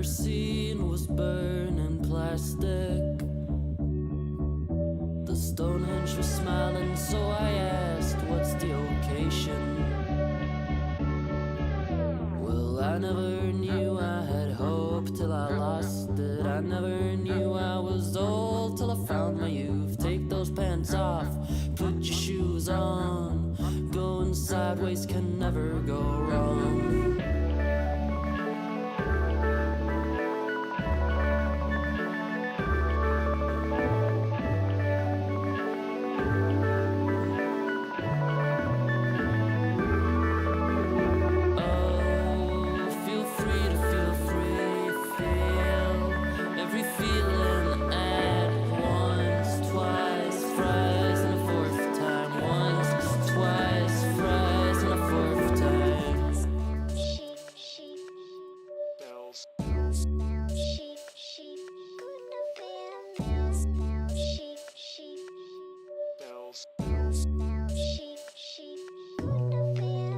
seen was burning plastic. The Stonehenge was smiling, so I asked, what's the occasion? Well, I never knew I had hope till I lost it. I never knew I was old till I found my youth. Take those pants off, put your shoes on. Going sideways can never go wrong.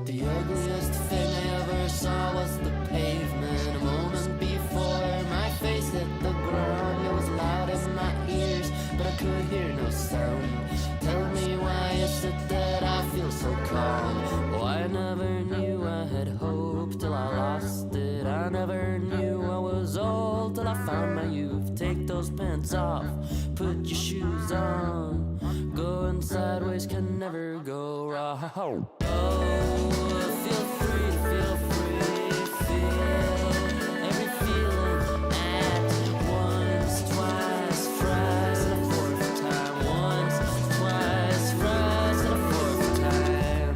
The ugliest thing I ever saw was the pavement. A moment before my face hit the ground, it was loud in my ears, but I could hear no sound. Tell me, why is it that I feel so calm? Oh, I never knew I had hope till I lost it. I never knew I was old till I found my youth. Take those pants off, put your shoes on. Going sideways can never go wrong. Oh, feel free to feel free, feel every feeling at once, twice, thrice, and a fourth time. Once, twice, thrice, and a fourth time.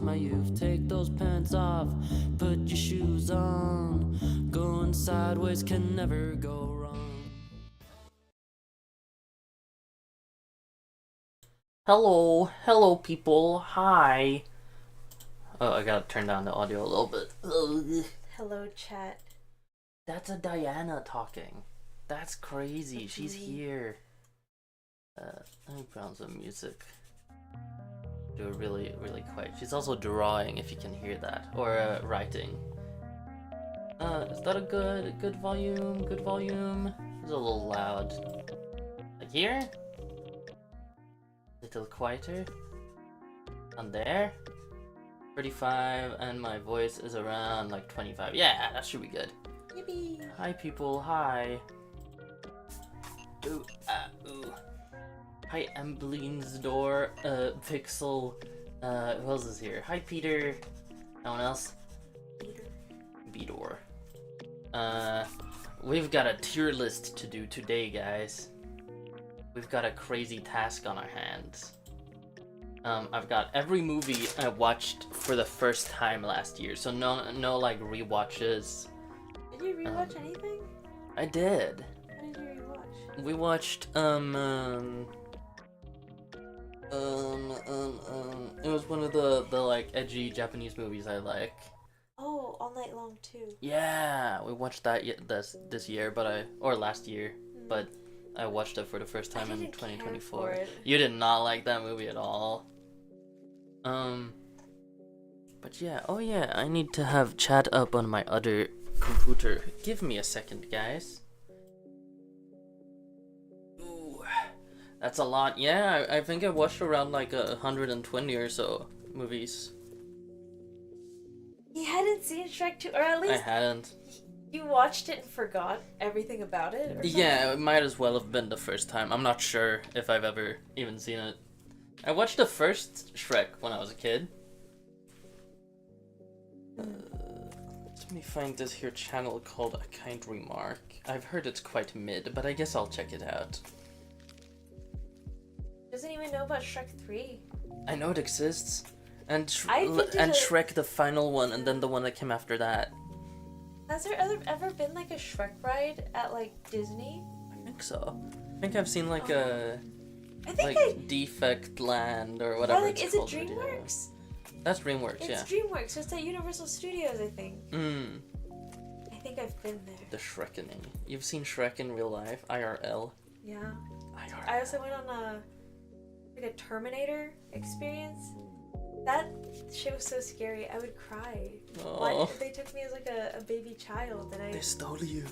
My youth, take those pants off, put your shoes on. Going sideways can never go wrong. Hello people, hi. Oh, I gotta turn down the audio a little bit. Hello, chat. That's a Diana talking. That's crazy. That's She's me. here. Let me put on some music. Do it really quiet. She's also drawing, if you can hear that, or writing. Is that a good volume? Good volume. It's a little loud. Like here? Little quieter. And there. 35, and my voice is around like 25. Yeah, that should be good. Yippee! Hi people, hi. Ooh, ooh. Hi, Emblene's door, Pixel, who else is here? Hi, Peter. No one else? Beedor. We've got a tier list to do today, guys. We've got a crazy task on our hands. I've got every movie I watched for the first time last year, so no like rewatches. Did you rewatch anything? I did. What did you rewatch? We watched, it was one of the like edgy Japanese movies I like. Oh, All Night Long too. Yeah, we watched that this year, or last year, but I watched it for the first time in 2024. You did not like that movie at all. But yeah, oh yeah, I need to have chat up on my other computer. Give me a second, guys. Ooh, that's a lot. Yeah, I think I watched around like 120 or so movies. You hadn't seen Shrek 2, or at I least hadn't. you watched it and forgot everything about it? Or something? Yeah, it might as well have been the first time. I'm not sure if I've ever even seen it. I watched the first Shrek when I was a kid. Let me find this here channel called A Kind Remark. I've heard it's quite mid, but I guess I'll check it out. Doesn't even know about Shrek 3. I know it exists. And I Shrek the final one, and then the one that came after that. Has there ever been like a Shrek ride at like Disney? I think so. I think I've seen like a Defect Land or whatever like, it's is called. Is it DreamWorks? That's DreamWorks, yeah. It's DreamWorks. It's at Universal Studios, I think. I think I've been there. The Shrekening. You've seen Shrek in real life, IRL. Yeah. IRL. I also went on a Terminator experience. That shit was so scary. I would cry. Oh. They took me as like a baby child, and They stole you.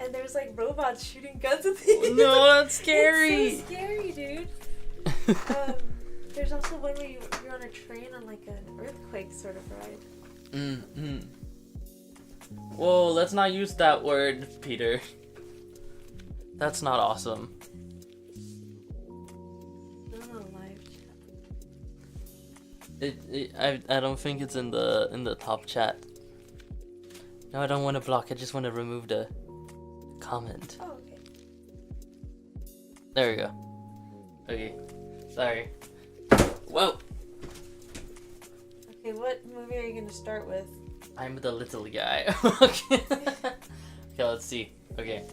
And there was like robots shooting guns at me. No, that's scary. It's so scary, dude. There's also one where you're on a train on like an earthquake sort of ride. Whoa, let's not use that word, Peter. That's not awesome. I don't think it's in the top chat. No, I don't want to block. I just want to remove the comment. Oh, okay. There we go. Okay. Sorry. Whoa. Okay, what movie are you gonna start with? I'm the little guy. Okay. Okay, let's see. Okay.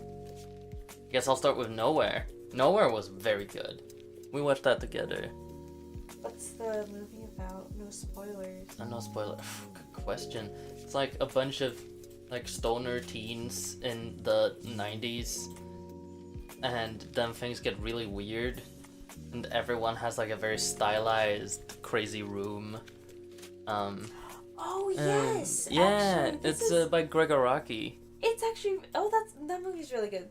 Guess I'll start with Nowhere. Nowhere was very good. We watched that together. What's the movie about? No spoilers. No spoiler. Good question. It's like a bunch of like stoner teens in the 90s, and then things get really weird, and everyone has like a very stylized crazy room. Oh yes. Yeah, actually, it's by Gregor Rocky. It's actually that movie's really good.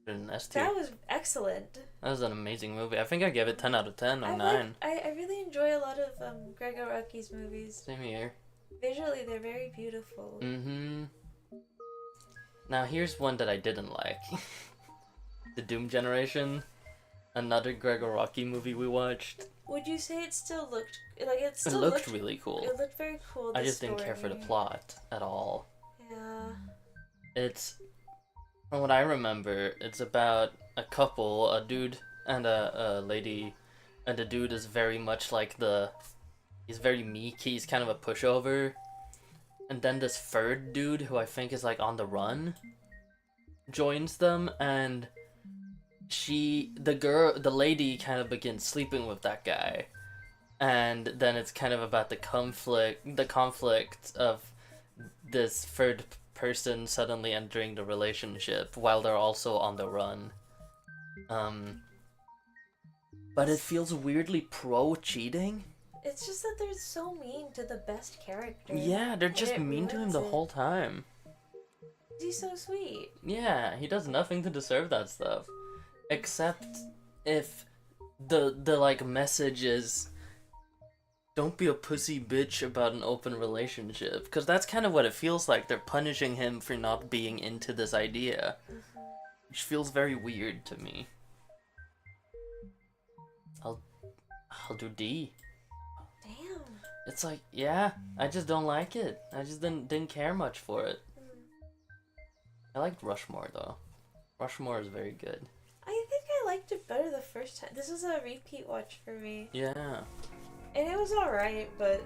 That was excellent. That was an amazing movie. I think I gave it 10 out of 10 or 9. I really enjoy a lot of Gregor Rocky's movies. Same here. Visually, they're very beautiful. Now here's one that I didn't like. The Doom Generation. Another Gregor Rocky movie we watched. Would you say it still looked like it still looked really cool? It looked very cool. I just didn't care for the plot at all. Yeah. It's, from what I remember, it's about a couple, a dude and a lady, and the dude is very much like he's very meek, he's kind of a pushover, and then this third dude, who I think is like on the run, joins them, and the lady kind of begins sleeping with that guy, and then it's kind of about the conflict of this third person suddenly entering the relationship while they're also on the run. But it feels weirdly pro-cheating. It's just that they're so mean to the best character. Yeah, they're just mean to him the whole time. He's so sweet. Yeah, he does nothing to deserve that stuff. Except if the like message is, don't be a pussy bitch about an open relationship. Because that's kind of what it feels like. They're punishing him for not being into this idea. Which feels very weird to me. I'll do D. Damn. It's like, yeah, I just don't like it. I just didn't care much for it. I liked Rushmore though. Rushmore is very good. I think I liked it better the first time. This was a repeat watch for me. Yeah. And it was alright, but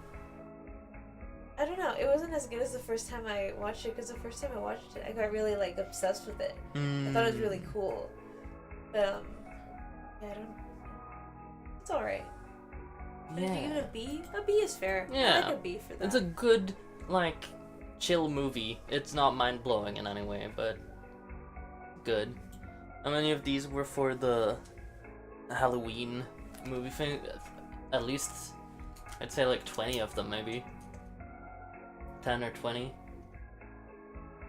I don't know. It wasn't as good as the first time I watched it, because the first time I watched it, I got really like obsessed with it. I thought it was really cool. But yeah, it's alright. But if you give it a B? A B is fair. Yeah. I like a B for that. It's a good, like, chill movie. It's not mind-blowing in any way, but good. How many of these were for the Halloween movie thing? At least I'd say like 20 of them, maybe. 10 or 20.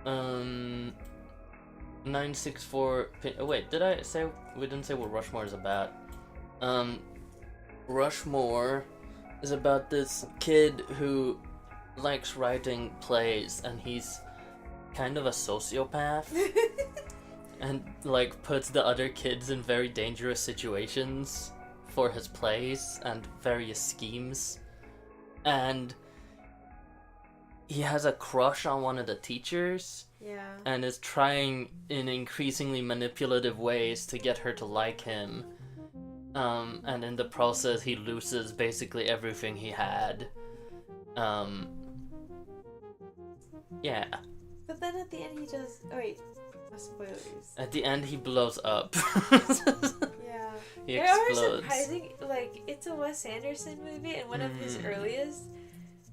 964. Wait, did I say we didn't say what Rushmore is about? Rushmore is about this kid who likes writing plays, and he's kind of a sociopath, and like puts the other kids in very dangerous situations for his plays and various schemes, and he has a crush on one of the teachers. Yeah. And is trying in increasingly manipulative ways to get her to like him. And in the process, he loses basically everything he had. Yeah. But then at the end, he does. Oh, wait. No spoilers. At the end, he blows up. Yeah. He There are explodes. surprising. Like, it's a Wes Anderson movie and one of his Mhm. earliest.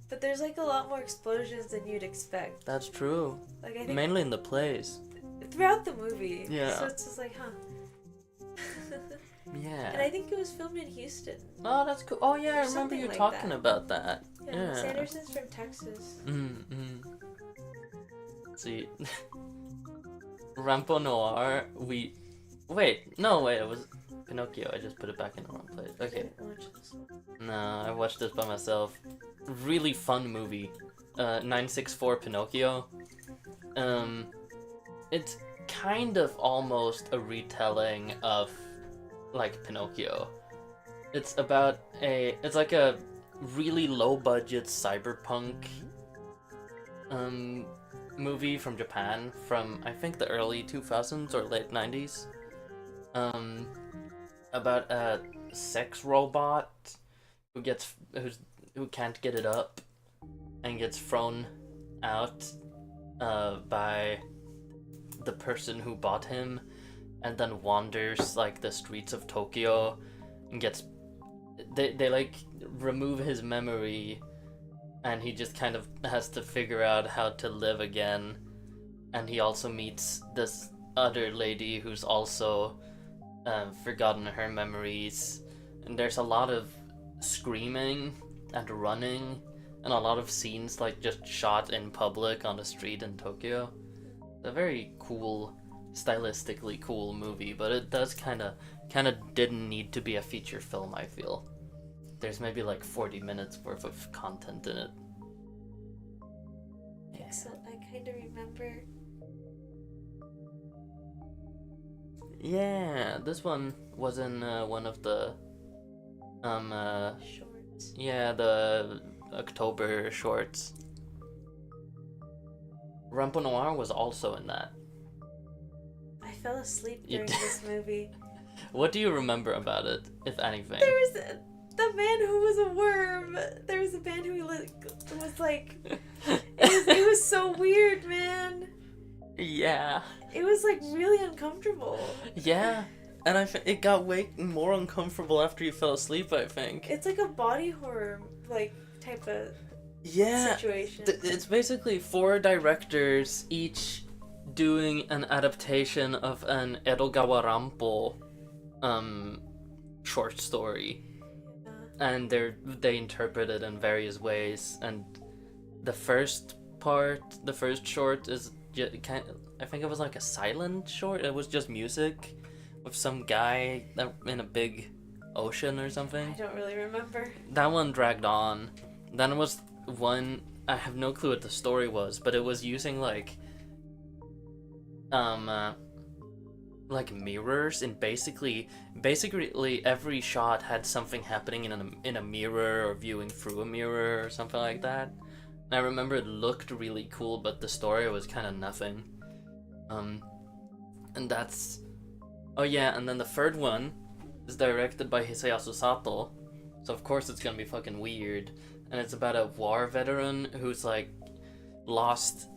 But there's like a lot more explosions than you'd expect. That's true. Like, I think Mainly in the plays. throughout the movie. Yeah. So it's just like, huh. And Yeah. I think it was filmed in Houston. Oh, that's cool. Oh, yeah, I Or remember something you like talking that. about that. Yeah. Wes Yeah. Anderson's from Texas. See. Rampo Noir, Wait, it was Pinocchio. I just put it back in the wrong place. Okay. Didn't watch this one. No, I watched this by myself. Really fun movie. 964 Pinocchio. It's kind of almost a retelling of, like, Pinocchio. It's about it's like a really low budget cyberpunk movie from Japan from I think the early 2000s or late 90s. About a sex robot who can't get it up and gets thrown out by the person who bought him, and then wanders like the streets of Tokyo and they like remove his memory, and he just kind of has to figure out how to live again. And he also meets this other lady who's also forgotten her memories, and there's a lot of screaming and running and a lot of scenes like just shot in public on the street in Tokyo. A very cool, stylistically cool movie, but it does kind of didn't need to be a feature film, I feel. There's maybe like 40 minutes worth of content in it. Yeah. So I kind of remember. Yeah, this one was in one of the Shorts. the October shorts. Rampo Noir was also in that. I fell asleep You during did. this movie. What do you remember about it, if anything? There was the man who was a worm. There was a man who was like, it was so weird, man. Yeah. It was like really uncomfortable. Yeah. And it got way more uncomfortable after you fell asleep, I think. It's like a body horror like type of Yeah. situation. It's basically 4 directors, each doing an adaptation of an Edogawa Rampo short story. And they interpret it in various ways. And the first short is I think it was like a silent short. It was just music with some guy in a big ocean or something. I don't really remember. That one dragged on. Then it was one, I have no clue what the story was, but it was using like mirrors, and basically every shot had something happening in a mirror or viewing through a mirror or something like that. And I remember it looked really cool, but the story was kind of nothing. And that's... Oh yeah, and then the third one is directed by Hisayasu Sato, so of course it's gonna be fucking weird. And it's about a war veteran who's like lost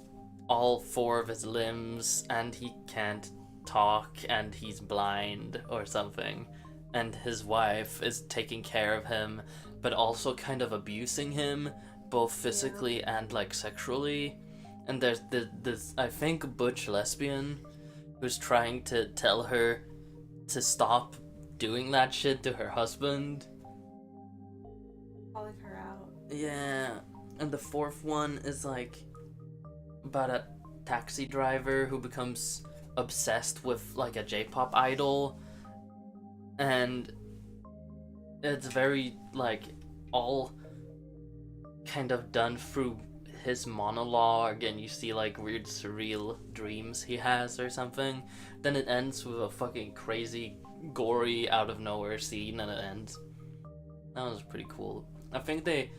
all 4 of his limbs, and he can't talk, and he's blind or something. And his wife is taking care of him, but also kind of abusing him, both physically and like sexually. And there's this I think butch lesbian who's trying to tell her to stop doing that shit to her husband. Calling her out. Yeah, and the fourth one is like about a taxi driver who becomes obsessed with like a J-pop idol, and it's very like all kind of done through his monologue, and you see like weird surreal dreams he has or something. Then it ends with a fucking crazy gory out of nowhere scene, and it ends. That was pretty cool. I think they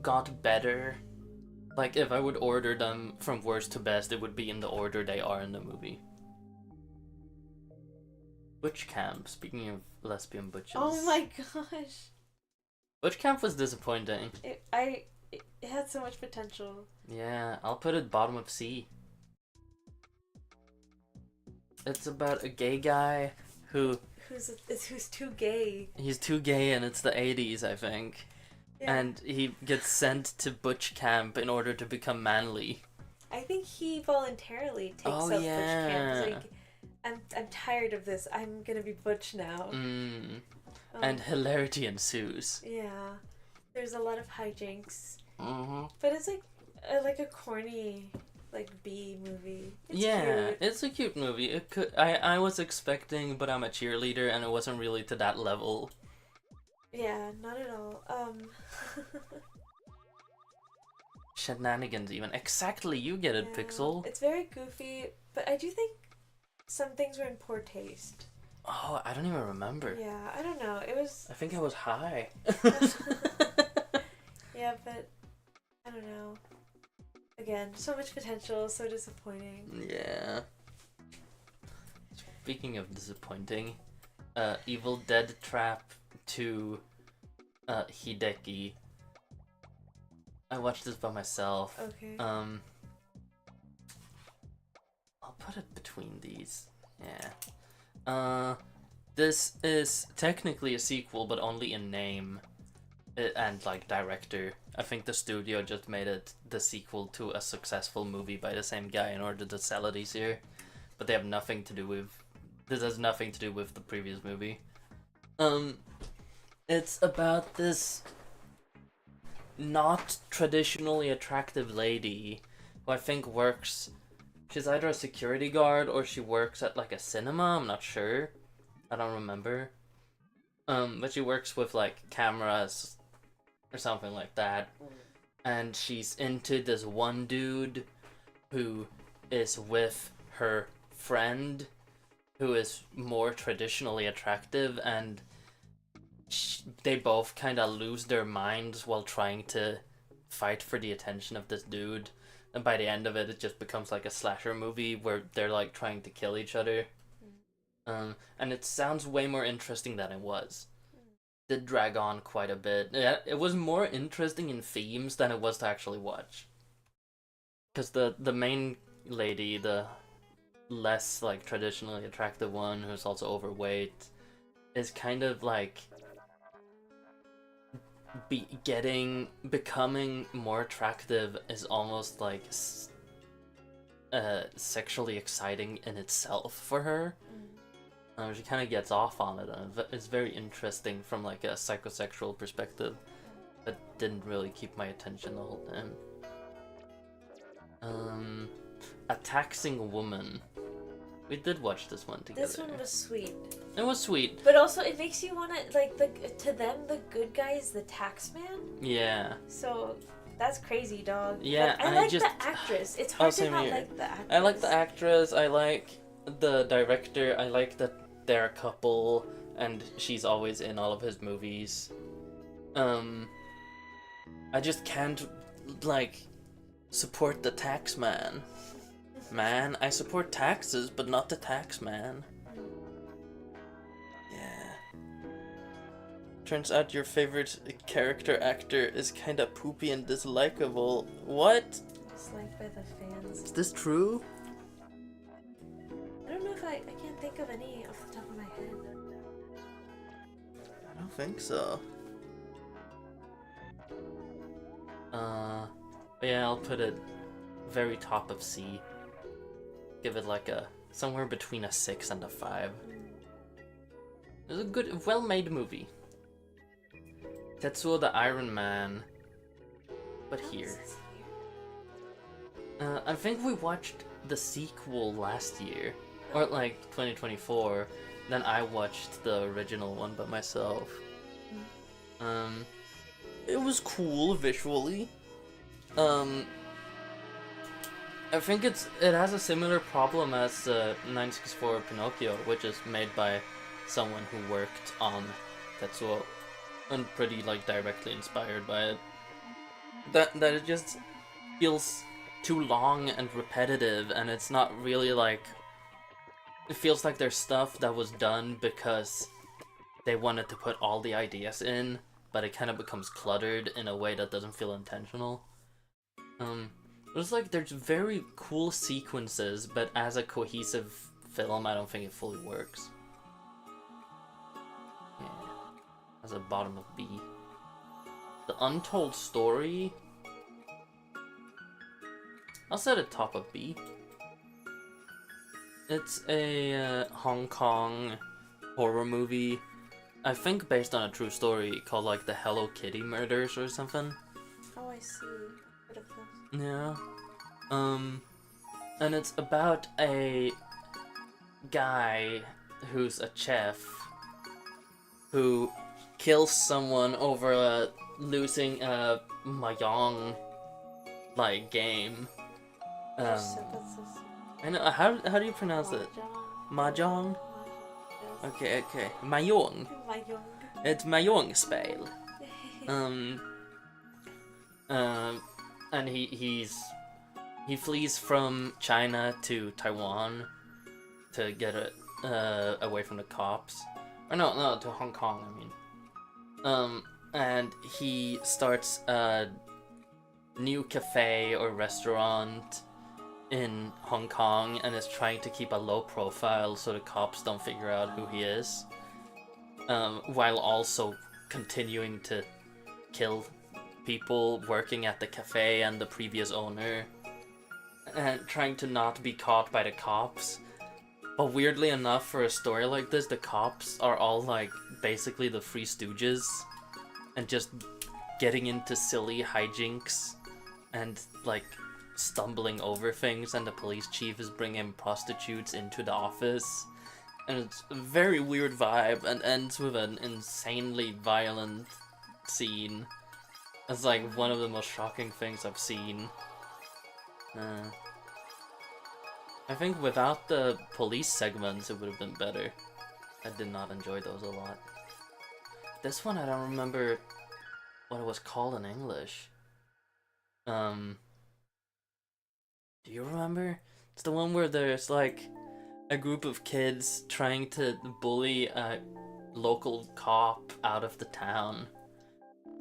got better. Like, if I would order them from worst to best, it would be in the order they are in the movie. Butch Camp, speaking of lesbian butches. Oh my gosh. Butch Camp was disappointing. It had so much potential. Yeah, I'll put it bottom of C. It's about a gay guy who's too gay. He's too gay, and it's the 80s, I think. Yeah. And he gets sent to butch camp in order to become manly. I think he voluntarily takes up butch camp. He's like, I'm tired of this. I'm gonna be butch now. And hilarity ensues. Yeah, there's a lot of hijinks. Mm-hmm. But it's like a corny like B movie. It's cute. It's a cute movie. It could. I was expecting, but I'm a cheerleader, and it wasn't really to that level. Yeah, not at all. Shenanigans, even. Exactly, you get it, Pixel. It's very goofy, but I do think some things were in poor taste. Oh, I don't even remember. Yeah, I don't know. It was. I think I was high. Yeah, but I don't know. Again, so much potential, so disappointing. Yeah. Speaking of disappointing, Evil Dead Trap to Hideki. I watched this by myself. Okay. I'll put it between these. Yeah. This is technically a sequel, but only in name and like director. I think the studio just made it the sequel to a successful movie by the same guy in order to sell it easier. But they have nothing to do with. This has nothing to do with the previous movie. It's about this not traditionally attractive lady who I think works. She's either a security guard or she works at like a cinema. I'm not sure. I don't remember. But she works with like cameras or something like that. And she's into this one dude who is with her friend who is more traditionally attractive, and they both kind of lose their minds while trying to fight for the attention of this dude. And by the end of it, it just becomes like a slasher movie where they're like trying to kill each other. And it sounds way more interesting than it was. It did drag on quite a bit. Yeah, it was more interesting in themes than it was to actually watch. Because the main lady, the less like traditionally attractive one who's also overweight, is kind of like becoming more attractive is almost like sexually exciting in itself for her. She kind of gets off on it, and it's very interesting from like a psychosexual perspective, but didn't really keep my attention the whole time. A Taxing Woman. We did watch this one together. This one was sweet. It was sweet. But also, it makes you want to, like, to them, the good guy is the tax man. Yeah. So, that's crazy, dog. Yeah, I like the actress. It's hard to not like the actress. I like the actress, I like the director, I like that they're a couple, and she's always in all of his movies. I just can't, like, support the tax man. Man, I support taxes, but not the tax man. Yeah. Turns out your favorite character actor is kinda poopy and dislikable. What? Disliked by the fans. Is this true? I don't know if I can't think of any off the top of my head. I don't think so. Yeah, I'll put it very top of C. Give it like a somewhere between a 6 and a 5. It was a good, well-made movie. Tetsuo the Iron Man but What here. else is I think we watched the sequel last year, or like 2024. Then I watched the original one by myself. It was cool visually. I think it has a similar problem as 964 Pinocchio, which is made by someone who worked on Tetsuo and pretty like directly inspired by it. That it just feels too long and repetitive, and it's not really like, it feels like there's stuff that was done because they wanted to put all the ideas in, but it kind of becomes cluttered in a way that doesn't feel intentional. It's like there's very cool sequences, but as a cohesive film, I don't think it fully works. Yeah, as a bottom of B. The Untold Story, I'll set it top of B. It's a Hong Kong horror movie, I think based on a true story, called like the Hello Kitty Murders or something. Oh, I see. Bit of those. Yeah. And it's about a guy who's a chef who kills someone over losing a mahjong like game. That's so I know, how do you pronounce it? Mahjong? Okay. Mahjong. Mahjong. It's mahjong spel. And he flees from China to Taiwan to get away from the cops. Or no, to Hong Kong, I mean. And he starts a new cafe or restaurant in Hong Kong and is trying to keep a low profile so the cops don't figure out who he is. While also continuing to kill people working at the cafe and the previous owner, and trying to not be caught by the cops. But weirdly enough, for a story like this, the cops are all like basically the Three Stooges and just getting into silly hijinks and like stumbling over things, and the police chief is bringing prostitutes into the office, and it's a very weird vibe, and ends with an insanely violent scene. It's like one of the most shocking things I've seen. I think without the police segments it would have been better. I did not enjoy those a lot. This one I don't remember what it was called in English. Do you remember? It's the one where there's like a group of kids trying to bully a local cop out of the town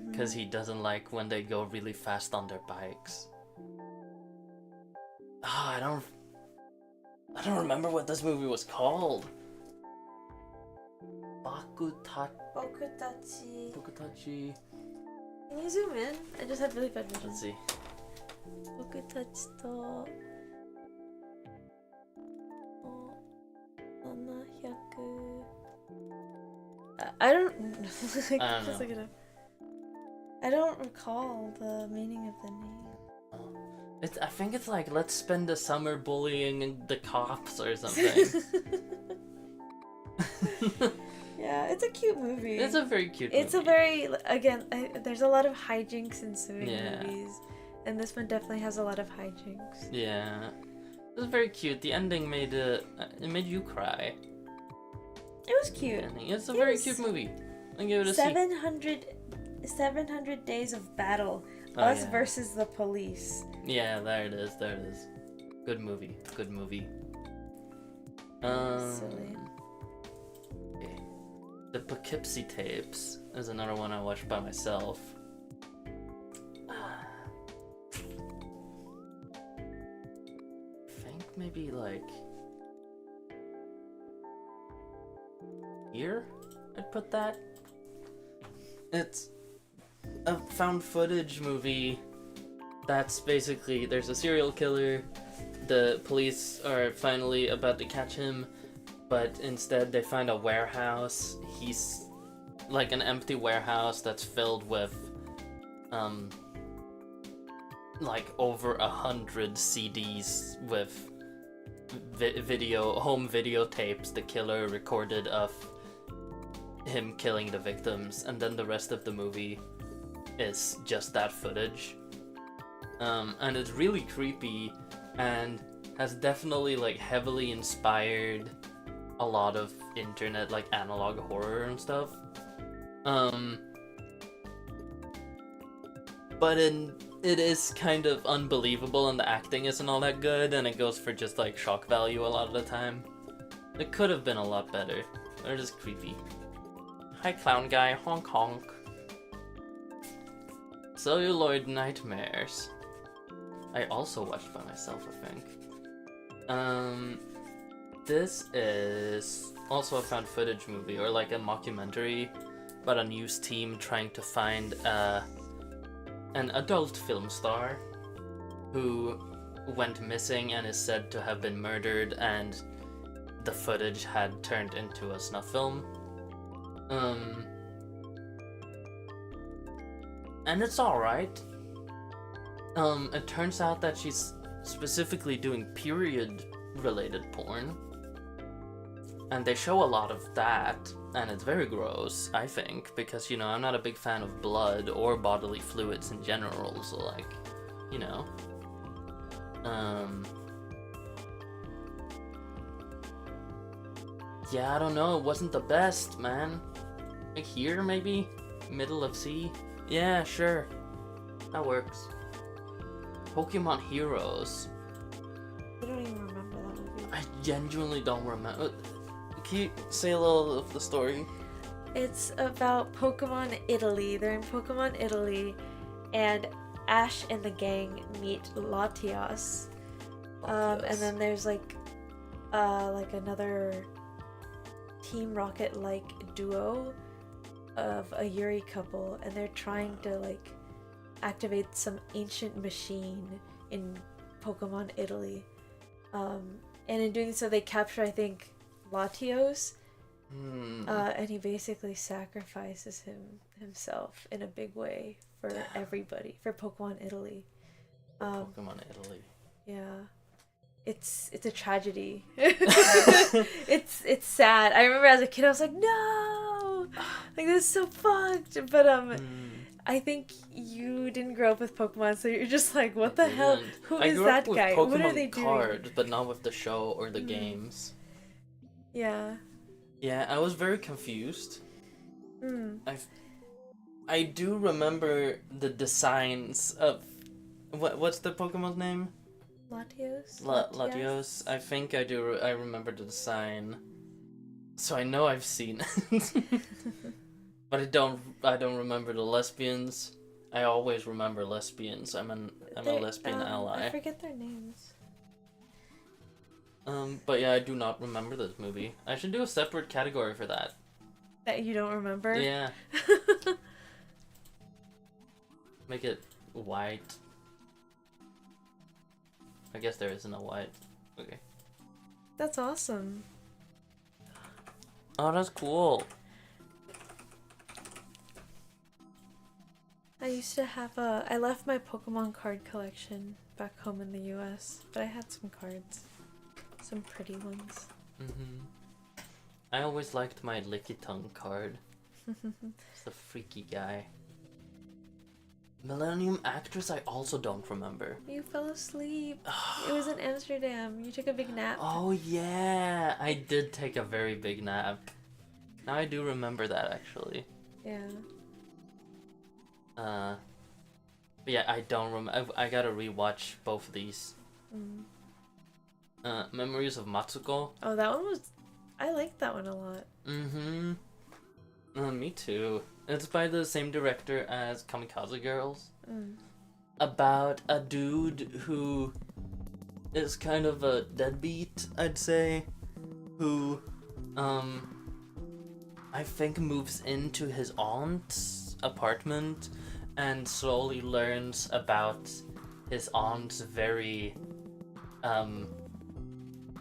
because he doesn't like when they go really fast on their bikes. I don't remember what this movie was called. Bokutachi. Bokutachi. Can you zoom in? I just have really bad vision. Let's see. Bokutachi to... 700... I don't... I don't know. I don't recall the meaning of the name. I think it's like, let's spend the summer bullying the cops or something. Yeah, it's a cute movie. It's a very cute movie. It's a very, again, there's a lot of hijinks ensuing Yeah. movies. And this one definitely has a lot of hijinks. Yeah. It was very cute. The ending made it made you cry. It was cute. It's a very cute movie. I give it a C. 700 Days of Battle. Oh, Us yeah. versus the police. Yeah, there it is. Good movie. Silly. Okay. The Poughkeepsie Tapes is another one I watched by myself. I think maybe like here I'd put that. It's a found footage movie that's basically, there's a serial killer, the police are finally about to catch him, but instead they find a warehouse. He's like an empty warehouse that's filled with like over 100 CDs with home videotapes the killer recorded of him killing the victims, and then the rest of the movie is just that footage. And it's really creepy and has definitely like heavily inspired a lot of internet like analog horror and stuff. But it is kind of unbelievable, and the acting isn't all that good, and it goes for just like shock value a lot of the time. It could have been a lot better. They're just creepy. Hi, clown guy. Honk honk. Celluloid Nightmares. I also watched by myself, I think. This is also a found footage movie, or like a mockumentary about a news team trying to find an adult film star who went missing and is said to have been murdered, and the footage had turned into a snuff film. And it's alright. It turns out that she's specifically doing period-related porn. And they show a lot of that, and it's very gross, I think, because, you know, I'm not a big fan of blood or bodily fluids in general, so, like, you know. Yeah, I don't know, it wasn't the best, man. Like here, maybe? Middle of sea? Yeah, sure. That works. Pokemon Heroes. I don't even remember that movie. I genuinely don't remember. Can you say a little of the story? It's about Pokemon Italy. They're in Pokemon Italy, and Ash and the gang meet Latias. And then there's like another Team Rocket-like duo of a Yuri couple, and they're trying to like activate some ancient machine in Pokemon Italy. And in doing so, they capture, I think, Latios. And he basically sacrifices himself in a big way for everybody, for Pokemon Italy. Pokemon Italy. Yeah. It's a tragedy. it's sad. I remember as a kid I was like, no! Like, this is so fucked. But I think you didn't grow up with Pokemon, so you're just like, what the hell? Who is that guy? Pokemon What are they doing? cards, but not with the show or the games. Yeah. Yeah, I was very confused. I do remember the designs of what's the Pokemon's name? Latios? Latios. I think I do. I remember the design, so I know I've seen it. But I don't remember the lesbians. I always remember lesbians. I'm a lesbian ally. I forget their names. But yeah, I do not remember this movie. I should do a separate category for that. That you don't remember? Yeah. Make it white. I guess there isn't a white. Okay. That's awesome. Oh, that's cool. I used to have I left my Pokemon card collection back home in the US, but I had some cards. Some pretty ones. I always liked my Licky Tongue card. It's the freaky guy. Millennium Actress I also don't remember. You fell asleep. It was in Amsterdam. You took a big nap. Oh yeah, I did take a very big nap. Now I do remember that actually. Yeah. But yeah, I don't remember. I gotta rewatch both of these. Memories of Matsuko. Oh, that one was... I liked that one a lot. Me too. It's by the same director as Kamikaze Girls. About a dude who is kind of a deadbeat, I'd say, who, I think moves into his aunt's apartment and slowly learns about his aunt's very,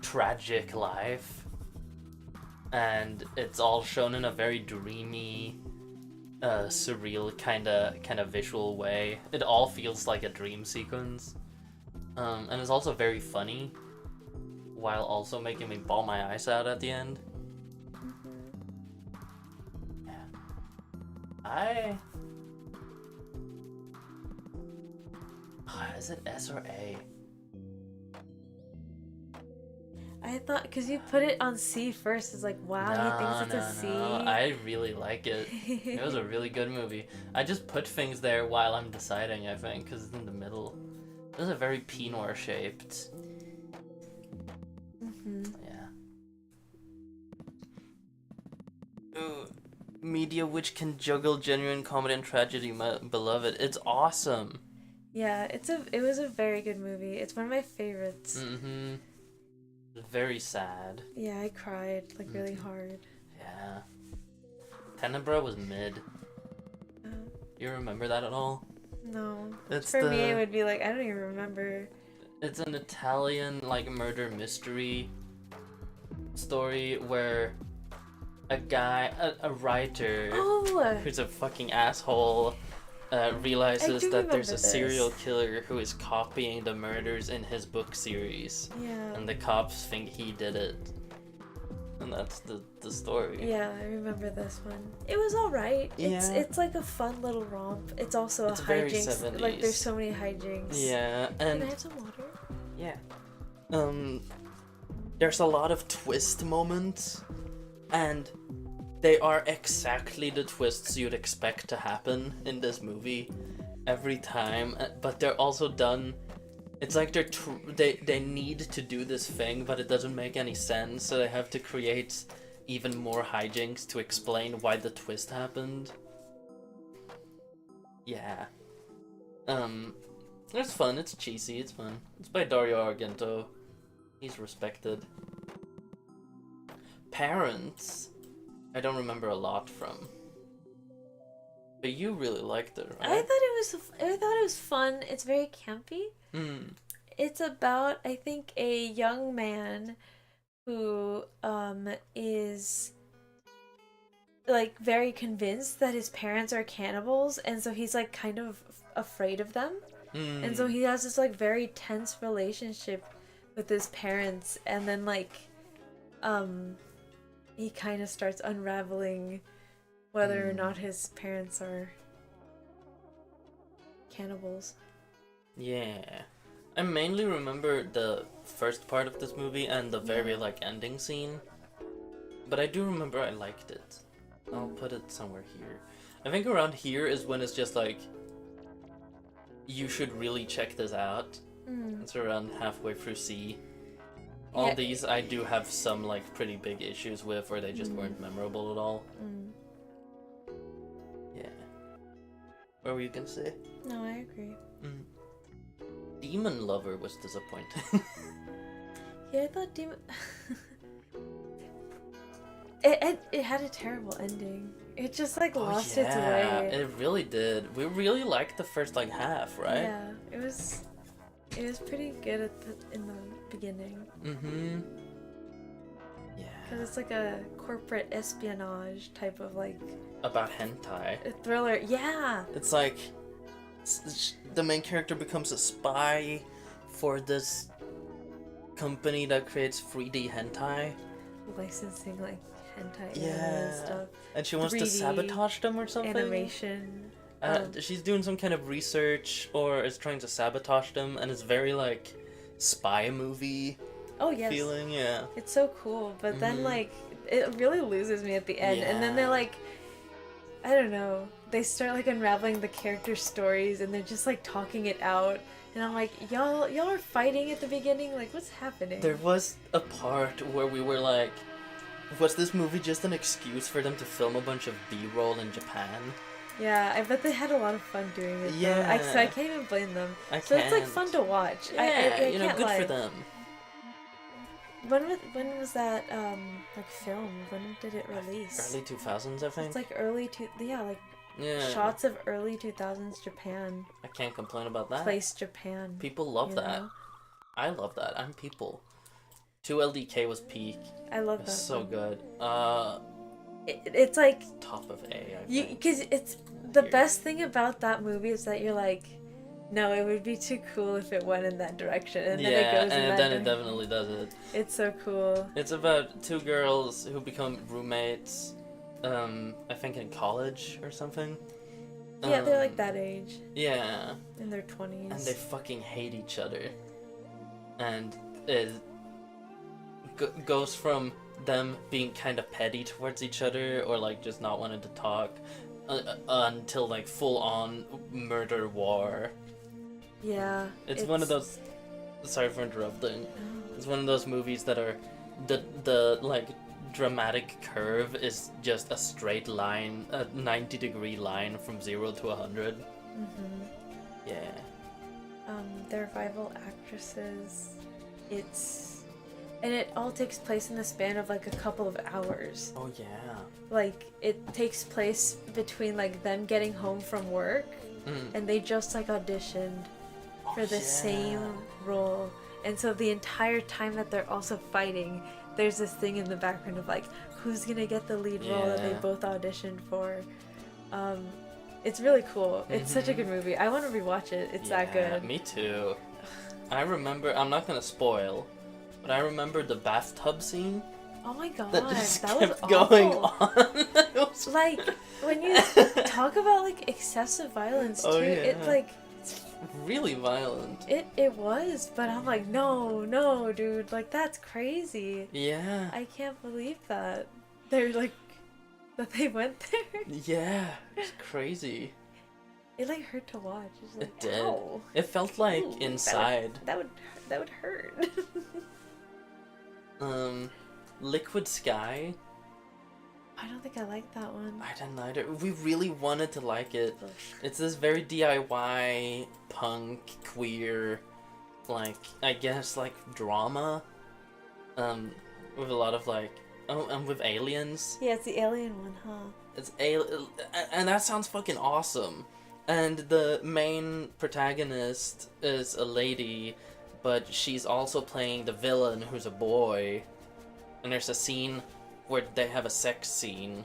tragic life, and it's all shown in a very dreamy surreal kind of visual way. It all feels like a dream sequence, and it's also very funny, while also making me bawl my eyes out at the end. Yeah. Is it S or A? I thought, because you put it on C first, it's like, wow, he thinks it's a C. I really like it. It was a really good movie. I just put things there while I'm deciding, I think, because it's in the middle. It was a very Pinot shaped. Yeah. Ooh, media which can juggle genuine comedy and tragedy, my beloved. It's awesome. Yeah, it was a very good movie. It's one of my favorites. Mm-hmm. Very sad. Yeah, I cried like really hard. Yeah. Tenebra was mid. You remember that at all? No. It's For me, it would be like, I don't even remember. It's an Italian like murder mystery story where a guy, a writer, who's a fucking asshole, realizes that there's a serial killer who is copying the murders in his book series. Yeah. And the cops think he did it. And that's the story. Yeah, I remember this one. It was alright. Yeah. It's like a fun little romp. It's also a very hijinks. 70s. Like there's so many hijinks. Yeah, and Can I have some water? yeah. There's a lot of twist moments, and they are exactly the twists you'd expect to happen in this movie every time, but they're also done. It's like they need to do this thing, but it doesn't make any sense, so they have to create even more hijinks to explain why the twist happened. Yeah. It's fun, it's cheesy, it's fun. It's by Dario Argento. He's respected. Parents, I don't remember a lot from. But you really liked it, right? I thought it was fun. It's very campy. It's about, I think, a young man who is like very convinced that his parents are cannibals, and so he's like kind of afraid of them. And so he has this like very tense relationship with his parents, and then like he kind of starts unraveling whether or not his parents are cannibals. Yeah. I mainly remember the first part of this movie and the very like ending scene. But I do remember I liked it. I'll put it somewhere here. I think around here is when it's just like, you should really check this out. It's around halfway through C. All these I do have some like pretty big issues with, where they just weren't memorable at all. Yeah. What were you gonna say? No, I agree. Demon Lover was disappointing. Yeah, I thought Demon... it had a terrible ending. It just like lost its way. It really did. We really liked the first like half, right? Yeah, it was pretty good in the beginning. Yeah. Because it's like a corporate espionage type of like... About hentai. A thriller. Yeah! It's like the main character becomes a spy for this company that creates 3D hentai. Licensing like hentai and stuff. And she wants to sabotage them or something? Animation. She's doing some kind of research or is trying to sabotage them, and it's very like spy movie feeling, yeah. It's so cool, but then like it really loses me at the end, and then they're like, I don't know, they start like unraveling the character stories and they're just like talking it out, and I'm like, y'all are fighting at the beginning, like what's happening? There was a part where we were like, was this movie just an excuse for them to film a bunch of B-roll in Japan? Yeah, I bet they had a lot of fun doing it. Yeah. So I can't even blame them. It's like fun to watch. Yeah, I can't good lie. for them. When was that like film? When did it release? Early 2000s, I think. It's like early shots of early 2000s Japan. I can't complain about that. Place Japan. People love that. Know? I love that. I'm people. 2LDK was peak. I love It that. was so one. good. it's like Top of A, I you, think. because it's the Weird. best thing about that movie is that you're like, no, it would be too cool if it went in that direction, and then it goes in and that then it direction. definitely does it. It's so cool. It's about two girls who become roommates, I think in college or something. Yeah, they're like that age, Yeah, in their 20s. and they fucking hate each other. And it goes from them being kind of petty towards each other, or like just not wanting to talk, until like full on murder war. Yeah. It's one of those. Sorry for interrupting. It's one of those movies that are the like dramatic curve is just a straight line, a 90-degree line from 0 to 100. Mm-hmm. Yeah. They're rival actresses. And it all takes place in the span of like a couple of hours. Oh yeah. Like it takes place between like them getting home from work and they just like auditioned for the same role. And so the entire time that they're also fighting, there's this thing in the background of like, who's gonna get the lead role that they both auditioned for. It's really cool. It's such a good movie. I want to rewatch it. It's that good. Me too. I remember, I'm not gonna spoil, but I remember the bathtub scene. Oh my god, That just that kept was going awful. on. It was Like, when you talk about like excessive violence too, it like really violent. it was, but I'm like, no, dude, like that's crazy. Yeah. I can't believe that. They're like that they went there. Yeah, it's crazy. It like hurt to watch. It's like, It did. ow. It felt like Ooh, inside. That would hurt. Liquid Sky. I don't think I like that one. I didn't either. We really wanted to like it. It's this very DIY, punk, queer, like, I guess, like, drama. With a lot of, like, and with aliens. Yeah, it's the alien one, huh? It's and that sounds fucking awesome. And the main protagonist is a lady, but she's also playing the villain, who's a boy. And there's a scene where they have a sex scene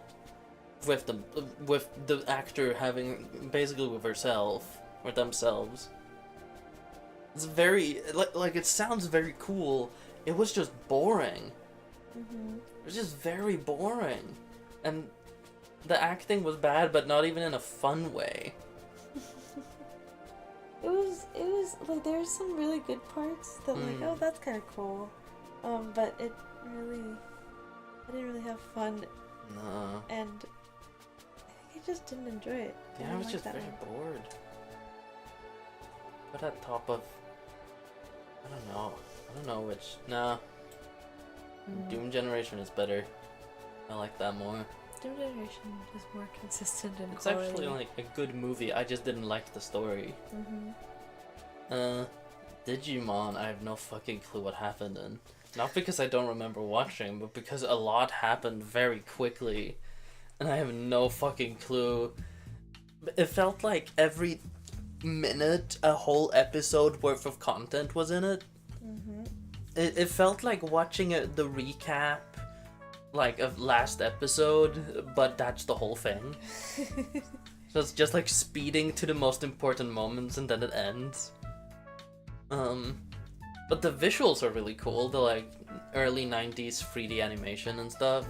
with the actor having basically with herself or themselves. It's very like it sounds very cool. It was just boring. It was just very boring, and the acting was bad, but not even in a fun way. It was like there were some really good parts that like, oh, that's kind of cool, but I didn't really have fun, No. and I think I just didn't enjoy it. Yeah, I was just very bored. Put at top of, I don't know which. No. Doom Generation is better. I like that more. Doom Generation is more consistent in It's quality. actually like a good movie. I just didn't like the story. Digimon, I have no fucking clue what happened in. Not because I don't remember watching, but because a lot happened very quickly, and I have no fucking clue. It felt like every minute a whole episode worth of content was in it. It felt like watching the recap, like, of last episode, but that's the whole thing. So it's just like speeding to the most important moments and then it ends. But the visuals are really cool, the like early 90s 3D animation and stuff.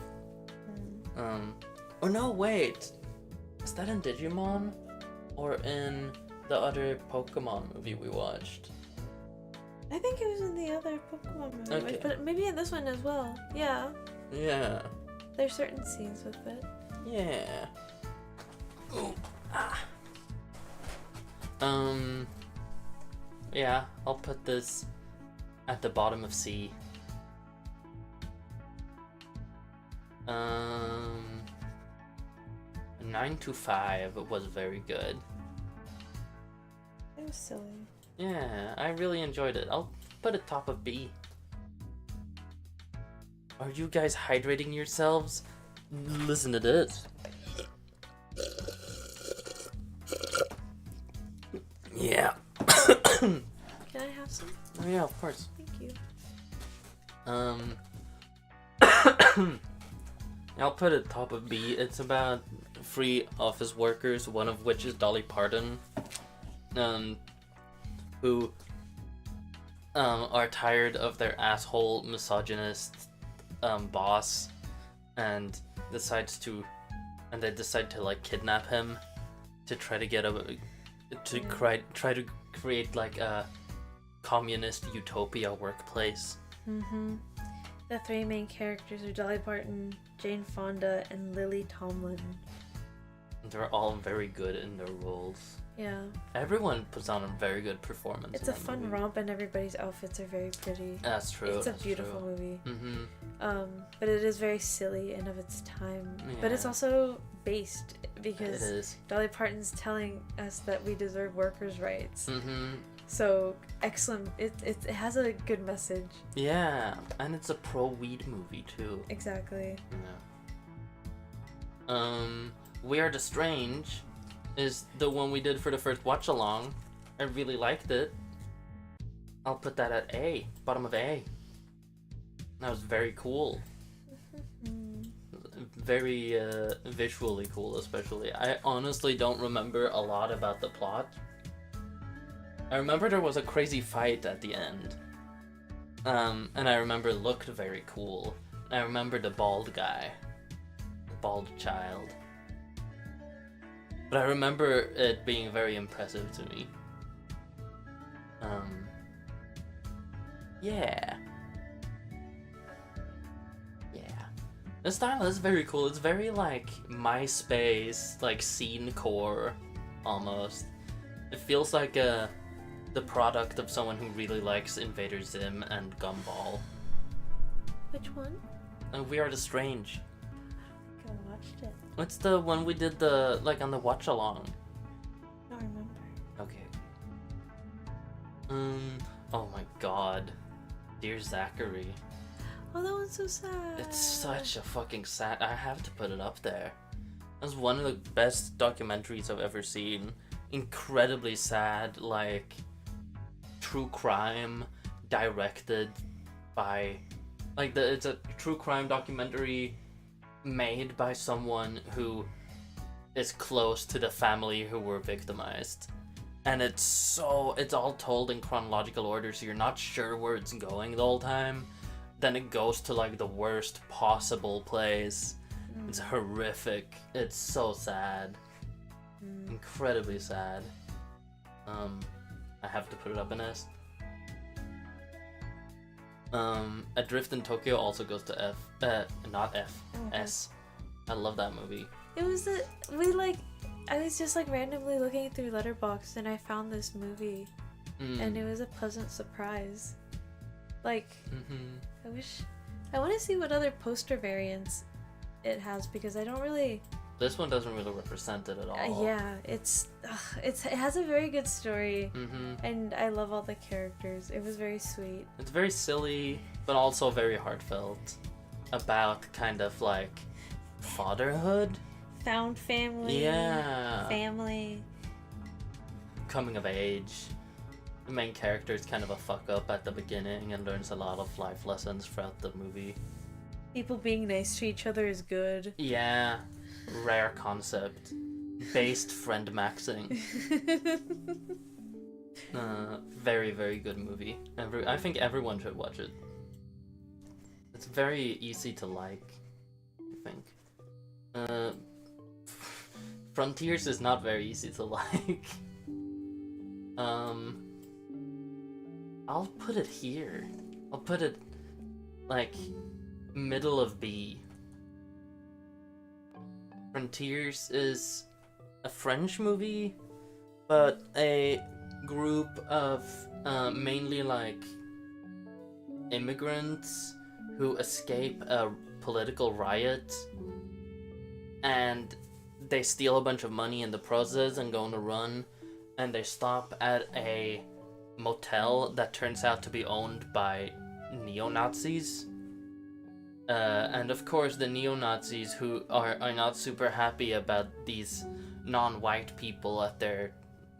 Oh no, wait. Is that in Digimon? Or in the other Pokemon movie we watched? I think it was in the other Pokemon movie, Okay. but maybe in this one as well. Yeah, Yeah. there's certain scenes with it. Yeah. Ooh. Yeah, I'll put this at the bottom of C. 9 to 5 was very good. It was silly. Yeah, I really enjoyed it. I'll put it top of B. Are you guys hydrating yourselves? Listen to this. Yeah. Can I have some? Oh yeah, of course. Thank you. I'll put it top of B. It's about 3 office workers, one of which is Dolly Parton, who are tired of their asshole misogynist boss, and they decide to like kidnap him to try to get try to create like a communist utopia workplace. Mm-hmm. The 3 main characters are Dolly Parton, Jane Fonda, and Lily Tomlin. They're all very good in their roles. Yeah. Everyone puts on a very good performance. It's a fun romp, and everybody's outfits are very pretty. That's true. It's a beautiful movie. Mm-hmm. But it is very silly and of its time. Yeah. But it's also based because It is. Dolly Parton's telling us that we deserve workers' rights. Mm-hmm. So excellent. It has a good message. Yeah, and it's a pro-weed movie too. Exactly. Yeah. We Are the Strange is the one we did for the first watch along. I really liked it. I'll put that at A, bottom of A. That was very cool. Very visually cool, especially. I honestly don't remember a lot about the plot. I remember there was a crazy fight at the end. And I remember it looked very cool. I remember the bald guy. The bald child. But I remember it being very impressive to me. Yeah. The style is very cool. It's very like MySpace, like scene core, almost. It feels like the product of someone who really likes Invader Zim and Gumball. Which one? And We Are the Strange. I watched it. What's the one we did on the watch along? I don't remember. Okay. Oh my god. Dear Zachary. Oh, that one's so sad. It's such a fucking sad. I have to put it up there. That's one of the best documentaries I've ever seen. Incredibly sad, like true crime directed by it's a true crime documentary made by someone who is close to the family who were victimized. And it's all told in chronological order, so you're not sure where it's going the whole time. Then it goes to like the worst possible place. It's horrific. It's so sad. Incredibly sad. I have to put it up in S. Adrift in Tokyo also goes to F. Not F. Okay. S. I love that movie. It was I was just like randomly looking through Letterboxd and I found this movie, and it was a pleasant surprise. Like, I want to see what other poster variants it has, because I don't really. This one doesn't really represent it at all. Yeah, it has a very good story, and I love all the characters. It was very sweet. It's very silly, but also very heartfelt. About kind of like fatherhood. Found family. Yeah. Family. Coming of age. The main character is kind of a fuck up at the beginning and learns a lot of life lessons throughout the movie. People being nice to each other is good. Yeah. Rare concept. Based friend maxing. Very, very good movie. I think everyone should watch it. It's very easy to like, I think. Frontiers is not very easy to like. I'll put it here. I'll put it like middle of B. Frontiers is a French movie, but a group of mainly like immigrants who escape a political riot, and they steal a bunch of money in the process and go on a run, and they stop at a motel that turns out to be owned by neo-Nazis. And of course the neo-Nazis, who are not super happy about these non-white people at their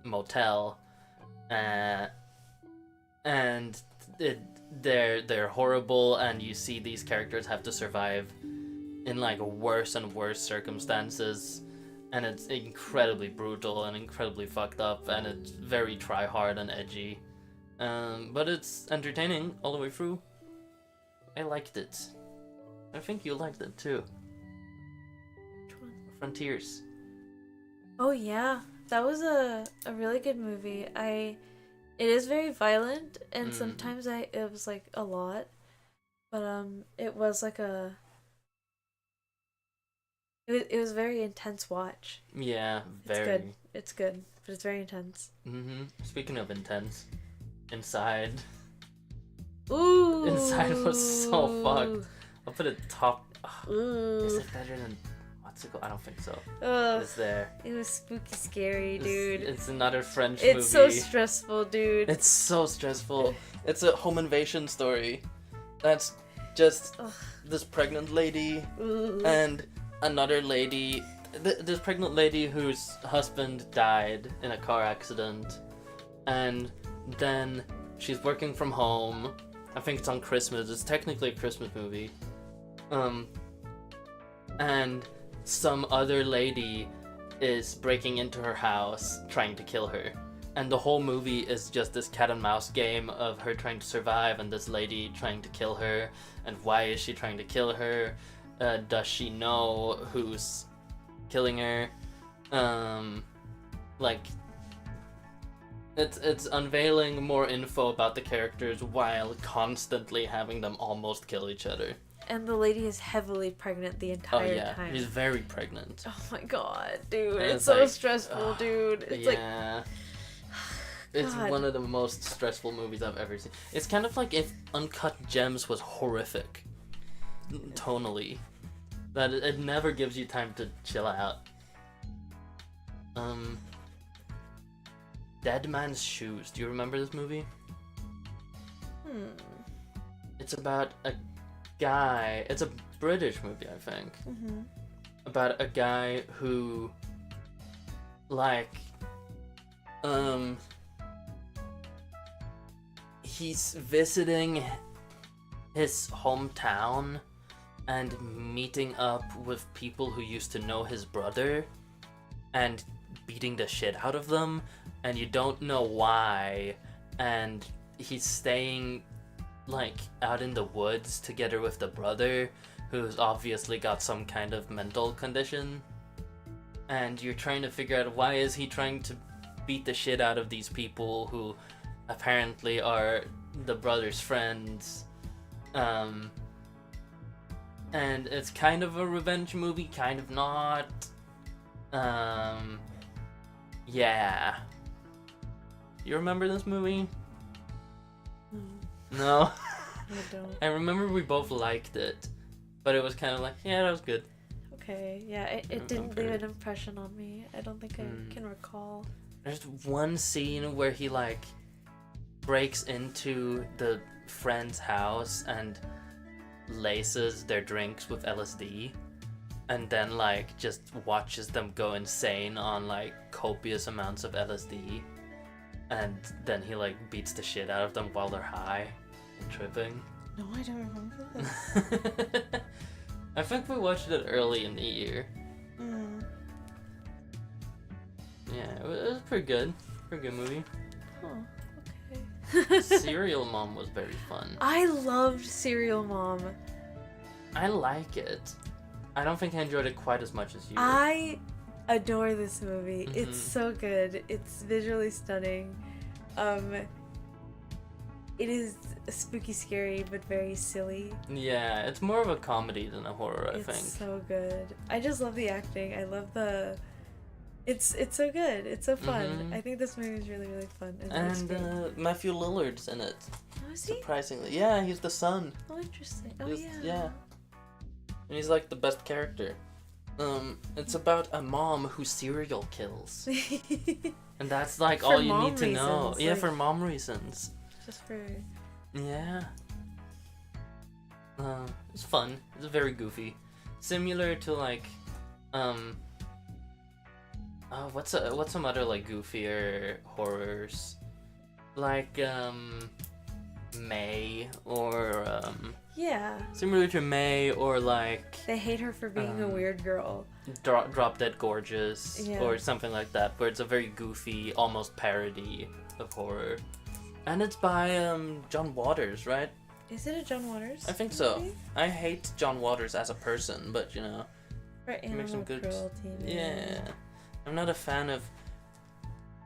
motel, and they're horrible, and you see these characters have to survive in like worse and worse circumstances, and it's incredibly brutal and incredibly fucked up, and it's very try hard and edgy, but it's entertaining all the way through. I liked it. I think you liked it too. Which one? Frontiers. Oh yeah, that was a really good movie. It is very violent, and sometimes it was like a lot, but it was like it was very intense watch. Yeah, very. It's good. It's good, but it's very intense. Speaking of intense, Inside. Ooh. Inside was so fucked. I'll put it top. Ooh. Is it better than what's it called? I don't think so. It's there. It was spooky, scary, dude. It's another French movie. It's so stressful, dude. It's so stressful. It's a home invasion story. That's just this pregnant lady and another lady. This pregnant lady whose husband died in a car accident, and then she's working from home. I think it's on Christmas. It's technically a Christmas movie. And some other lady is breaking into her house trying to kill her. And the whole movie is just this cat and mouse game of her trying to survive and this lady trying to kill her. And why is she trying to kill her? Does she know who's killing her? It's unveiling more info about the characters while constantly having them almost kill each other. And the lady is heavily pregnant the entire time. She's very pregnant. Oh my god, dude. And It's so like, stressful, dude. It's it's God. one of the most stressful movies I've ever seen. It's kind of like if Uncut Gems was horrific. Tonally. That it never gives you time to chill out. Dead Man's Shoes. Do you remember this movie? It's about a guy. It's a British movie, I think. About a guy who, he's visiting his hometown and meeting up with people who used to know his brother and beating the shit out of them, and you don't know why, and he's staying out in the woods together with the brother who's obviously got some kind of mental condition, and you're trying to figure out why is he trying to beat the shit out of these people who apparently are the brother's friends. And it's kind of a revenge movie, kind of not. Yeah. You remember this movie? No? I don't. I remember we both liked it, but it was kind of like, yeah, that was good. Okay, yeah, it didn't leave an impression on me. I don't think I can recall. There's one scene where he breaks into the friend's house and laces their drinks with LSD, and then just watches them go insane on copious amounts of LSD, and then he beats the shit out of them while they're high and tripping. No, I don't remember this. I think we watched it early in the year. Yeah, it was pretty good. Pretty good movie. Oh, okay. Serial Mom was very fun. I loved Serial Mom. I like it. I don't think I enjoyed it quite as much as you. I adore this movie. It's so good. It's visually stunning. It is spooky, scary, but very silly. Yeah, it's more of a comedy than a horror, I think. It's so good. I just love the acting. I love the... It's so good. It's so fun. I think this movie is really, really fun. And Matthew Lillard's in it. Oh, is he? Surprisingly. Yeah, he's the son. Oh, interesting. Oh, Yeah. And he's the best character. It's about a mom who serial kills. And that's all you need to know. Reasons, Yeah, for mom reasons. Just for... Yeah. It's fun. It's very goofy. Similar to what's some other goofier horrors? May or Yeah. similar to May or like They hate her for being a weird girl. Drop Dead Gorgeous Yeah. or something like that, where it's a very goofy, almost parody of horror. And it's by John Waters, right? Is it a John Waters? I think so. movie? I hate John Waters as a person, but you know, For makes some animal good- cruelty. yeah. I'm not a fan of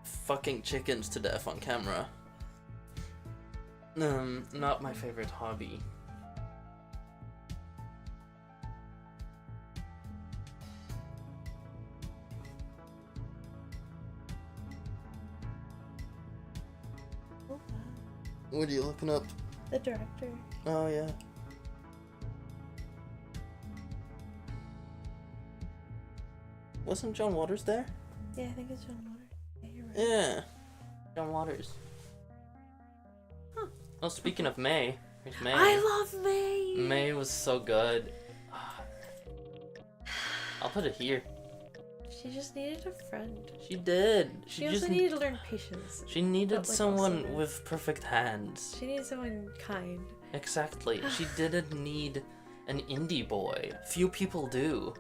fucking chickens to death on camera. Not my favorite hobby. Oh, wow. What are you looking up? The director. Oh yeah. Wasn't John Waters there? Yeah, I think it's John Waters. Yeah, you're right. Yeah. John Waters. Huh. Well, speaking of May, here's May. I love May. May was so good. I'll put it here. She just needed a friend. She did. She also needed to learn patience. She needed but, like, someone also- with perfect hands. She needed someone kind. Exactly. She didn't need an indie boy. Few people do.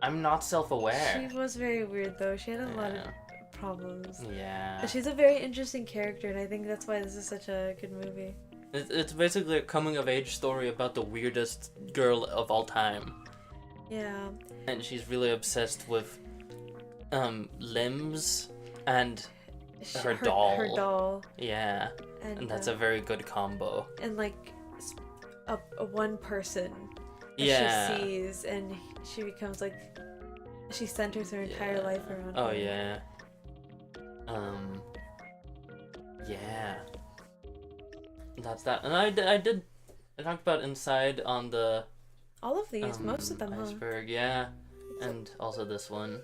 I'm not self-aware. She was very weird though. She had a lot of Yeah. problems. Yeah. But she's a very interesting character, and I think that's why this is such a good movie. It's basically a coming-of-age story about the weirdest girl of all time. Yeah. And she's really obsessed with limbs and her doll. Her doll. Yeah. And that's a very good combo. And like a one person that Yeah. she sees, and she becomes like she centers her entire Yeah. life around Oh her. yeah. Yeah. That's that. And I talked about Inside on the All of these, most of them, huh? iceberg, yeah. And also this one.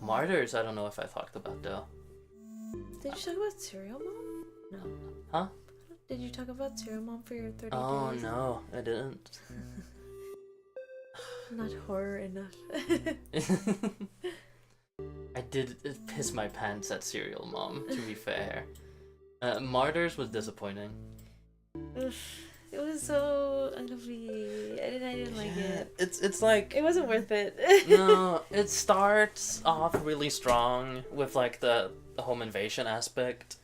Martyrs, I don't know if I talked about though. Did you talk about Serial Mom? No. Huh? Did you talk about Serial Mom for your 30 Oh days? no, I didn't. Not horror enough. I did piss my pants at Serial Mom, to be fair. Martyrs was disappointing. It was so uncomfy. I didn't like it. It's like It wasn't worth it. no, it starts off really strong with like the home invasion aspect,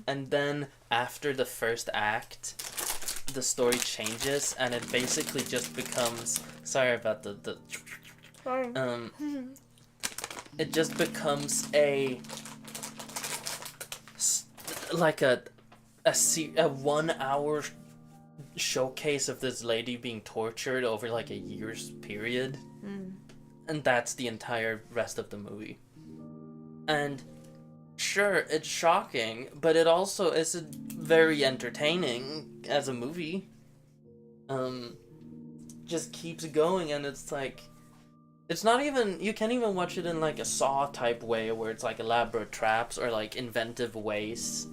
and then after the first act, the story changes and it basically just becomes sorry about the it just becomes a 1 hour showcase of this lady being tortured over like a year's period, and that's the entire rest of the movie. And sure, it's shocking, but it also is very entertaining as a movie. Just keeps going, and it's like it's not even, you can't even watch it in like a Saw type way where it's like elaborate traps or like inventive ways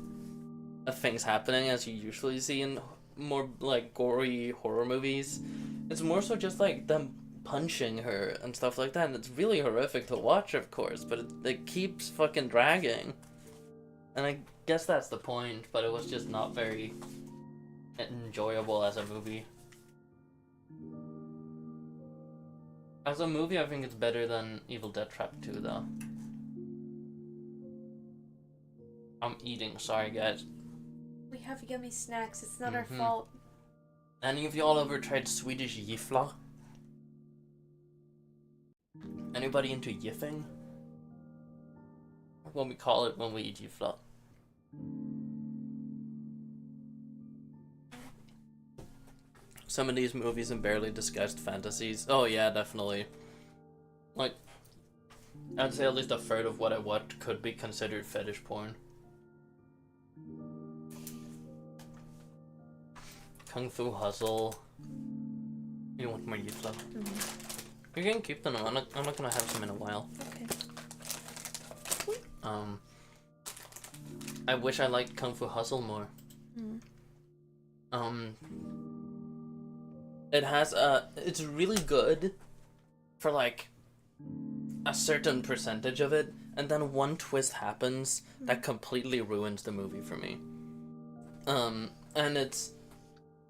of things happening as you usually see in more like gory horror movies. It's more so just like them punching her and stuff like that, and it's really horrific to watch, of course, but it keeps fucking dragging. And I guess that's the point, but it was just not very enjoyable as a movie. As a movie, I think it's better than Evil Dead Trap 2, though. I'm eating, sorry guys. We have yummy snacks. It's not our Mhm. fault. Any of y'all ever tried Swedish giffla? Anybody into yiffing? What we call it when we eat giffla. Some of these movies and barely discussed fantasies. Oh yeah, definitely. Like, I'd say at least a third of what I watched could be considered fetish porn. Kung Fu Hustle. You want more giffla? You can keep them. I'm not gonna have some in a while. Okay. I wish I liked Kung Fu Hustle more. It has it's really good for like a certain percentage of it, and then one twist happens that completely ruins the movie for me. And it's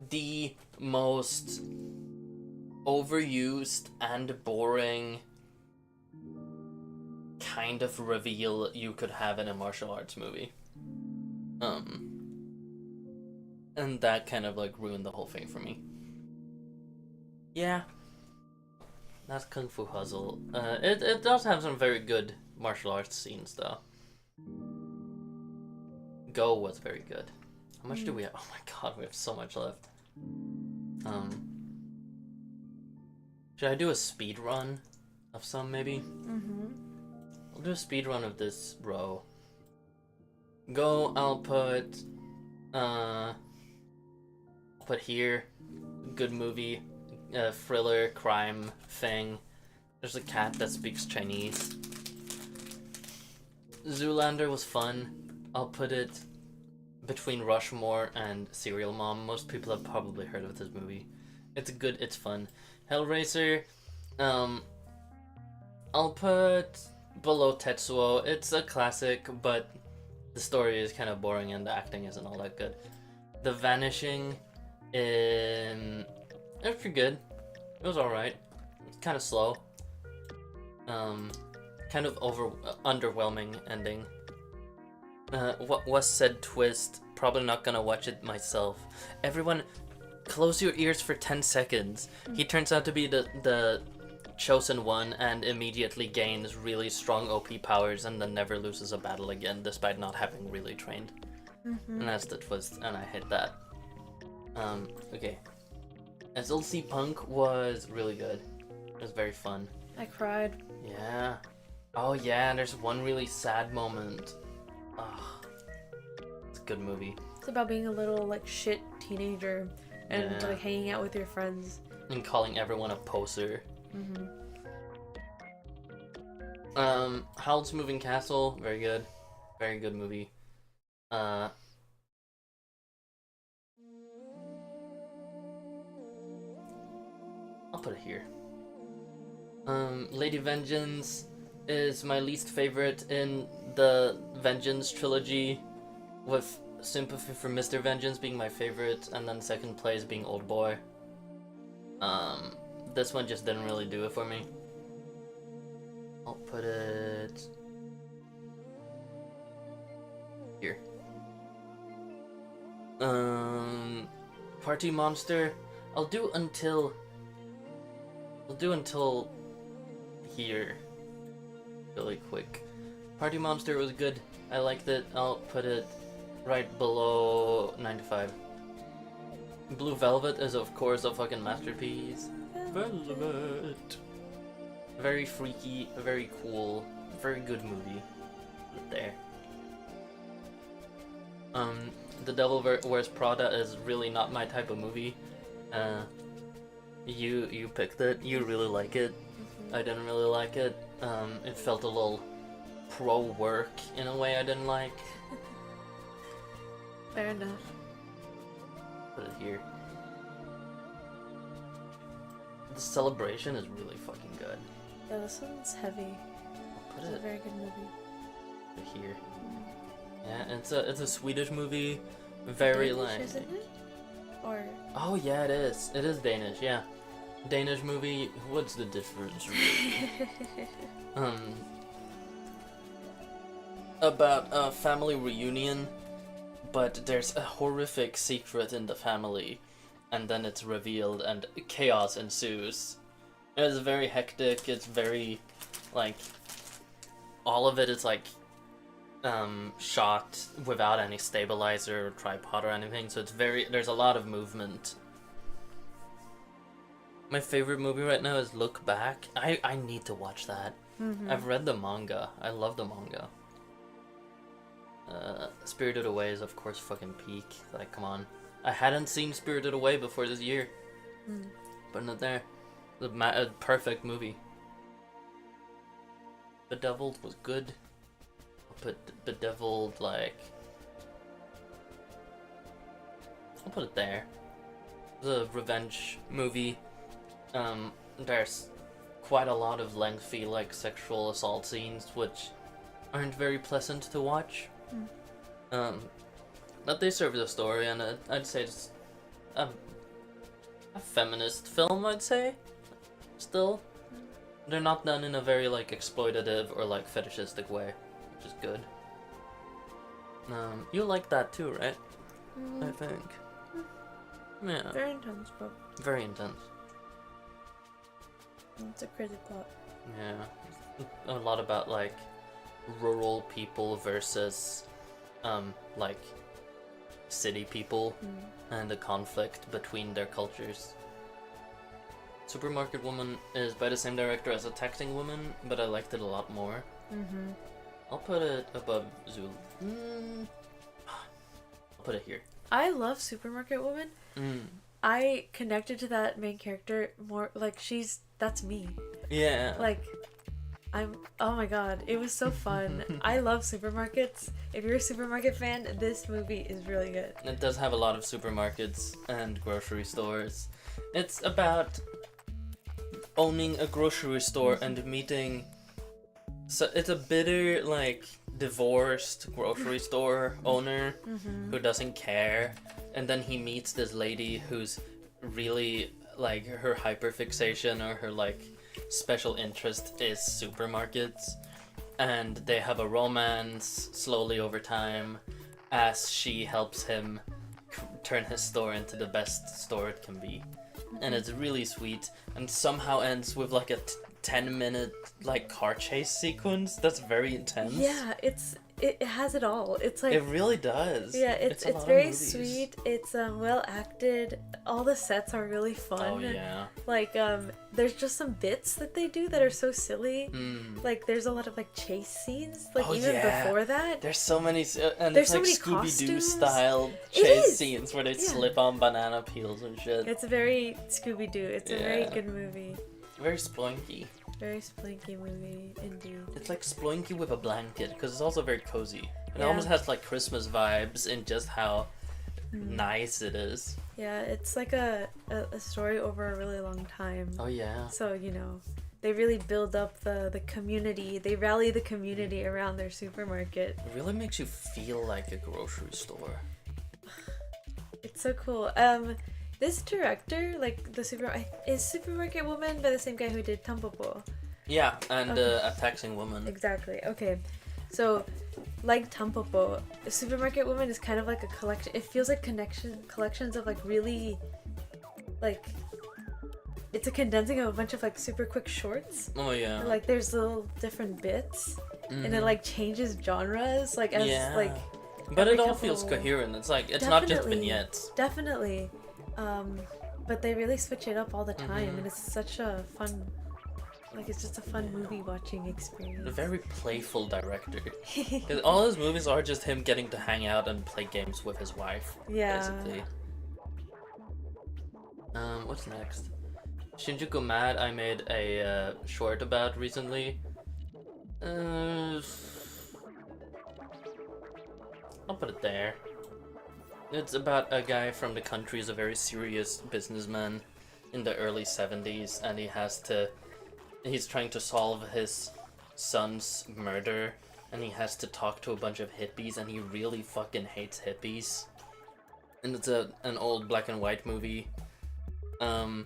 the most overused and boring kind of reveal you could have in a martial arts movie. And that kind of like ruined the whole thing for me. Yeah. That's Kung Fu Hustle. It does have some very good martial arts scenes though. Go was very good. How much do we have? Oh my god, we have so much left. Should I do a speed run of some maybe? I'll do a speed run of this row. Go, I'll put here, good movie, thriller, crime thing. There's a cat that speaks Chinese. Zoolander was fun. I'll put it between Rushmore and Serial Mom. Most people have probably heard of this movie. It's good, it's fun. Hellraiser, I'll put below Tetsuo. It's a classic, but the story is kind of boring and the acting isn't all that good. The Vanishing, it was pretty good. It was alright. Kind of slow. Kind of underwhelming ending. What was said twist? Probably not gonna watch it myself. Everyone, close your ears for 10 seconds. He turns out to be the chosen one and immediately gains really strong OP powers and then never loses a battle again despite not having really trained. And that's the twist, and I hate that. Okay. SLC Punk was really good. It was very fun. I cried. Yeah. Oh yeah, there's one really sad moment. Oh, it's a good movie. It's about being a little like shit teenager and like hanging out with your friends. And calling everyone a poser. Howl's Moving Castle, very good. Very good movie. I'll put it here. Lady Vengeance is my least favorite in the Vengeance trilogy, with Sympathy for Mr. Vengeance being my favorite, and then second place being Old Boy. This one just didn't really do it for me. I'll put it here. Party Monster, I'll do until here. Really quick. Party Monster was good. I liked it. I'll put it right below 95. Blue Velvet is of course a fucking masterpiece. Velvet. Very freaky, very cool, very good movie. Put it there. The Devil Wears Prada is really not my type of movie. You picked it. You really like it. I didn't really like it. It felt a little pro-work in a way I didn't like. Fair enough. Put it here. The Celebration is really fucking good. Yeah, this one's heavy. Put It's it a very good movie. here. Yeah, it's a Swedish movie. Very Danish, like. isn't it? Or Oh yeah, it is. It is Danish. Yeah, Danish movie. What's the difference? Really? About a family reunion, but there's a horrific secret in the family, and then it's revealed, and chaos ensues. It's very hectic. It's very, like, all of it is like, shot without any stabilizer or tripod or anything. So it's very. There's a lot of movement. My favorite movie right now is Look Back. I need to watch that. I've read the manga. I love the manga. Spirited Away is of course fucking peak. Like, come on. I hadn't seen Spirited Away before this year. Putting it there. A perfect movie. Bedeviled was good. I'll put Bedeviled, like... I'll put it there. The revenge movie. There's quite a lot of lengthy, like, sexual assault scenes, which aren't very pleasant to watch. But they serve the story, and I'd say it's a feminist film, I'd say. Still. They're not done in a very, like, exploitative or, like, fetishistic way, which is good. You like that too, right? I think. Yeah. Very intense, but Very intense. it's a crazy plot. Yeah. A lot about, like, rural people versus, like, city people and the conflict between their cultures. Supermarket Woman is by the same director as A Texting Woman, but I liked it a lot more. I'll put it above Zulu. I'll put it here. I love Supermarket Woman. I connected to that main character more, like, that's me. Yeah. Like, oh my god, it was so fun. I love supermarkets. If you're a supermarket fan, this movie is really good. It does have a lot of supermarkets and grocery stores. It's about owning a grocery store and meeting... So it's a bitter, like, divorced grocery store owner who doesn't care. And then he meets this lady who's really, like, her hyperfixation or her, like, special interest is supermarkets. And they have a romance slowly over time as she helps him turn his store into the best store it can be. And it's really sweet, and somehow ends with like a 10-minute like car chase sequence that's very intense. Yeah, it has it all. It's like it really does. Yeah, it's a lot of very movies. sweet. It's well acted. All the sets are really fun. Oh yeah. Like there's just some bits that they do that are so silly. Like there's a lot of like chase scenes. Like even before that. There's so many and there's it's so like many Scooby-Doo costumes. style chase scenes where they slip on banana peels and shit. It's very Scooby-Doo. It's a very good movie. Very sploinky. Very splinky movie, indeed. It's like sploinky with a blanket, because it's also very cozy. It almost has like Christmas vibes in just how nice it is. Yeah, it's like a story over a really long time. Oh yeah. So, you know, they really build up the community. They rally the community around their supermarket. It really makes you feel like a grocery store. It's so cool. This director, like is Supermarket Woman by the same guy who did Tampopo. Yeah, and A Taxing Woman. Exactly. Okay, so like Tampopo, Supermarket Woman is kind of like a collection. It feels like collections of like really, like, it's a condensing of a bunch of like super quick shorts. Oh yeah. Like there's little different bits, and it like changes genres, like as like. But it all feels coherent. It's like it's not just vignettes. Definitely. But they really switch it up all the time, and it's such a fun, like, it's just a fun movie watching experience. A very playful director. 'Cause all his movies are just him getting to hang out and play games with his wife. Yeah. Basically. What's next? Shinjuku Mad I made a short about recently. I'll put it there. It's about a guy from the country who's a very serious businessman in the early 70s, and he's trying to solve his son's murder, and he has to talk to a bunch of hippies, and he really fucking hates hippies. And it's an old black and white movie. And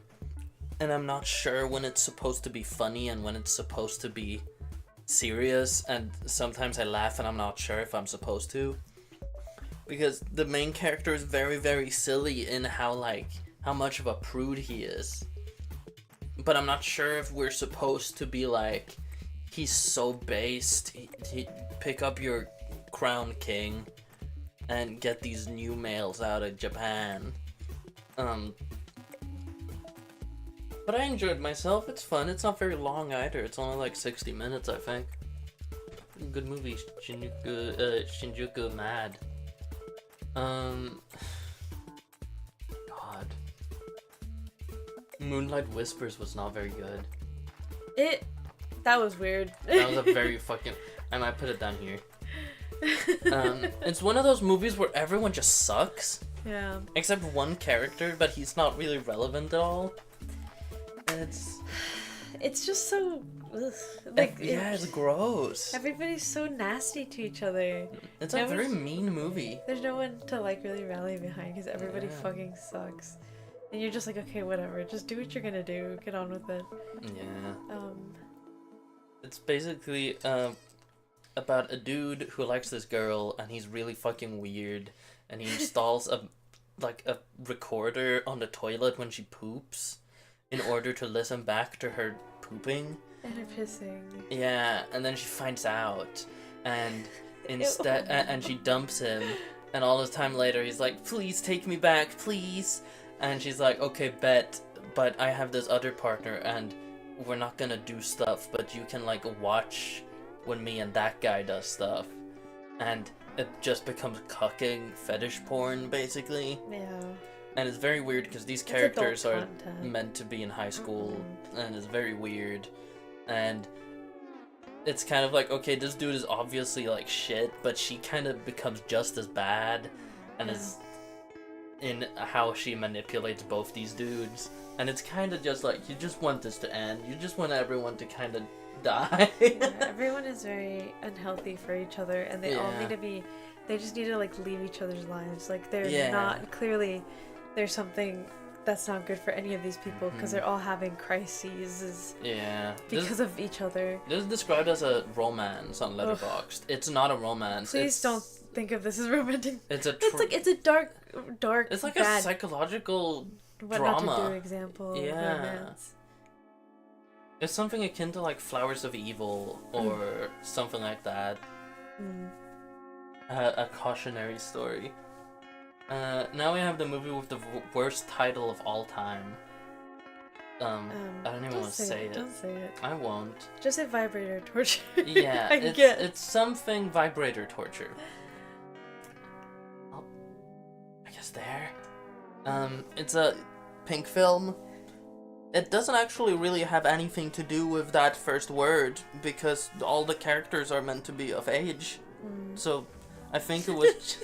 I'm not sure when it's supposed to be funny and when it's supposed to be serious, and sometimes I laugh and I'm not sure if I'm supposed to. Because the main character is very, very silly in how much of a prude he is. But I'm not sure if we're supposed to be like, he's so based, he pick up your crown king and get these new males out of Japan. But I enjoyed myself, it's fun, it's not very long either, it's only like 60 minutes I think. Good movie, Shinjuku Mad. God. Moonlight Whispers was not very good. That was weird. That was a very fucking... I might put it down here. It's one of those movies where everyone just sucks. Yeah. Except one character, but he's not really relevant at all. And it's just so ugh, like Yeah, it's gross. everybody's so nasty to each other. It's a very mean movie. There's no one to like really rally behind because everybody Yeah. fucking sucks, and you're just like, okay, whatever, just do what you're gonna do, get on with it. Yeah. It's basically about a dude who likes this girl, and he's really fucking weird, and he installs a recorder on the toilet when she poops in order to listen back to her pooping. And her pissing. Yeah, and then she finds out, and instead, and she dumps him, and all this time later, he's like, "Please take me back, please." And she's like, "Okay, bet, but I have this other partner, and we're not gonna do stuff, but you can like watch when me and that guy does stuff." And it just becomes cucking fetish porn, basically. Yeah. And it's very weird because these It's characters adult are content. meant to be in high school, and it's very weird. And it's kind of like, okay, this dude is obviously like shit, but she kind of becomes just as bad, and is in how she manipulates both these dudes. And it's kind of just like, you just want this to end. You just want everyone to kind of die. Yeah, everyone is very unhealthy for each other, and they all Yeah. need to be. They just need to like leave each other's lives. Like they're Yeah. not clearly. There's something that's not good for any of these people because they're all having crises Yeah. because of each other. This is described as a romance on Letterboxd. It's not a romance. Please don't think of this as romantic. It's a. It's like it's a dark. It's like bad, a psychological what drama. not to do example. Of Yeah. romance. It's something akin to like Flowers of Evil or something like that. Mm. A cautionary story. Now we have the movie with the worst title of all time. I don't even want to say it. Don't say it. I won't. Just say vibrator torture. Yeah, it's something vibrator torture. Oh, I guess there. It's a pink film. It doesn't actually really have anything to do with that first word because all the characters are meant to be of age. So I think it was.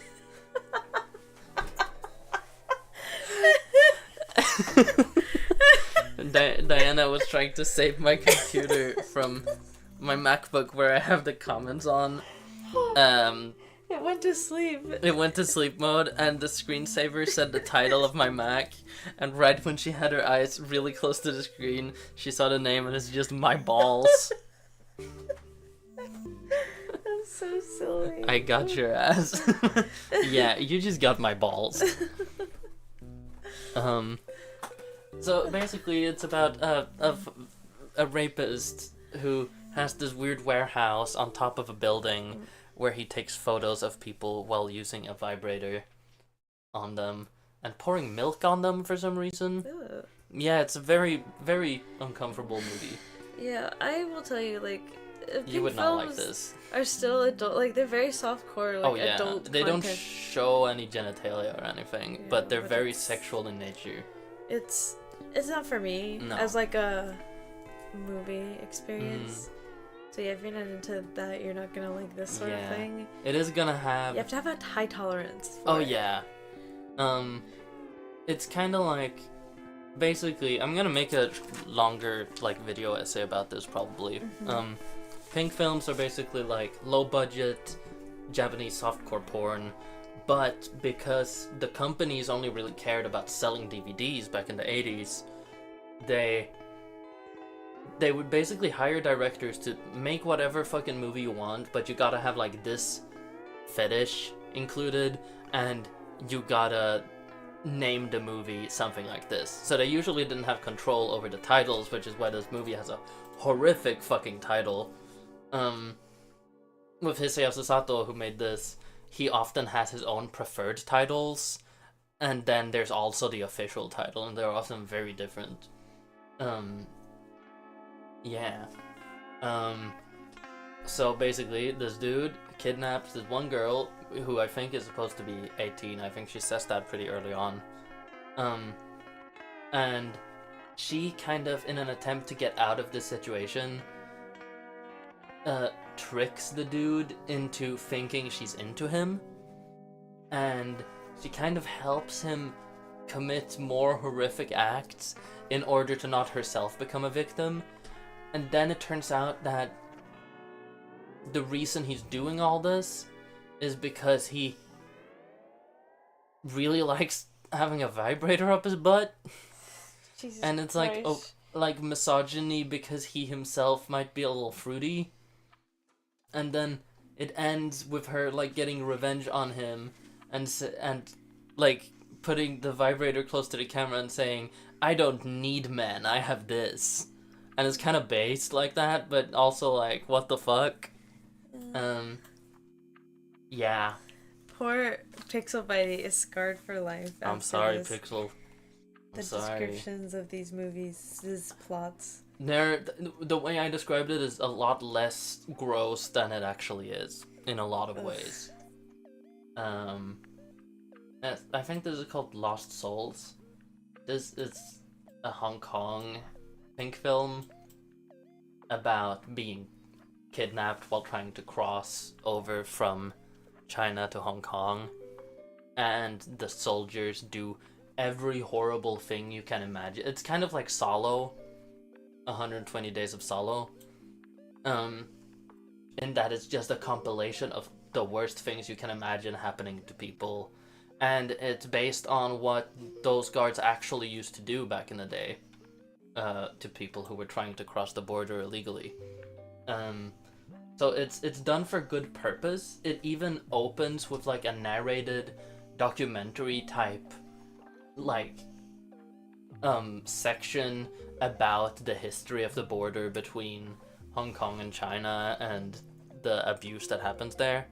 Diana was trying to save my computer from my MacBook where I have the comments on. It went to sleep. It went to sleep mode, and the screensaver said the title of my Mac, and right when she had her eyes really close to the screen, she saw the name, and it's just My Balls. That's so silly. I got your ass. Yeah, you just got my balls. So basically it's about a rapist who has this weird warehouse on top of a building where he takes photos of people while using a vibrator on them and pouring milk on them for some reason. Ugh. Yeah, it's a very, very uncomfortable movie. Yeah, I will tell you, like, You would not like this. Are still adult, like they're very softcore, like Oh yeah, adult. they don't content. show any genitalia or anything, Yeah, but they're but very it's- sexual in nature. It's not for me No. as like a movie experience. So yeah, if you're not into that, you're not gonna like this sort of Yeah. thing. It is gonna have. You have to have a high tolerance. Oh for it. yeah. It's kind of like, basically, I'm gonna make a longer like video essay about this probably. Pink films are basically like low budget Japanese softcore porn, but because the companies only really cared about selling DVDs back in the 80s, they would basically hire directors to make whatever fucking movie you want, but you gotta have like this fetish included, and you gotta name the movie something like this. So they usually didn't have control over the titles, which is why this movie has a horrific fucking title. With Hisayase Sato, who made this, he often has his own preferred titles, and then there's also the official title, and they're often very different. Yeah. So basically, this dude kidnaps this one girl who I think is supposed to be 18. I think she says that pretty early on. And she kind of, in an attempt to get out of this situation, tricks the dude into thinking she's into him. And she kind of helps him commit more horrific acts in order to not herself become a victim. And then it turns out that the reason he's doing all this is because he really likes having a vibrator up his butt. Jesus And it's Christ. like misogyny because he himself might be a little fruity. And then it ends with her like getting revenge on him and like putting the vibrator close to the camera and saying, "I don't need men, I have this." And it's kind of based like that, but also like, what the fuck? Yeah. Poor Pixel Bitey is scarred for life. I'm after sorry, this. Pixel. The sorry. descriptions of these movies, these plots. The way I described it is a lot less gross than it actually is in a lot of ways. I think this is called Lost Souls. This is a Hong Kong pink film about being kidnapped while trying to cross over from China to Hong Kong, and the soldiers do every horrible thing you can imagine. It's kind of like Solo, 120 Days of Solo, in that it's just a compilation of the worst things you can imagine happening to people, and it's based on what those guards actually used to do back in the day, to people who were trying to cross the border illegally. So it's done for good purpose. It even opens with like a narrated documentary type like section about the history of the border between Hong Kong and China and the abuse that happens there.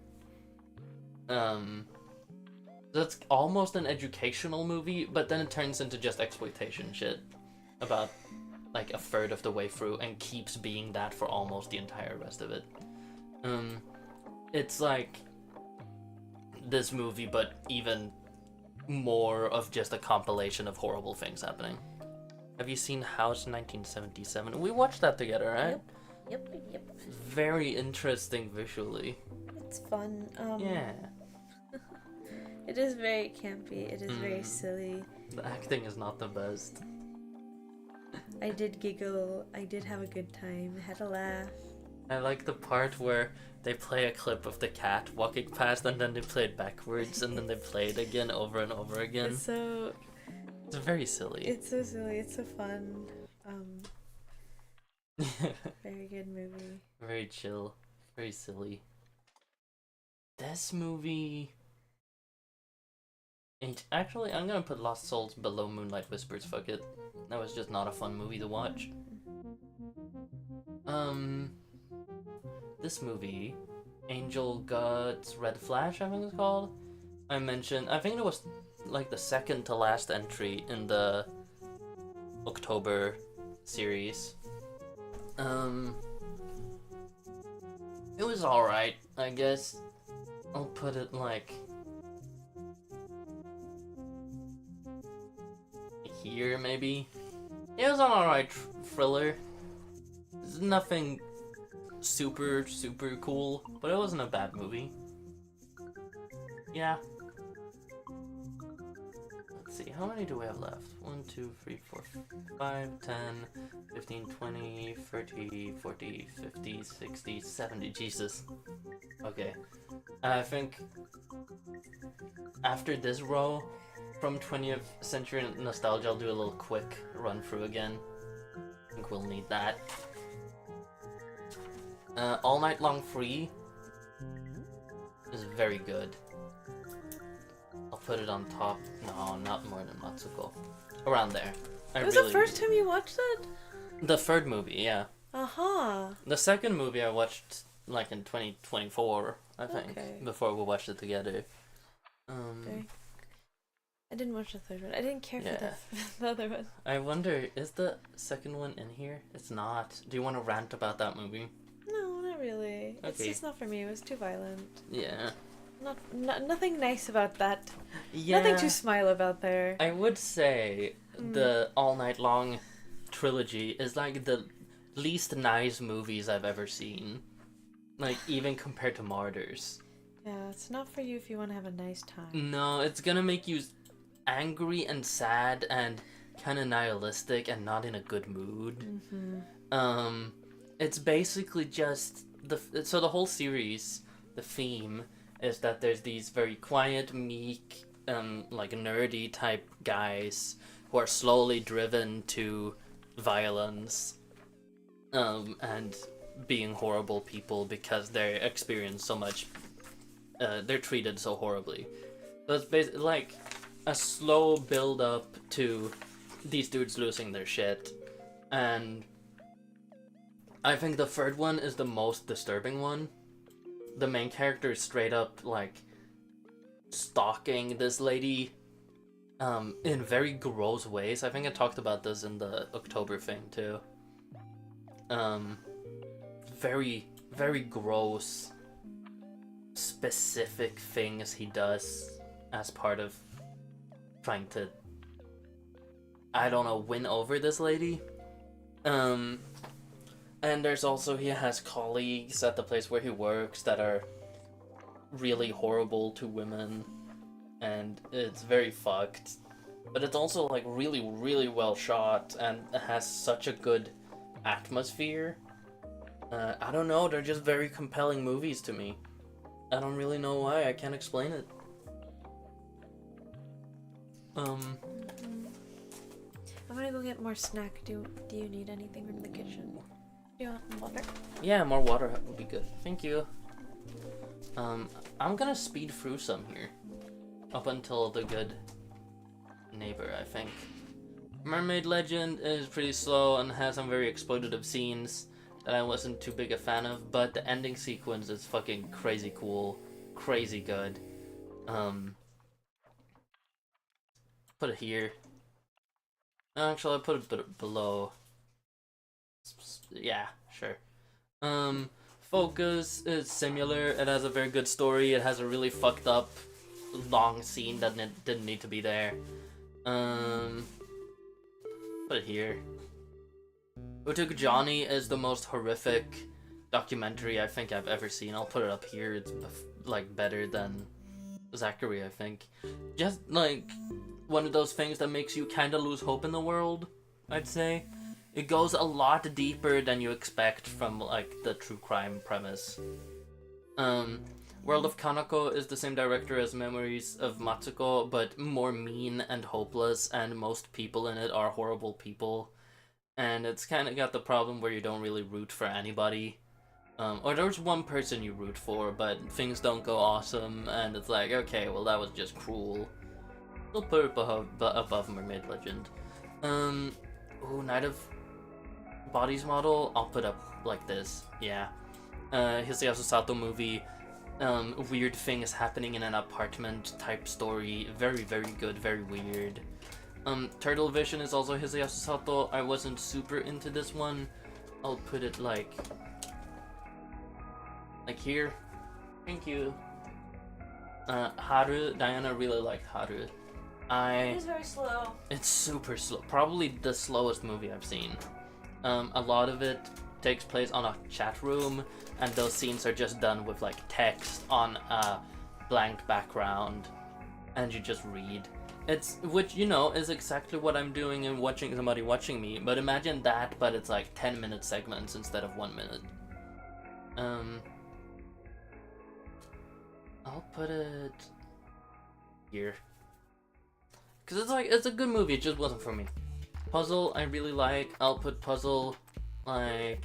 That's almost an educational movie, but then it turns into just exploitation shit about like a third of the way through and keeps being that for almost the entire rest of it. It's like this movie, but even more of just a compilation of horrible things happening. Have you seen House 1977? We watched that together, right? Yep. Very interesting visually. It's fun. Yeah. It is very campy. It is very silly. The acting is not the best. I did giggle. I did have a good time. I had a laugh. I like the part where they play a clip of the cat walking past and then they play it backwards and then they play it again over and over again. It's very silly. It's so silly. It's so fun. Very good movie. Very chill. Very silly. This movie... Actually, I'm gonna put Lost Souls below Moonlight Whispers, fuck it. That was just not a fun movie to watch. This movie, Angel Guts Red Flash, I think it's called. I think it was like the second to last entry in the October series. It was alright, I guess. I'll put it like here, maybe. It was an alright thriller. It's nothing super cool, but it wasn't a bad movie. Yeah. Let's see, how many do we have left? 1, 2, 3, 4, 5, 10, 15, 20, 30, 40, 50, 60, 70. Jesus. Okay. I think after this row from 20th century nostalgia, I'll do a little quick run through again. I think we'll need that. All Night Long Free is very good. I'll put it on top. No, not more than Matsuko. Around there. It was the first time you watched it? The third movie, yeah. Uh-huh. The second movie I watched like in 2024, I think, Okay. before we watched it together. Okay. I didn't watch the third one. I didn't care Yeah. for the other one. I wonder, is the second one in here? It's not. Do you want to rant about that movie? No, not really. It's Okay. just not for me. It was too violent. Yeah. Nothing nice about that. Yeah. Nothing to smile about there. I would say the All Night Long trilogy is like the least nice movies I've ever seen. Like, even compared to Martyrs. Yeah, it's not for you if you want to have a nice time. No, it's gonna make you angry and sad and kind of nihilistic and not in a good mood. Mm-hmm. it's basically just the whole series, the theme is that there's these very quiet, meek, like nerdy type guys who are slowly driven to violence, and being horrible people because they experience so much, they're treated so horribly. So it's basically like a slow build up to these dudes losing their shit, and I think the third one is the most disturbing one. The main character is straight up like stalking this lady in very gross ways. I think I talked about this in the October thing too. Very, very gross, specific things he does as part of trying to, I don't know, win over this lady. And there's also, he has colleagues at the place where he works that are really horrible to women, and it's very fucked. But it's also like really, really well shot and has such a good atmosphere. I don't know, they're just very compelling movies to me. I don't really know why, I can't explain it. I'm gonna go get more snack. Do you need anything from the kitchen? Do you want water? Yeah, more water would be good. Thank you. I'm gonna speed through some here. Up until the good neighbor, I think. Mermaid Legend is pretty slow and has some very exploitative scenes that I wasn't too big a fan of, but the ending sequence is fucking crazy cool, crazy good. Put it here. Actually, I'll put it below. Yeah, sure. Focus is similar. It has a very good story. It has a really fucked up long scene that didn't need to be there. Put it here. Who Took Johnny is the most horrific documentary I think I've ever seen. I'll put it up here. It's like better than Zachary, I think. Just like one of those things that makes you kind of lose hope in the world, I'd say. It goes a lot deeper than you expect from like the true crime premise. World of Kanako is the same director as Memories of Matsuko, but more mean and hopeless, and most people in it are horrible people. And it's kind of got the problem where you don't really root for anybody. Or there's one person you root for, but things don't go awesome, and it's like, okay, well that was just cruel. We'll put it above Mermaid Legend. Ooh, Night of Bodies model, I'll put up like this, yeah. Hisayasu Sato movie, weird things happening in an apartment type story, very, very good, very weird. Turtle Vision is also Hisayasu Sato. I wasn't super into this one. I'll put it like here. Thank you. Haru, Diana really liked Haru. It is very slow. It's super slow. Probably the slowest movie I've seen. A lot of it takes place on a chat room, and those scenes are just done with like text on a blank background, and you just read. Which, you know, is exactly what I'm doing in watching somebody watching me, but imagine that, but it's like 10-minute segments instead of 1 minute. I'll put it here. Cause it's a good movie, it just wasn't for me. Puzzle, I really like. I'll put puzzle, like,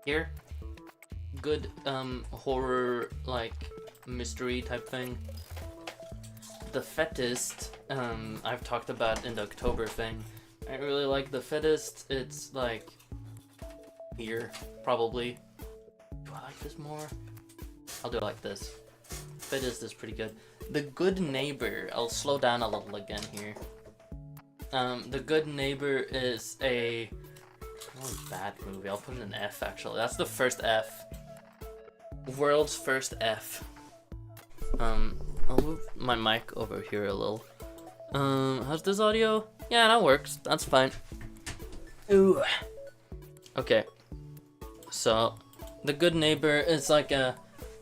here. Good, horror, like, mystery type thing. The Fetist, I've talked about in the October thing. I really like The Fetist. It's, like, here, probably. Do I like this more? I'll do it like this. Fetist is pretty good. The Good Neighbor, I'll slow down a little again here. The Good Neighbor is a bad movie. I'll put it in F, actually. That's the first F. World's first F. I'll move my mic over here a little. How's this audio? Yeah, that works. That's fine. Ooh. Okay. So, The Good Neighbor is like a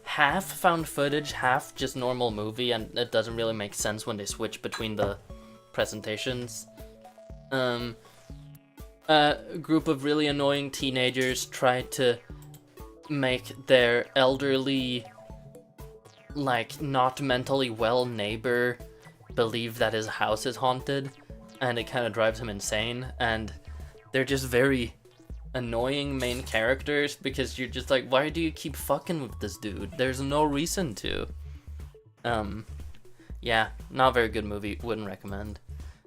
half found footage, half just normal movie, and it doesn't really make sense when they switch between the presentations. A group of really annoying teenagers try to make their elderly, like, not mentally well neighbor believe that his house is haunted, and it kind of drives him insane, and they're just very annoying main characters because you're just like, why do you keep fucking with this dude? There's no reason to. Yeah, not a very good movie, wouldn't recommend.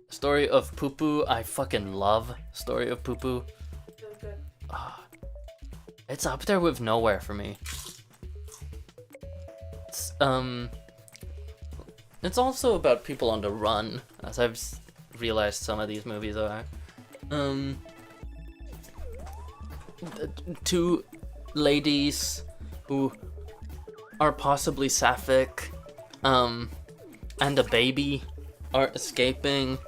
Story of Poo Poo, I fucking love Story of Poo Poo. Good. It's up there with Nowhere for me. It's also about people on the run, as I've realized some of these movies are. Two ladies who are possibly sapphic, and a baby are escaping.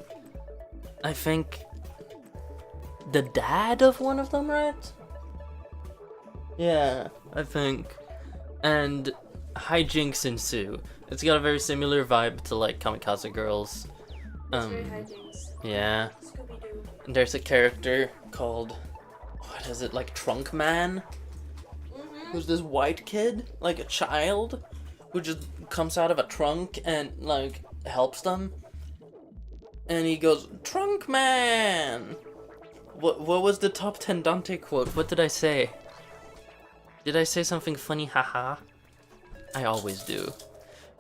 I think the dad of one of them, right? Yeah, I think. And hijinks ensue. It's got a very similar vibe to like Kamikaze Girls. It's very hijinks. Yeah. Scooby-Doo. And there's a character called, what is it, like Trunk Man? Who's this white kid, like a child, who just comes out of a trunk and like helps them. And he goes, Trunk Man! What was the top 10 Dante quote? What did I say? Did I say something funny? Haha. I always do.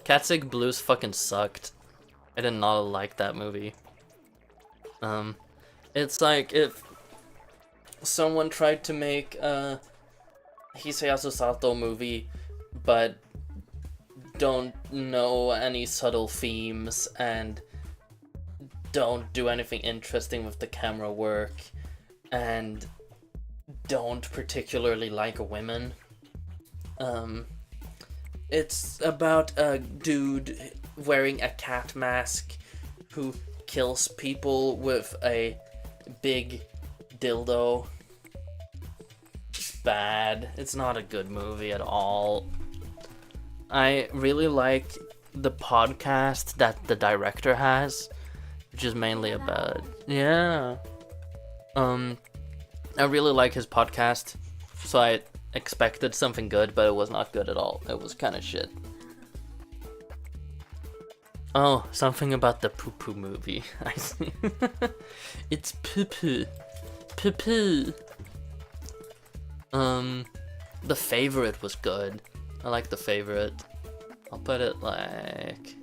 Catsick Blues fucking sucked. I did not like that movie. It's like if someone tried to make a Hisayasu Sato movie, but don't know any subtle themes and don't do anything interesting with the camera work and don't particularly like women. It's about a dude wearing a cat mask who kills people with a big dildo. It's bad. It's not a good movie at all. I really like the podcast that the director has, which is mainly about, yeah. I really like his podcast, so I expected something good, but it was not good at all. It was kind of shit. Oh, something about the Poo Poo movie. I see. It's Poo Poo. Poo Poo. The Favorite was good. I like The Favorite. I'll put it like...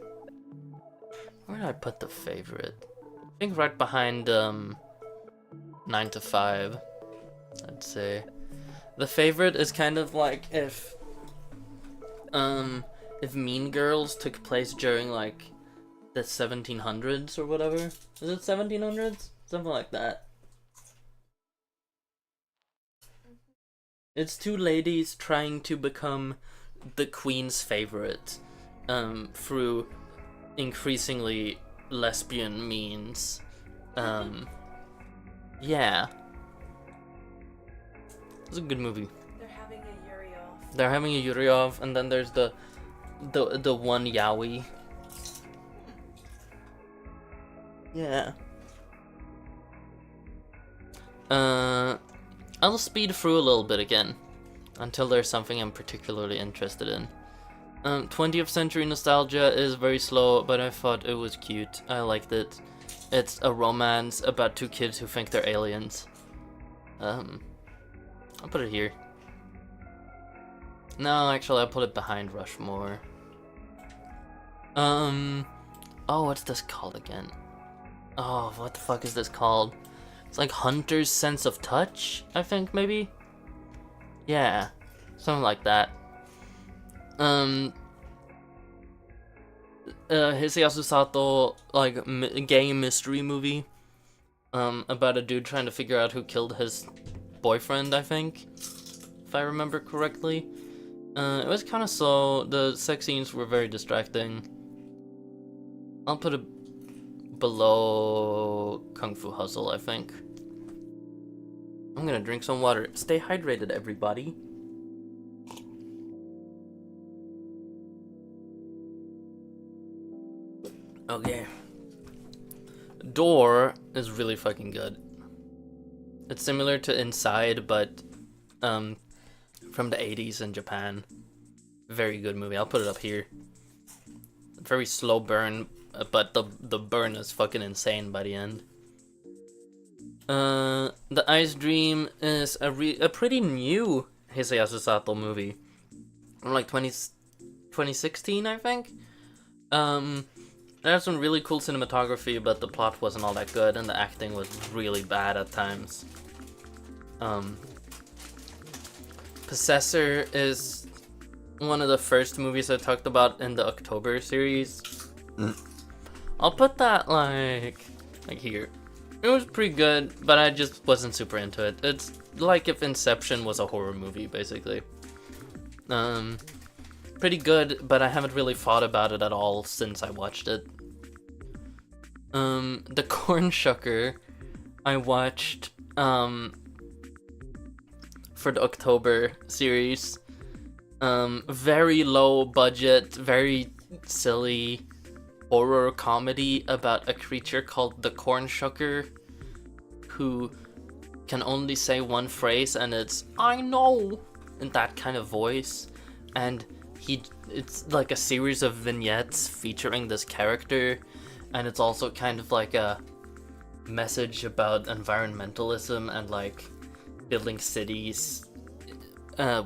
Where did I put The Favorite? I think right behind 9 to 5, I'd say. The Favorite is kind of like if Mean Girls took place during like the 1700s or whatever. Is it 1700s? Something like that. It's two ladies trying to become the queen's favorite through increasingly lesbian means. Yeah. It's a good movie. They're having a Yuri-off. They're having a Yuri-off, and then there's the one yaoi. Yeah. I'll speed through a little bit again until there's something I'm particularly interested in. 20th century nostalgia is very slow, but I thought it was cute. I liked it. It's a romance about two kids who think they're aliens. I'll put it here. No, actually, I'll put it behind Rushmore. Oh, what's this called again? Oh, what the fuck is this called? It's like Hunter's Sense of Touch, I think, maybe? Yeah, something like that. Hisayasu Sato, like, gay mystery movie. About a dude trying to figure out who killed his boyfriend, I think, if I remember correctly. It was kind of slow. The sex scenes were very distracting. I'll put it below Kung Fu Hustle, I think. I'm gonna drink some water. Stay hydrated, everybody. Okay. Door is really fucking good. It's similar to Inside, but from the 80s in Japan. Very good movie. I'll put it up here. Very slow burn, but the burn is fucking insane by the end. The Ice Dream is a pretty new Hisayasu Sato movie. From like 2016, I think. It had some really cool cinematography, but the plot wasn't all that good, and the acting was really bad at times. Possessor is one of the first movies I talked about in the October series. I'll put that like here. It was pretty good, but I just wasn't super into it. It's like if Inception was a horror movie, basically. Pretty good, but I haven't really thought about it at all since I watched it. The Corn Shucker I watched for the October series. Very low budget, very silly horror comedy about a creature called the Corn Shucker who can only say one phrase, and it's "I know" in that kind of voice, and it's like a series of vignettes featuring this character, and it's also kind of like a message about environmentalism and like building cities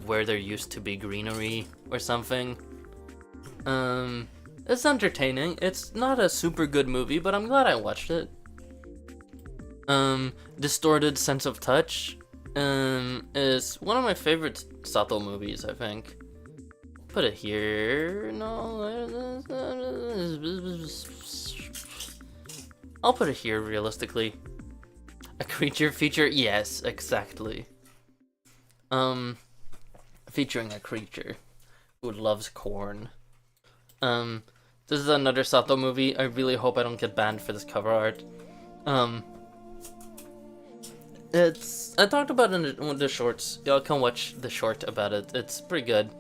where there used to be greenery or something. It's entertaining. It's not a super good movie, but I'm glad I watched it. Distorted Sense of Touch is one of my favorite Sato movies, I think. Put it here. No. I'll put it here, realistically. A creature feature? Yes, exactly. Featuring a creature who loves corn. This is another Sato movie. I really hope I don't get banned for this cover art. I talked about it in the shorts. Y'all can watch the short about it. It's pretty good.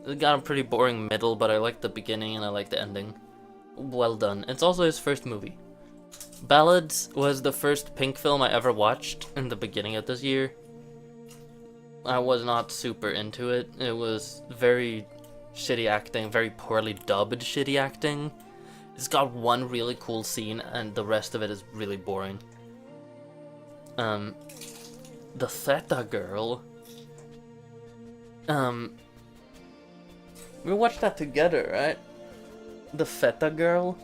It got a pretty boring middle, but I like the beginning and I like the ending. Well done. It's also his first movie. Ballads was the first Pink film I ever watched in the beginning of this year. I was not super into it. It was very shitty acting, very poorly dubbed shitty acting. It's got one really cool scene and the rest of it is really boring. The Theta Girl. We watched that together, right? The Theta Girl.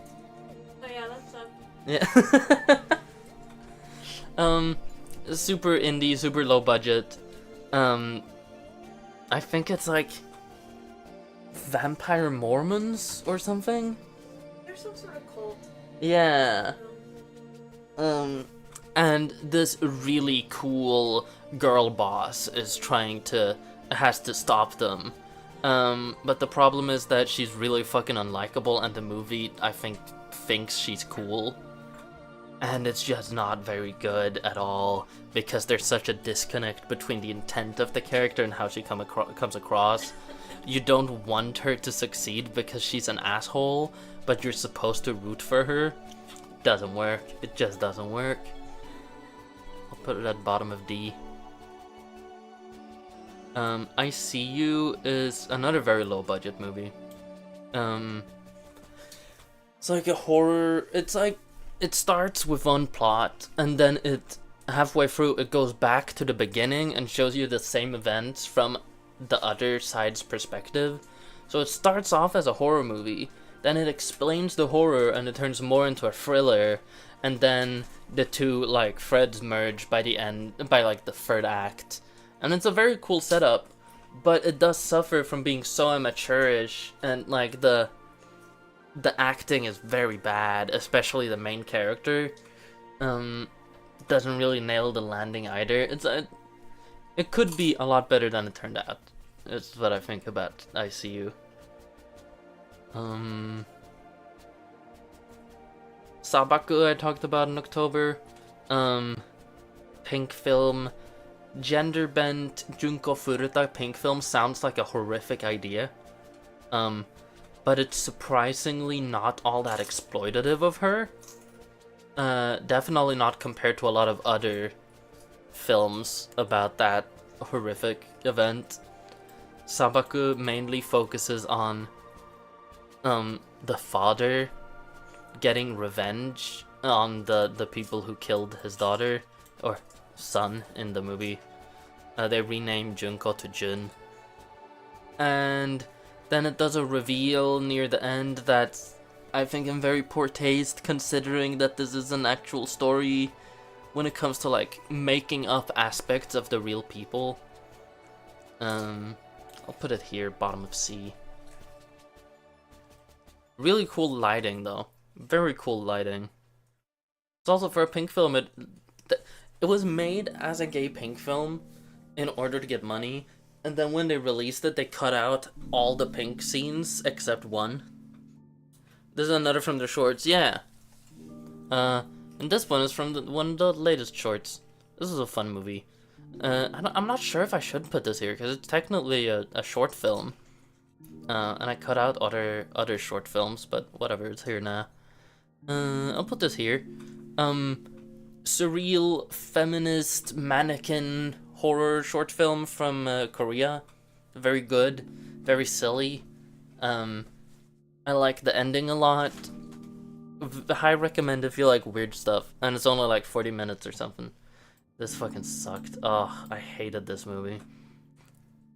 Oh yeah, that's Yeah. Super indie, super low budget. I think it's like Vampire Mormons or something. There's some sort of cult. Yeah. And this really cool girl boss has to stop them. But the problem is that she's really fucking unlikable, and the movie, I think, thinks she's cool. And it's just not very good at all, because there's such a disconnect between the intent of the character and how she comes across. You don't want her to succeed because she's an asshole, but you're supposed to root for her. Doesn't work. It just doesn't work. I'll put it at bottom of D. I See You is another very low budget movie. It's like a horror. It's like it starts with one plot, and then halfway through it goes back to the beginning and shows you the same events from the other side's perspective. So it starts off as a horror movie, then it explains the horror and it turns more into a thriller, and then the two like threads merge by the end, by like the third act. And it's a very cool setup, but it does suffer from being so amateurish, and like the acting is very bad, especially the main character. Doesn't really nail the landing either. It could be a lot better than it turned out. That's what I think about I See You. Sabaku I talked about in October. Pink film. Gender bent Junko Furuta pink film sounds like a horrific idea. But it's surprisingly not all that exploitative of her. Definitely not compared to a lot of other films about that horrific event. Sabaku mainly focuses on the father getting revenge on the people who killed his daughter or son in the movie. They renamed Junko to Jun. And then it does a reveal near the end that I think in very poor taste, considering that this is an actual story when it comes to like making up aspects of the real people. I'll put it here, bottom of C. Really cool lighting though. Very cool lighting. It's also for a pink film. It was made as a gay pink film in order to get money, and then when they released it, they cut out all the pink scenes except one. This is another from the shorts, yeah. And this one is from one of the latest shorts. This is a fun movie. I'm not sure if I should put this here because it's technically a short film. And I cut out other short films, but whatever, it's here now. I'll put this here. Surreal feminist mannequin horror short film from Korea. Very good, very silly. I like the ending a lot. High recommend if you like weird stuff, and it's only like 40 minutes or something. This fucking sucked. Oh, I hated this movie.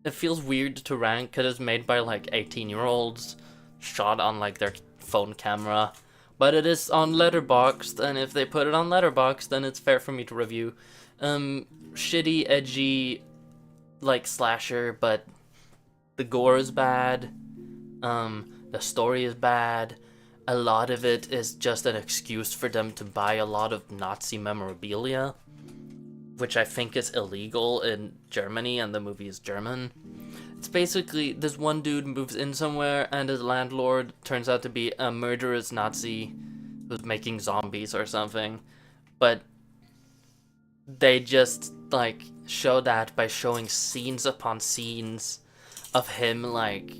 It feels weird to rank because it's made by like 18-year-olds, shot on like their phone camera, but it is on Letterboxd, and if they put it on Letterboxd, then it's fair for me to review. Shitty, edgy, like slasher, but the gore is bad. The story is bad. A lot of it is just an excuse for them to buy a lot of Nazi memorabilia, which I think is illegal in Germany, and the movie is German. It's basically this one dude moves in somewhere and his landlord turns out to be a murderous Nazi who's making zombies or something. But they just like show that by showing scenes upon scenes of him like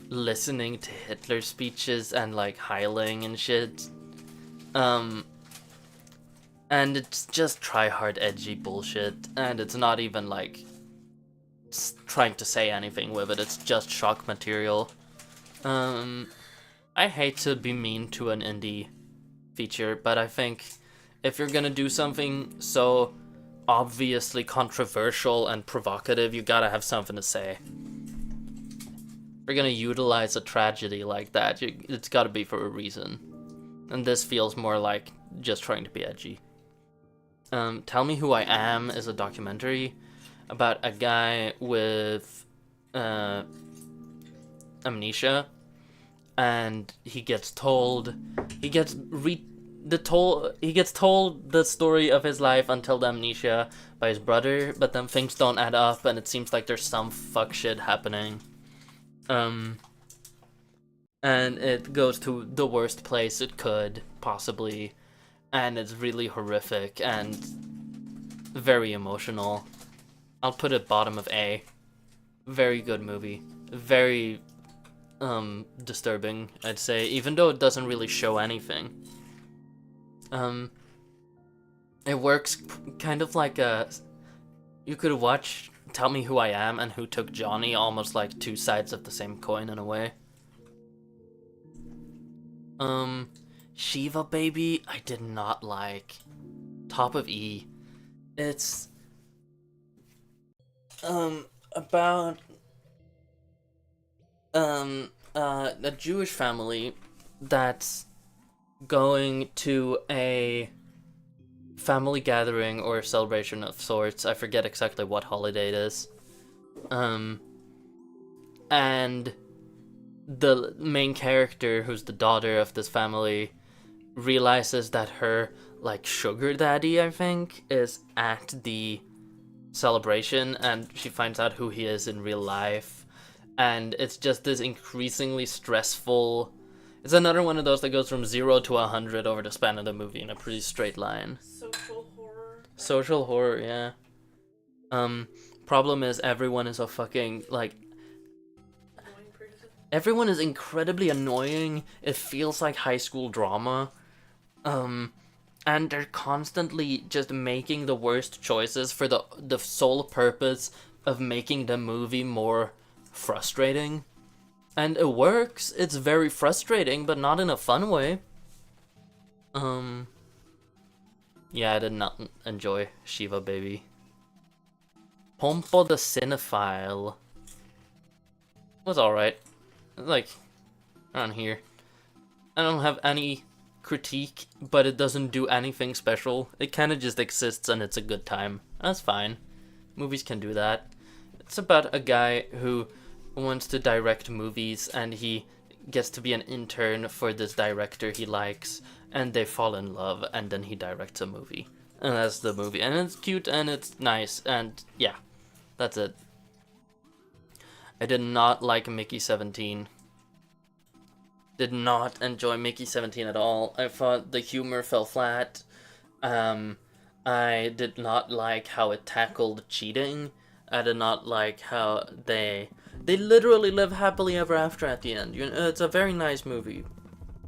listening to Hitler speeches and like heiling and shit. And it's just try-hard edgy bullshit, and it's not even like trying to say anything with it, it's just shock material. I hate to be mean to an indie feature, but I think if you're gonna do something so obviously controversial and provocative, you gotta have something to say. If you're gonna utilize a tragedy like that, it's gotta be for a reason. And this feels more like just trying to be edgy. Tell Me Who I Am is a documentary about a guy with amnesia, and he gets told the story of his life until the amnesia by his brother, but then things don't add up and it seems like there's some fuck shit happening. And it goes to the worst place it could possibly, and it's really horrific and very emotional. I'll put it bottom of A. Very good movie. Very disturbing, I'd say, even though it doesn't really show anything. It works kind of like you could watch Tell Me Who I Am and Who Took Johnny, almost like two sides of the same coin in a way. Shiva Baby, I did not like. Top of E. It's about a Jewish family that's going to a family gathering or celebration of sorts. I forget exactly what holiday it is. And the main character, who's the daughter of this family, realizes that her like sugar daddy, I think, is at the celebration, and she finds out who he is in real life, and it's just this increasingly stressful. It's another one of those that goes from 0 to 100 over the span of the movie in a pretty straight line. Social horror. Social horror, yeah. Problem is everyone is a fucking like. Annoying person. Everyone is incredibly annoying. It feels like high school drama. and they're constantly just making the worst choices for the sole purpose of making the movie more frustrating. And it works. It's very frustrating, but not in a fun way. Yeah, I did not enjoy Shiva Baby. Pompo the Cinephile was alright. Like, around here. I don't have any critique, but it doesn't do anything special. It kind of just exists and it's a good time. That's fine. Movies can do that. It's about a guy who wants to direct movies and he gets to be an intern for this director he likes, and they fall in love, and then he directs a movie. And that's the movie. And it's cute and it's nice, and yeah, that's it. I did not like Mickey 17. Did not enjoy Mickey 17 at all. I thought the humor fell flat. I did not like how it tackled cheating. I did not like how they literally live happily ever after at the end. It's a very nice movie.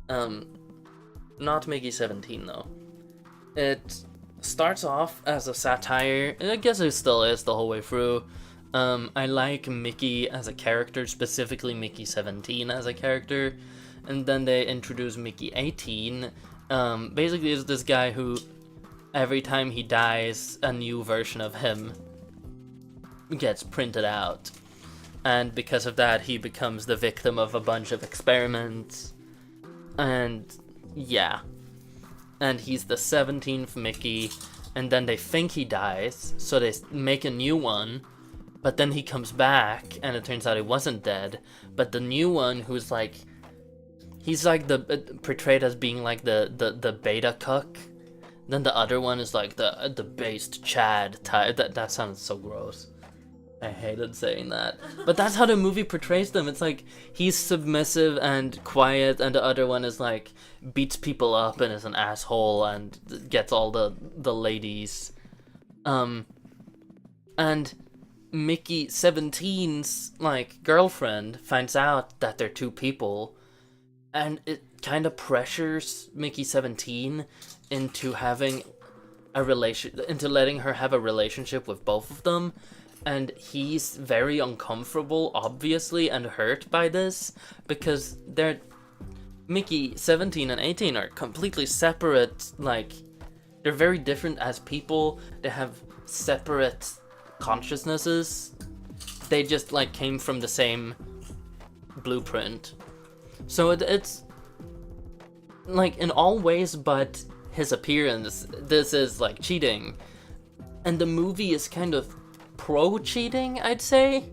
Not Mickey 17 though. It starts off as a satire. I guess it still is the whole way through. I like Mickey as a character, specifically Mickey 17 as a character. And then they introduce Mickey 18. Basically, it's this guy who, every time he dies, a new version of him gets printed out. And because of that, he becomes the victim of a bunch of experiments. And yeah. And he's the 17th Mickey. And then they think he dies, so they make a new one. But then he comes back, and it turns out he wasn't dead. But the new one, who's like... He's like portrayed as being like the beta cuck. Then the other one is like the based Chad type. That sounds so gross. I hated saying that. But that's how the movie portrays them. It's like he's submissive and quiet, and the other one is like beats people up and is an asshole and gets all the ladies. And Mickey 17's like girlfriend finds out that they're two people. And it kind of pressures Mickey 17 into having into letting her have a relationship with both of them. And he's very uncomfortable, obviously, and hurt by this, because Mickey 17 and 18 are completely separate, like, they're very different as people. They have separate consciousnesses. They just, like, came from the same blueprint. So it's like in all ways but his appearance, this is like cheating. And the movie is kind of pro-cheating, I'd say.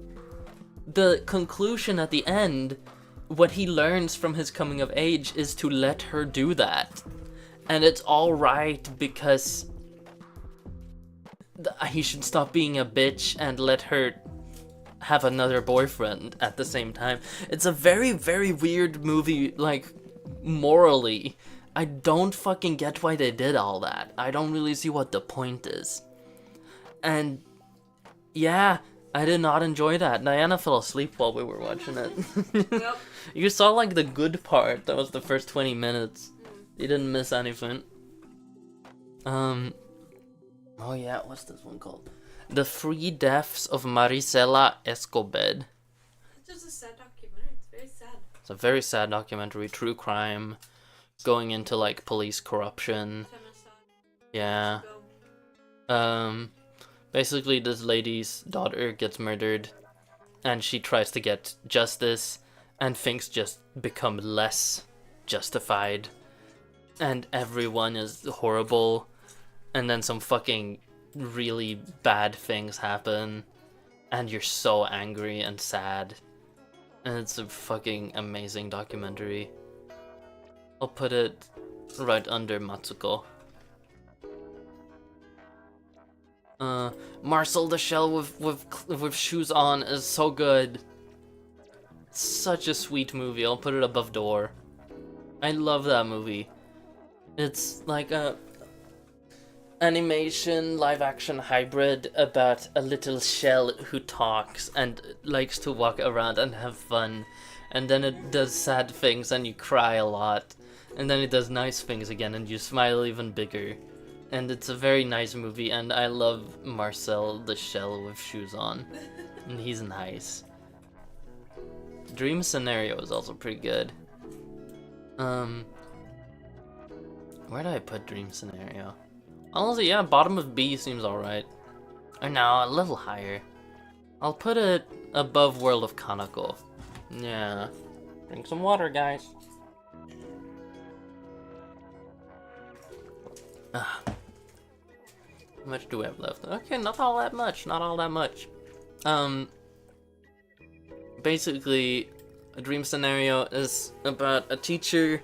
The conclusion at the end, what he learns from his coming of age is to let her do that. And it's alright because he should stop being a bitch and let her have another boyfriend at the same time. It's a very, very weird movie, like, morally. I don't fucking get why they did all that. I don't really see what the point is. And, yeah, I did not enjoy that. Diana fell asleep while we were watching it. Yep. You saw, like, the good part. That was the first 20 minutes. You didn't miss anything. Oh yeah, what's this one called? The Three Deaths of Marisela Escobar. It's just a sad documentary. It's very sad. It's a very sad documentary, true crime, going into like police corruption. Yeah. Basically this lady's daughter gets murdered, and she tries to get justice, and things just become less justified, and everyone is horrible, and then some fucking really bad things happen, and you're so angry and sad, and it's a fucking amazing documentary. I'll put it right under Matsuko. Marcel the Shell with shoes on is so good. Such a sweet movie. I'll put it above Door. I love that movie. It's like a animation live action hybrid about a little shell who talks and likes to walk around and have fun, and then it does sad things and you cry a lot, and then it does nice things again, and you smile even bigger. And it's a very nice movie, and I love Marcel the Shell with shoes on. And he's nice. Dream Scenario is also pretty good. Where did I put Dream Scenario? Honestly, yeah, bottom of B seems alright. Or no, a little higher. I'll put it above World of Kanako. Yeah. Drink some water, guys. How much do we have left? Okay, not all that much. Not all that much. Basically, a dream scenario is about a teacher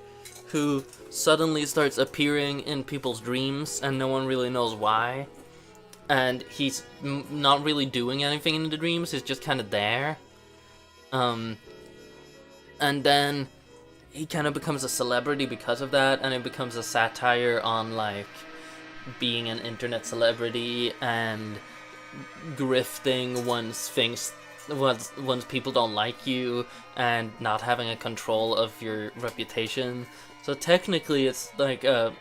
who suddenly starts appearing in people's dreams and no one really knows why. And he's not really doing anything in the dreams, he's just kind of there. And then he kind of becomes a celebrity because of that, and it becomes a satire on, like, being an internet celebrity and grifting once people don't like you, and not having a control of your reputation. So technically it's like a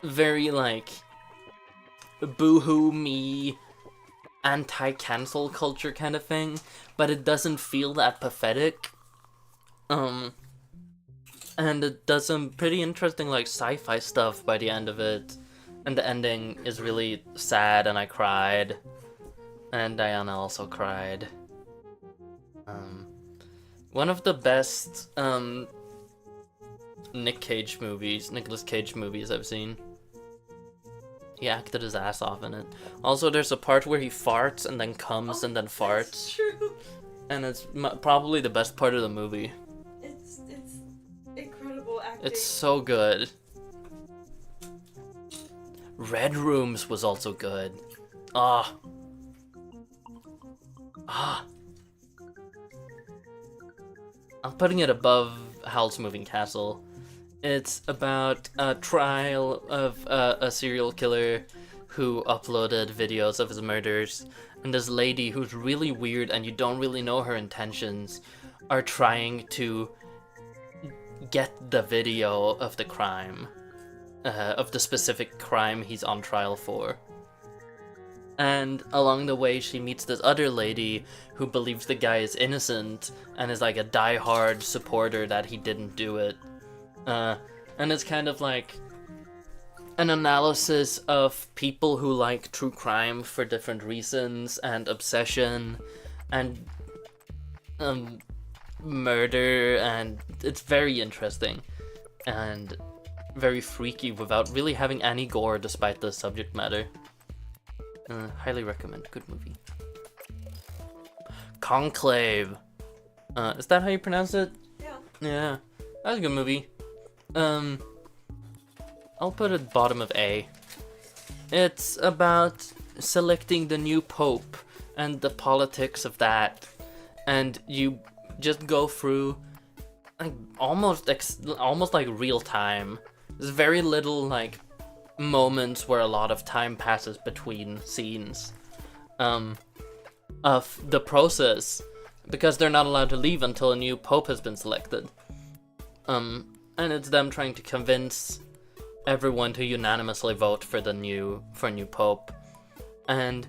very, like, boohoo me anti-cancel culture kind of thing, but it doesn't feel that pathetic. And it does some pretty interesting, like, sci-fi stuff by the end of it, and the ending is really sad, and I cried, and Diana also cried. One of the best Nicolas Cage movies I've seen. He acted his ass off in it. Also, there's a part where he farts and then comes and then farts. That's true. And it's probably the best part of the movie. It's incredible acting. It's so good. Red Rooms was also good. I'm putting it above Howl's Moving Castle. It's about a trial of a serial killer who uploaded videos of his murders, and this lady who's really weird and you don't really know her intentions are trying to get the video of the crime, of the specific crime he's on trial for. And along the way, she meets this other lady who believes the guy is innocent and is like a die-hard supporter that he didn't do it. And it's kind of like an analysis of people who like true crime for different reasons, and obsession, and murder, and it's very interesting and very freaky without really having any gore despite the subject matter. Highly recommend. Good movie. Conclave. Is that how you pronounce it? Yeah. Yeah. That's a good movie. I'll put it bottom of A. It's about selecting the new pope and the politics of that. And you just go through like almost like real time. There's very little like moments where a lot of time passes between scenes of the process, because they're not allowed to leave until a new pope has been selected. And it's them trying to convince everyone to unanimously vote for a new pope. And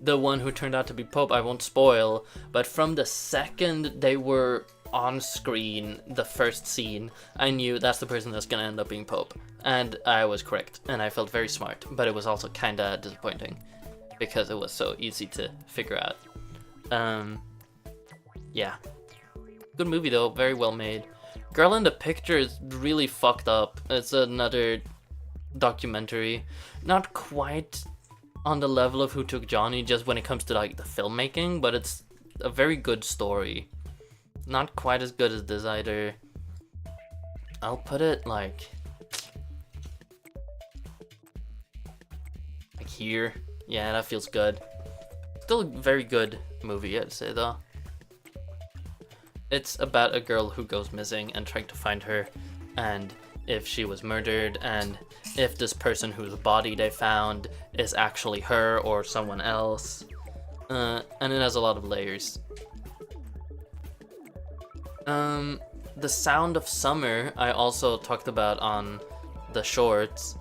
the one who turned out to be pope, I won't spoil, but from the second they were on screen, the first scene, I knew that's the person that's gonna end up being pope. And I was correct, and I felt very smart, but it was also kinda disappointing because it was so easy to figure out. Yeah. Good movie though, very well made. Girl in the Picture is really fucked up. It's another documentary. Not quite on the level of Who Took Johnny, just when it comes to like the filmmaking, but it's a very good story. Not quite as good as this either. I'll put it like here. Yeah, that feels good. Still a very good movie, I'd say though. It's about a girl who goes missing and trying to find her, and if she was murdered, and if this person whose body they found is actually her or someone else. And it has a lot of layers. The Sound of Summer, I also talked about on the shorts.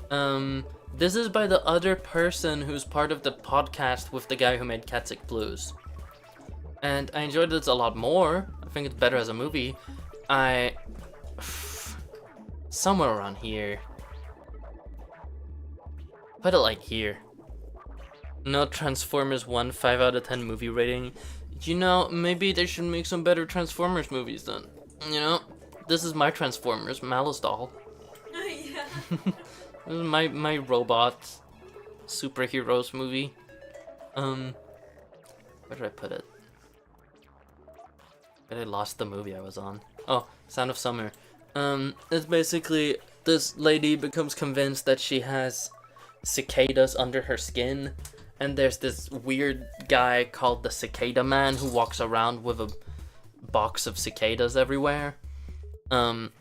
This is by the other person who's part of the podcast with the guy who made Cat Sick Blues. And I enjoyed it a lot more. I think it's better as a movie. Somewhere around here. Put it like here. No Transformers 1 5 out of 10 movie rating. You know, maybe they should make some better Transformers movies then. You know, this is my Transformers, Malice Doll. Yeah. This is my robot superheroes movie. Where did I put it? I lost the movie I was on. Oh, Sound of Summer. It's basically this lady becomes convinced that she has cicadas under her skin, and there's this weird guy called the Cicada Man who walks around with a box of cicadas everywhere. And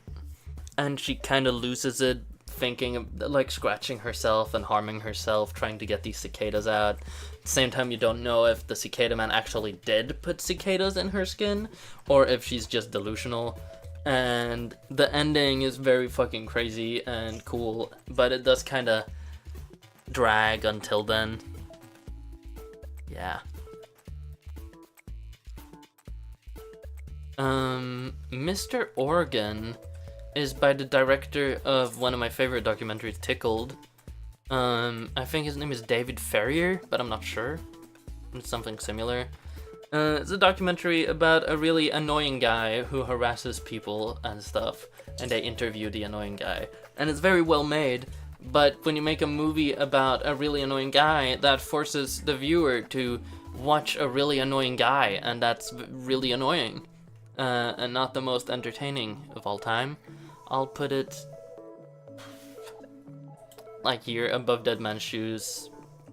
she kind of loses it, thinking of, like, scratching herself and harming herself, trying to get these cicadas out. At the same time, you don't know if the Cicada Man actually did put cicadas in her skin, or if she's just delusional. And the ending is very fucking crazy and cool, but it does kind of drag until then. Yeah. Mr. Organ is by the director of one of my favorite documentaries, Tickled. I think his name is David Ferrier, but I'm not sure. It's something similar. It's a documentary about a really annoying guy who harasses people and stuff, and they interview the annoying guy. And it's very well made, but when you make a movie about a really annoying guy, that forces the viewer to watch a really annoying guy, and that's really annoying. And not the most entertaining of all time. I'll put it like here, above Dead Man's Shoes,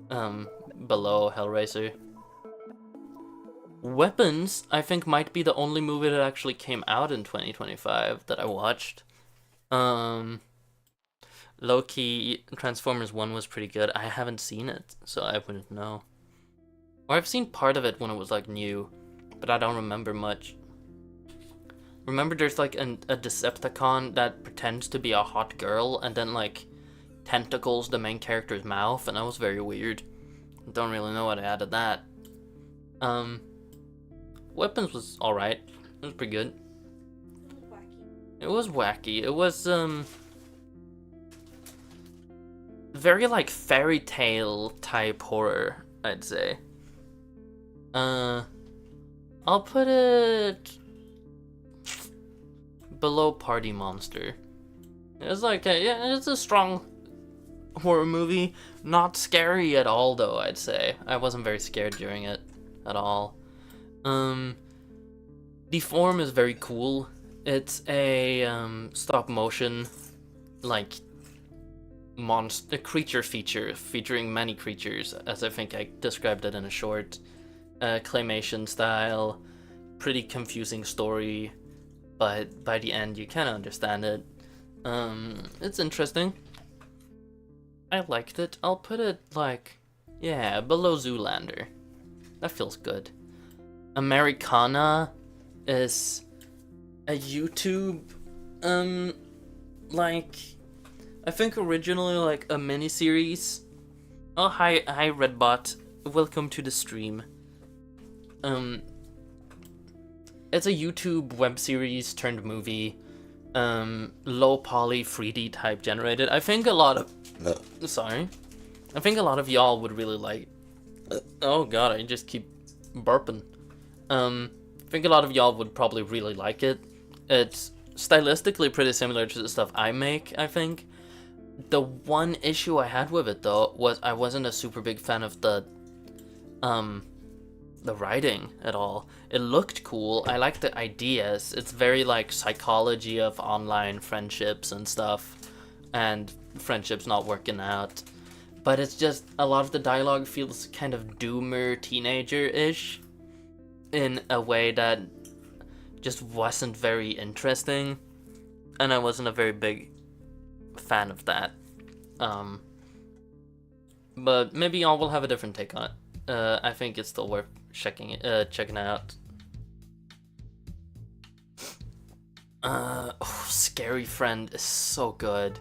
below Hellraiser. Weapons, I think, might be the only movie that actually came out in 2025 that I watched. Low-key, Transformers 1 was pretty good. I haven't seen it, so I wouldn't know. Or I've seen part of it when it was, like, new, but I don't remember much. Remember there's, like, a Decepticon that pretends to be a hot girl and then, like, tentacles the main character's mouth, and that was very weird. Don't really know what I added that. Weapons was alright. It was pretty good. It was wacky. It was, very, like, fairy tale type horror, I'd say. I'll put it below Party Monster. It's like, it's a strong horror movie. Not scary at all, though, I'd say. I wasn't very scared during it at all. Deform is very cool. It's a stop motion, like, monster creature feature featuring many creatures, as I think I described it in a short. Claymation style, pretty confusing story, but by the end you kind of understand it. It's interesting. I liked it. I'll put it like, yeah, below Zoolander. That feels good. Americana is a YouTube, like, I think originally like a mini-series. Oh, hi Redbot. Welcome to the stream. It's a YouTube web series turned movie. Low poly 3D type generated. I think a lot of y'all would really like. Oh god, I just keep burping. I think a lot of y'all would probably really like it. It's stylistically pretty similar to the stuff I make, I think. The one issue I had with it though was I wasn't a super big fan of the writing at all. It looked cool. I liked the ideas. It's very like psychology of online friendships and stuff, and friendships not working out. But it's just a lot of the dialogue feels kind of doomer teenager-ish in a way that just wasn't very interesting, and I wasn't a very big fan of that. But maybe y'all will have a different take on it. I think it's still worth checking out. Scary Friend is so good.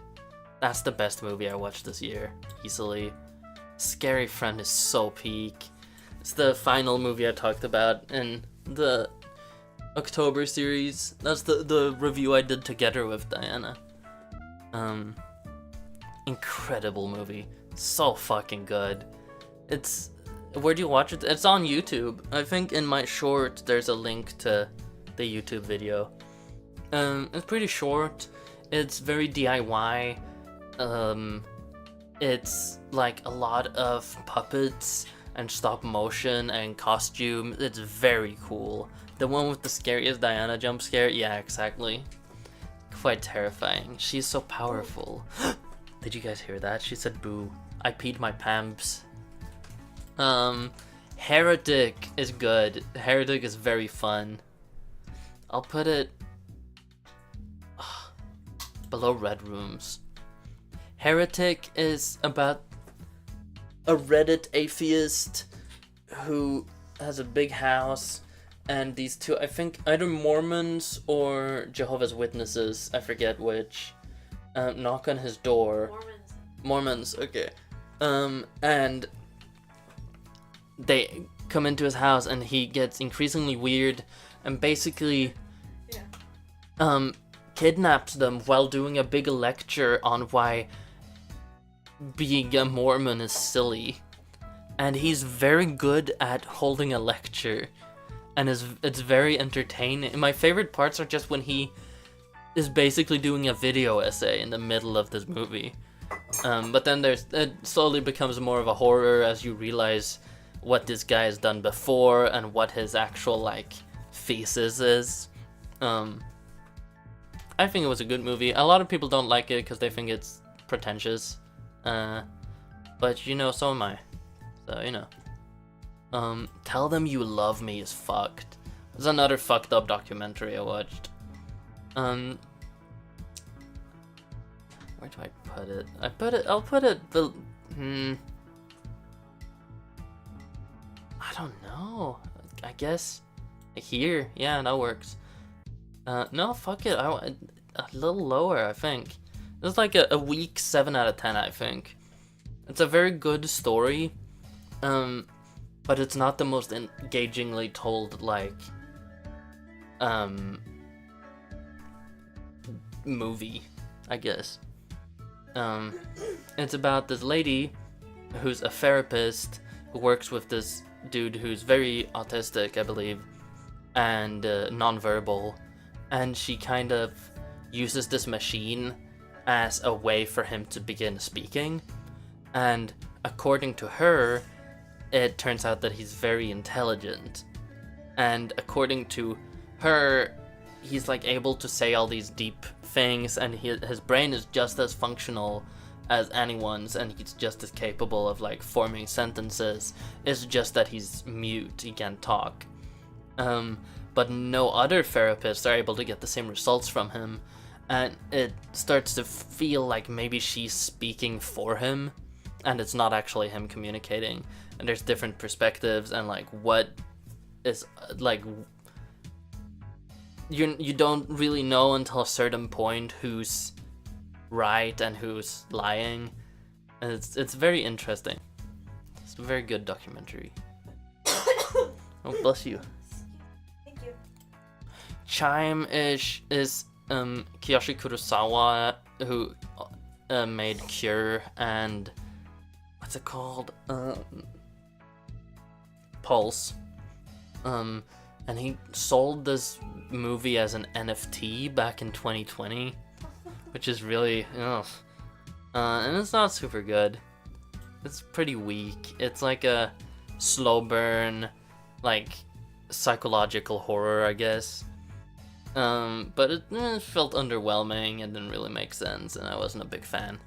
That's the best movie I watched this year, easily. Scary Friend is so peak. It's the final movie I talked about in the October series. That's the review I did together with Diana. Incredible movie. So fucking good. Where do you watch it? It's on YouTube. I think in my short there's a link to the YouTube video. It's pretty short. It's very DIY. It's like a lot of puppets and stop motion and costume. It's very cool. The one with the scariest Diana jump scare? Yeah, exactly. Quite terrifying. She's so powerful. Did you guys hear that? She said boo. I peed my pants. Heretic is good. Heretic is very fun. I'll put it below Red Rooms. Heretic is about a Reddit atheist who has a big house, and these two, I think either Mormons or Jehovah's Witnesses, I forget which, knock on his door. Mormons, okay. And they come into his house and he gets increasingly weird and basically kidnaps them while doing a big lecture on why being a Mormon is silly. And he's very good at holding a lecture, and it's very entertaining. My favorite parts are just when he is basically doing a video essay in the middle of this movie. But then it slowly becomes more of a horror as you realize what this guy has done before and what his actual like thesis is. I think it was a good movie. A lot of people don't like it because they think it's pretentious. But you know, so am I. So, you know. Tell Them You Love Me is fucked. It's another fucked up documentary I watched. Where do I put it? I'll put it I don't know. I guess here. Yeah, that works. No, fuck it. I want a little lower, I think. It's like a weak 7 out of 10, I think. It's a very good story, but it's not the most engagingly told, like, movie, I guess. It's about this lady who's a therapist who works with this dude who's very autistic, I believe, and nonverbal, and she kind of uses this machine as a way for him to begin speaking, and according to her, it turns out that he's very intelligent, and according to her, he's like able to say all these deep things, and his brain is just as functional as anyone's, and he's just as capable of like forming sentences. It's just that he's mute, he can't talk. But no other therapists are able to get the same results from him, and it starts to feel like maybe she's speaking for him, and it's not actually him communicating. And there's different perspectives, and like what is like you don't really know until a certain point who's right and who's lying, and it's very interesting. It's a very good documentary. Oh, bless you. Thank you. Chime-ish is Kiyoshi Kurosawa, who made Cure and what's it called? Pulse. And he sold this movie as an NFT back in 2020, which is really, and it's not super good. It's pretty weak. It's like a slow burn, like psychological horror, I guess. But it felt underwhelming and didn't really make sense, and I wasn't a big fan.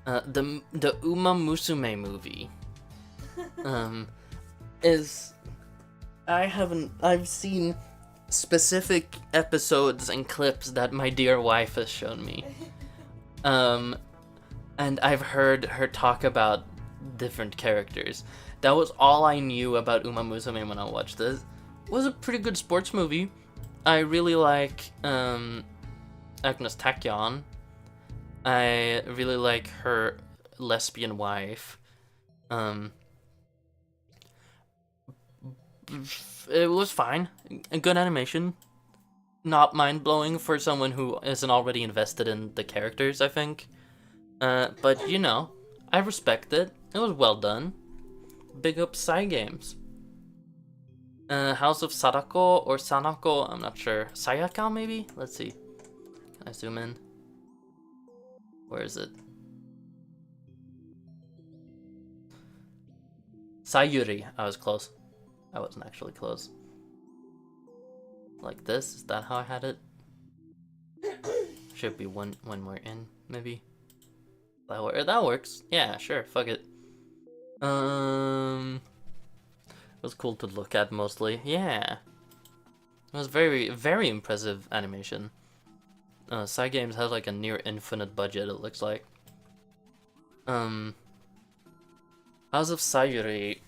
The Uma Musume movie is... I've seen specific episodes and clips that my dear wife has shown me. And I've heard her talk about different characters. That was all I knew about Uma Musume when I watched this. It was a pretty good sports movie. I really like Agnes Tachyon. I really like her lesbian wife. It was fine. A good animation. Not mind-blowing for someone who isn't already invested in the characters, I think. But, you know, I respect it. It was well done. Big up Cygames. House of Sadako or Sanako, I'm not sure. Sayaka, maybe? Let's see. Can I zoom in? Where is it? Sayuri. I was close. I wasn't actually close. Like this? Is that how I had it? Should be one more in, maybe. That works. Yeah, sure. Fuck it. It was cool to look at mostly. Yeah. It was very, very impressive animation. Cygames has like a near infinite budget, it looks like. House of Sayuri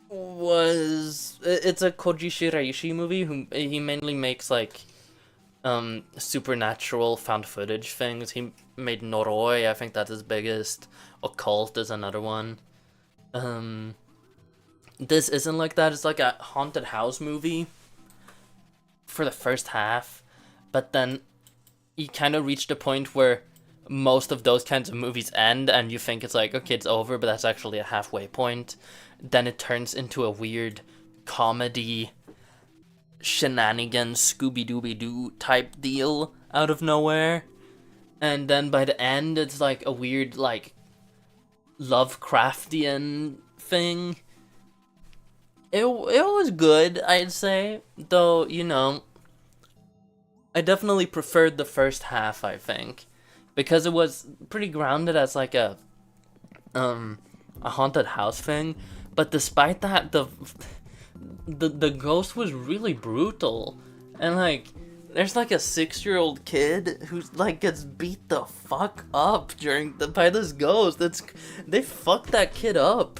it's a Koji Shiraishi movie. He mainly makes like supernatural found footage things. He made Noroi, I think that's his biggest. Occult is another one. This isn't like that. It's like a haunted house movie for the first half, but then you kind of reach the point where most of those kinds of movies end and you think it's like, okay, it's over, but that's actually a halfway point. Then it turns into a weird comedy shenanigans Scooby-Dooby-Doo type deal out of nowhere. And then by the end it's like a weird like Lovecraftian thing. It was good, I'd say, though, you know, I definitely preferred the first half, I think, because it was pretty grounded as like a haunted house thing. But despite that, the ghost was really brutal, and like there's like a 6-year-old kid who's like gets beat the fuck up by this ghost. They fucked that kid up.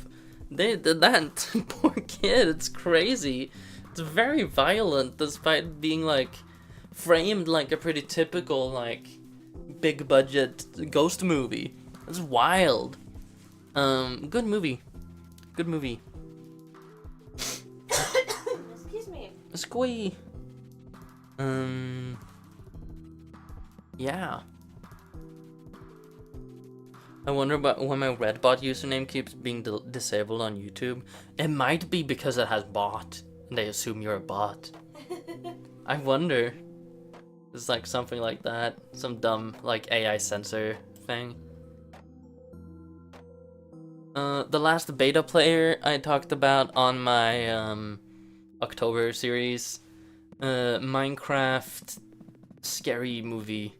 They did that poor kid. It's crazy. It's very violent despite being like framed like a pretty typical like big budget ghost movie. It's wild. Good movie. Good movie. Excuse me. Squee. Yeah. I wonder about why my Redbot username keeps being disabled on YouTube. It might be because it has bot, and they assume you're a bot. I wonder. It's like something like that. Some dumb, like, AI censor thing. The last beta player I talked about on my, October series. Minecraft scary movie.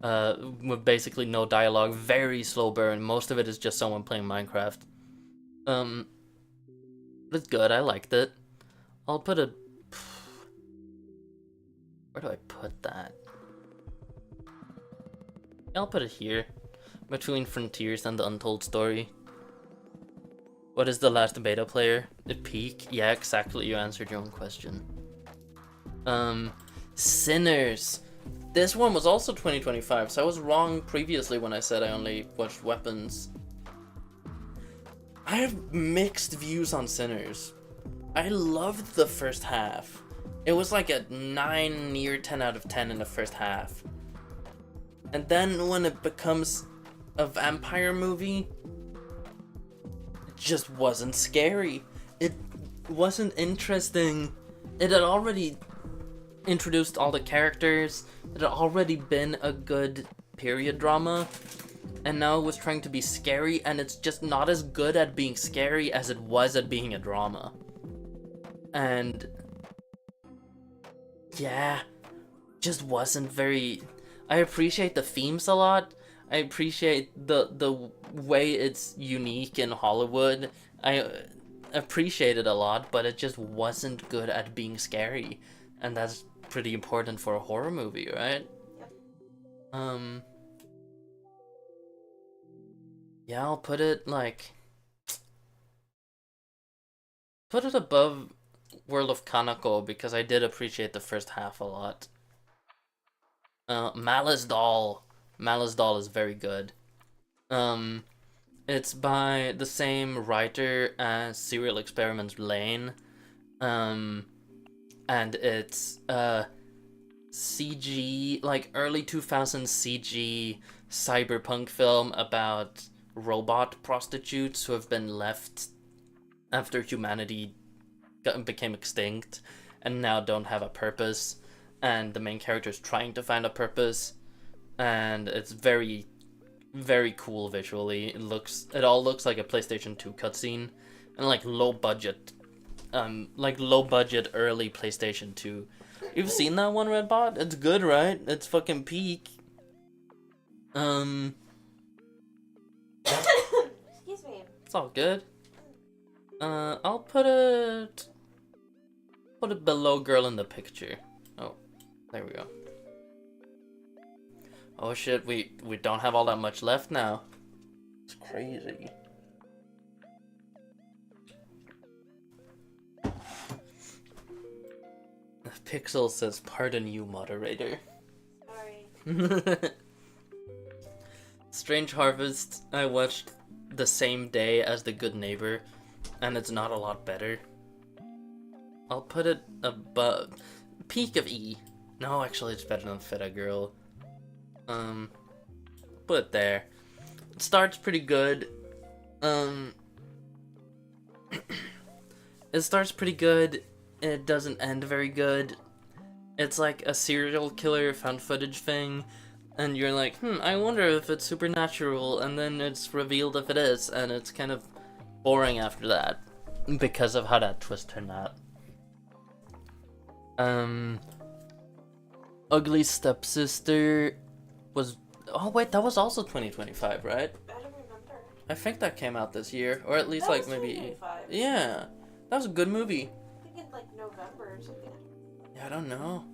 With basically no dialogue, very slow burn. Most of it is just someone playing Minecraft. It's good, I liked it. I'll put a... Where do I put that? I'll put it here. Between Frontiers and the Untold Story. What is the last beta player? The Peak? Yeah, exactly, you answered your own question. Sinners. This one was also 2025, so I was wrong previously when I said I only watched Weapons. I have mixed views on Sinners. I loved the first half. It was like a 9 near 10 out of 10 in the first half. And then when it becomes a vampire movie, it just wasn't scary. It wasn't interesting. It had already introduced all the characters. It had already been a good period drama, and now it was trying to be scary, and it's just not as good at being scary as it was at being a drama. And yeah, just wasn't very... I appreciate the themes a lot. I appreciate the way it's unique in Hollywood. I appreciate it a lot, but it just wasn't good at being scary, and that's pretty important for a horror movie, right? Yep. Yeah, I'll put it like... Put it above World of Kanako because I did appreciate the first half a lot. Malice Doll. Malice Doll is very good. It's by the same writer as Serial Experiments Lane. And it's CG, like early 2000s CG cyberpunk film about robot prostitutes who have been left after humanity became extinct and now don't have a purpose, and the main character is trying to find a purpose, and it's very, very cool visually. It all looks like a PlayStation 2 cutscene, and like low budget early PlayStation 2. You've seen that one, Redbot? It's good, right? It's fucking peak. Excuse me. It's all good. I'll put it below girl in the picture. Oh, there we go. Oh shit, we don't have all that much left now. It's crazy. Pixel says, "Pardon you, moderator." Sorry. Strange Harvest, I watched the same day as The Good Neighbor, and it's not a lot better. I'll put it above peak of E. No, actually, it's better than Feta Girl. Put it there. It starts pretty good. It starts pretty good. It doesn't end very good. It's like a serial killer found footage thing, and you're like, I wonder if it's supernatural, and then it's revealed if it is, and it's kind of boring after that, because of how that twist turned out. Ugly Stepsister was... Oh wait, that was also 2025, right? I don't remember. I think that came out this year, or at least That like was maybe... 2025. Yeah, that was a good movie. I think in like November or something. Yeah, I don't know,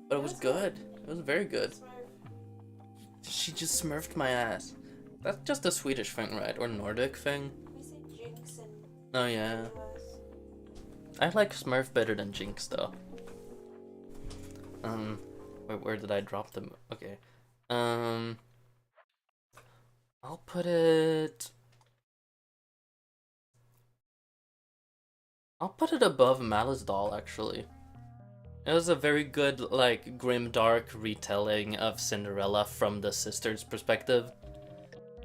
but it was good. It was very good. Smurf. She just smurfed my ass. That's just a Swedish thing, right? Or Nordic thing? We say Jinx and Oh yeah. US. I like Smurf better than Jinx though. Where did I drop them? Okay. I'll put it above Malice Doll, actually. It was a very good, like, grim dark retelling of Cinderella from the sister's perspective.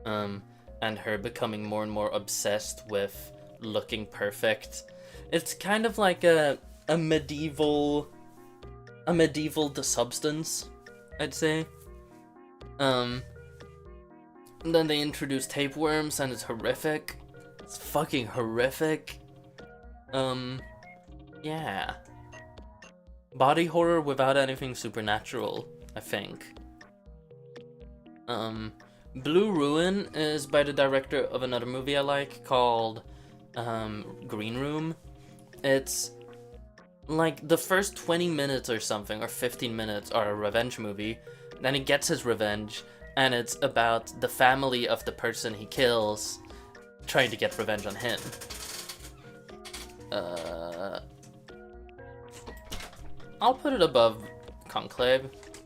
And her becoming more and more obsessed with looking perfect. It's kind of like a medieval The Substance, I'd say. And then they introduce tapeworms, and it's horrific. It's fucking horrific. Yeah. Body horror without anything supernatural, I think. Blue Ruin is by the director of another movie I like called Green Room. It's like the first 20 minutes or something, or 15 minutes, are a revenge movie. Then he gets his revenge, and it's about the family of the person he kills trying to get revenge on him. I'll put it above Conclave. It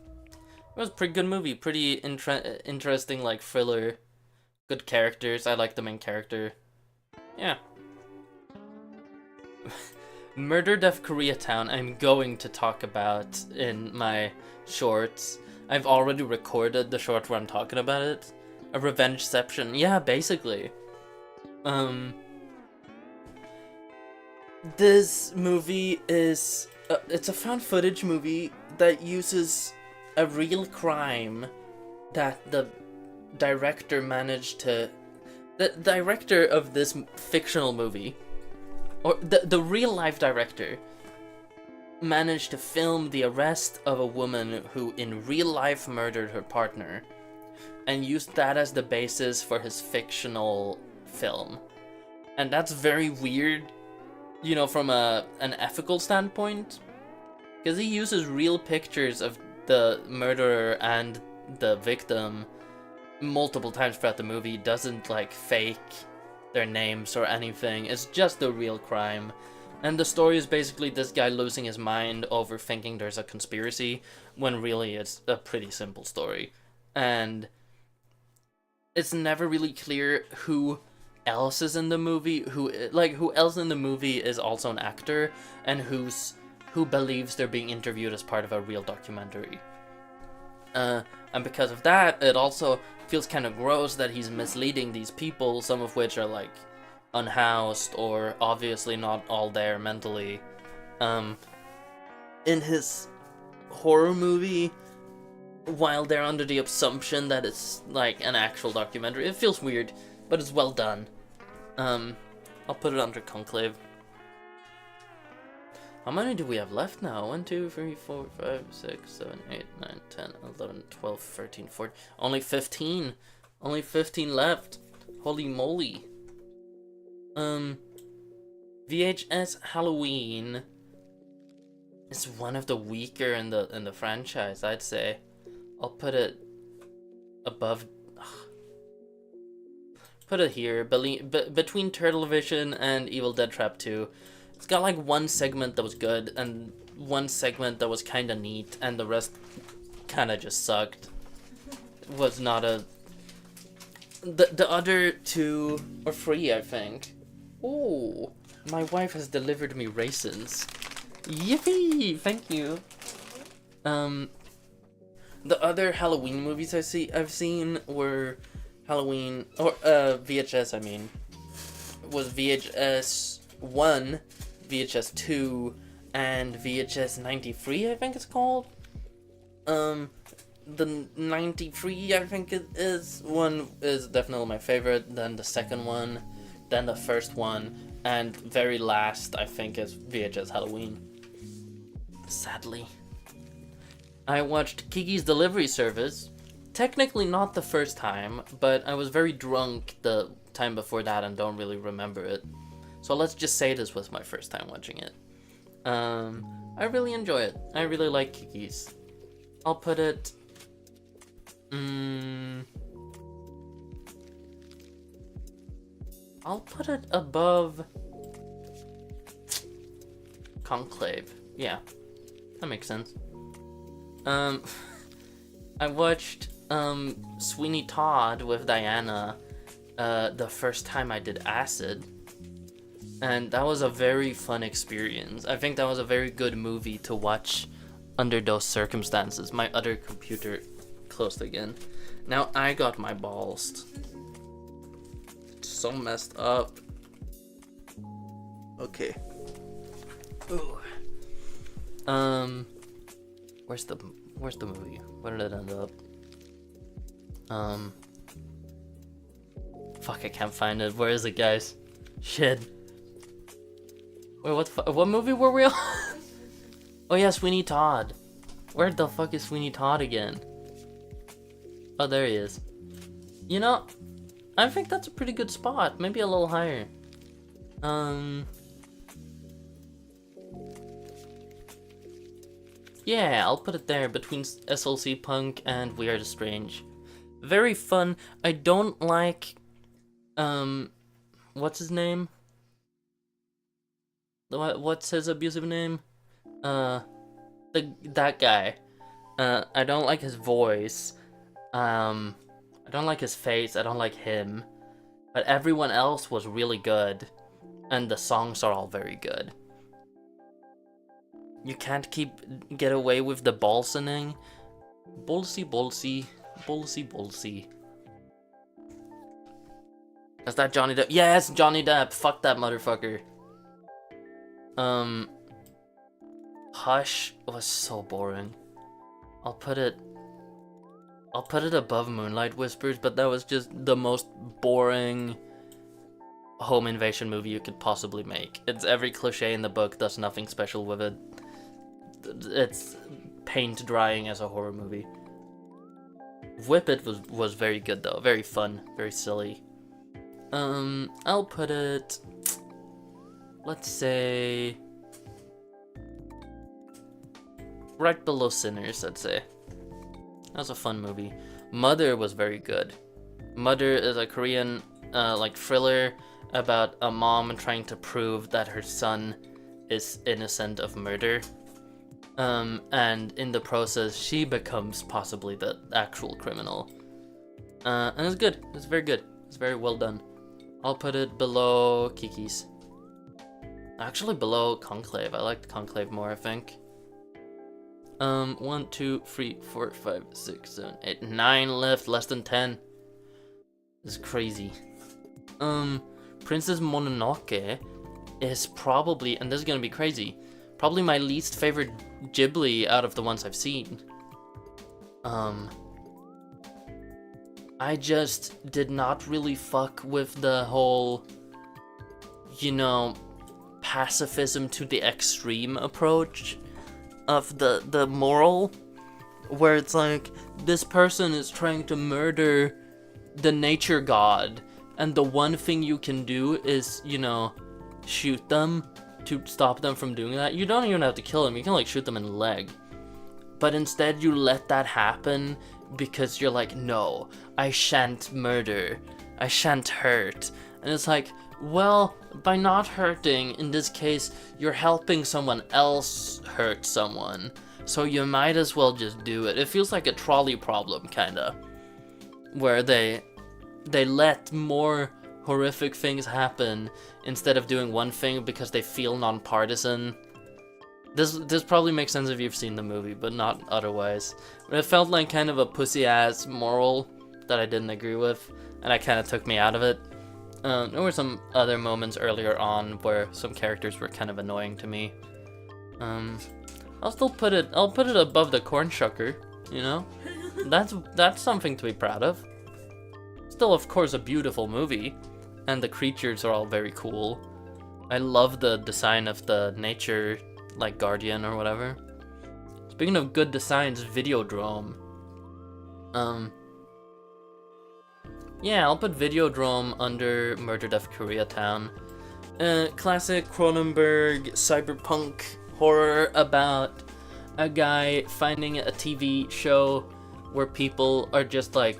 was a pretty good movie, pretty interesting, like, thriller. Good characters, I like the main character. Yeah. Murder Death Koreatown I'm going to talk about in my shorts. I've already recorded the short where I'm talking about it. A Revengeception. Yeah, basically. This movie is... it's a found footage movie that uses a real crime that the director managed to... The director of this fictional movie, or the real life director, managed to film the arrest of a woman who in real life murdered her partner, and used that as the basis for his fictional film. And that's very weird, you know, from an ethical standpoint, because he uses real pictures of the murderer and the victim multiple times throughout the movie. Doesn't like fake their names or anything. It's just a real crime, And the story is basically this guy losing his mind over thinking there's a conspiracy, when really it's a pretty simple story. And it's never really clear who else is in the movie, who else in the movie is also an actor, and who believes they're being interviewed as part of a real documentary. And because of that, it also feels kind of gross that he's misleading these people, some of which are like unhoused or obviously not all there mentally. In his horror movie, while they're under the assumption that it's like an actual documentary, it feels weird, but it's well done. I'll put it under Conclave. How many do we have left now? 1, 2, 3, 4, 5, 6, 7, 8, 9, 10, 11, 12, 13, 14. Only 15. Only 15 left. Holy moly. VHS Halloween is one of the weaker in the franchise, I'd say. I'll put it above. Put it here, between Turtle Vision and Evil Dead Trap 2. It's got like one segment that was good and one segment that was kind of neat, and the rest kind of just sucked. It was not a. The other two are free, I think. Oh, my wife has delivered me raisins. Yippee! Thank you. The other Halloween movies I've seen were Halloween, or VHS, I mean, was VHS 1, VHS 2, and VHS 93, I think it's called. The 93, I think it is, one is definitely my favorite, then the second one, then the first one, and very last, I think, is VHS Halloween. Sadly. I watched Kiki's Delivery Service. Technically not the first time, but I was very drunk the time before that and don't really remember it. So let's just say this was my first time watching it. I really enjoy it. I really like Kiki's. I'll put it... I'll put it above... Conclave. Yeah, that makes sense. I watched Sweeney Todd with Diana the first time I did acid, and that was a very fun experience. I think that was a very good movie to watch under those circumstances. My other computer closed again. Now I got my balls. It's so messed up. Okay. Ooh. Where's the movie? Where did it end up? Fuck, I can't find it. Where is it, guys? Shit. Wait, what movie were we on? Oh yeah, Sweeney Todd. Where the fuck is Sweeney Todd again? Oh, there he is. You know, I think that's a pretty good spot. Maybe a little higher. Yeah, I'll put it there between SLC Punk and Weird Strange. Very fun. I don't like, what's his name? What's his abusive name? That guy. I don't like his voice. I don't like his face. I don't like him. But everyone else was really good. And the songs are all very good. You can't get away with the balsoning. Bolsy, bolsy, bolsy, bolsy. Is that Johnny Depp? Yes, Johnny Depp. Fuck that motherfucker. Hush was so boring. I'll put it above Moonlight Whispers, but that was just the most boring home invasion movie you could possibly make. It's every cliche in the book, does nothing special with it. It's paint drying as a horror movie. Whip It was very good though, very fun, very silly. I'll put it, let's say, right below Sinners, I'd say. That was a fun movie. Mother was very good. Mother is a Korean like thriller about a mom trying to prove that her son is innocent of murder. And in the process, she becomes possibly the actual criminal. And it's good. It's very good. It's very well done. I'll put it below Kiki's. Actually, below Conclave. I liked Conclave more, I think. 1, 2, 3, 4, 5, 6, 7, 8, 9 left. Less than 10. This is crazy. Princess Mononoke is probably, and this is gonna be crazy, probably my least favorite Ghibli out of the ones I've seen. I just did not really fuck with the whole, you know, pacifism to the extreme approach of the moral, where it's like, this person is trying to murder the nature god, and the one thing you can do is, you know, shoot them to stop them from doing that. You don't even have to kill them, you can like shoot them in the leg. But instead you let that happen because you're like, no, I shan't murder, I shan't hurt. And it's like, well, by not hurting, in this case, you're helping someone else hurt someone. So you might as well just do it. It feels like a trolley problem, kinda. Where they let more horrific things happen instead of doing one thing because they feel nonpartisan. This probably makes sense if you've seen the movie, but not otherwise. But it felt like kind of a pussy-ass moral that I didn't agree with, and it kind of took me out of it. There were some other moments earlier on where some characters were kind of annoying to me. I'll still put it above the Corn Shucker, you know? That's something to be proud of. Still, of course, a beautiful movie, and the creatures are all very cool. I love the design of the nature, like, guardian or whatever. Speaking of good designs, Videodrome. Yeah, I'll put Videodrome under Murdered of Koreatown. Classic Cronenberg cyberpunk horror about a guy finding a TV show where people are just like,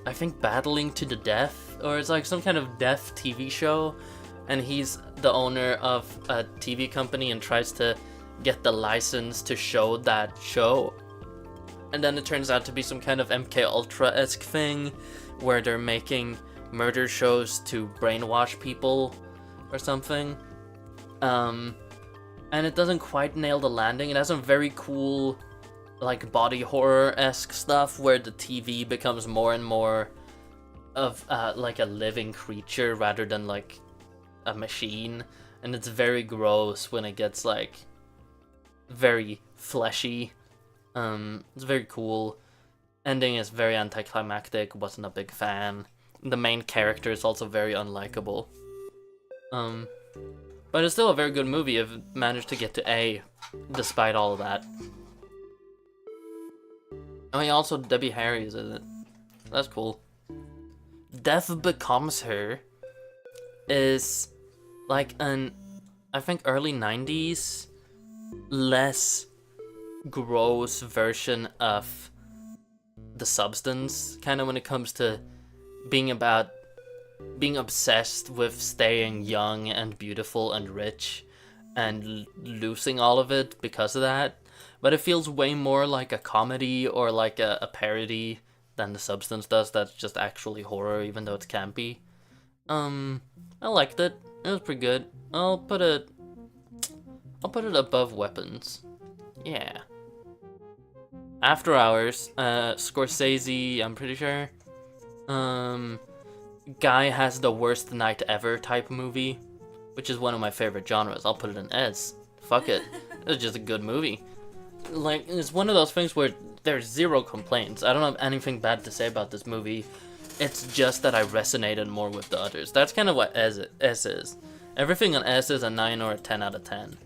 I think, battling to the death, or it's like some kind of death TV show, and he's the owner of a TV company and tries to get the license to show that show. And then it turns out to be some kind of MK Ultra-esque thing where they're making murder shows to brainwash people or something. And it doesn't quite nail the landing. It has some very cool, like, body horror-esque stuff where the TV becomes more and more of like a living creature rather than like a machine, and it's very gross when it gets like very fleshy. It's very cool. Ending is very anticlimactic, wasn't a big fan. The main character is also very unlikable. But it's still a very good movie if it managed to get to A despite all of that. Oh yeah, also Debbie Harry is in it. That's cool. Death Becomes Her is like an, I think, early 90s, less gross version of The Substance, kind of when it comes to being obsessed with staying young and beautiful and rich and losing all of it because of that. But it feels way more like a comedy or like a parody than The Substance does. That's just actually horror, even though it's campy. I liked it. It was pretty good. I'll put it above Weapons. Yeah. After Hours, Scorsese, I'm pretty sure. Guy has the worst night ever type movie, which is one of my favorite genres. I'll put it in S. Fuck it. It's just a good movie. Like, it's one of those things where there's zero complaints. I don't have anything bad to say about this movie. It's just that I resonated more with the others. That's kind of what S is. Everything on S is a 9 or a 10 out of 10.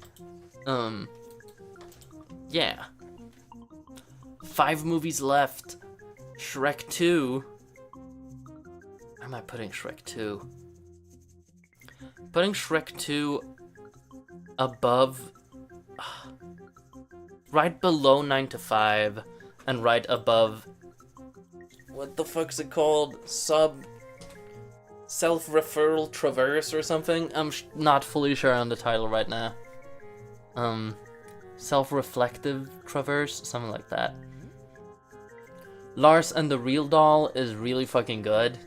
Yeah. 5 movies left. Shrek 2. Where am I putting Shrek 2? Putting Shrek 2 above... right below 9 to 5, and right above... what the fuck's it called? Self-referral traverse or something? I'm not fully sure on the title right now. self-reflective traverse, something like that. Lars and the Real Doll is really fucking good.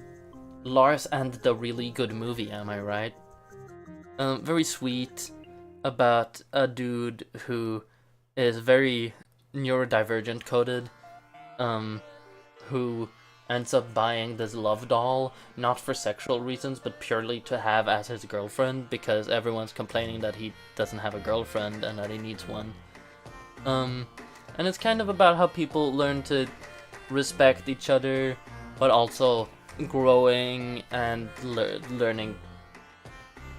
Lars and the Really Good Movie, am I right? Very sweet, about a dude who is very neurodivergent coded, who ends up buying this love doll, not for sexual reasons, but purely to have as his girlfriend, because everyone's complaining that he doesn't have a girlfriend and that he needs one. And it's kind of about how people learn to respect each other, but also growing and learning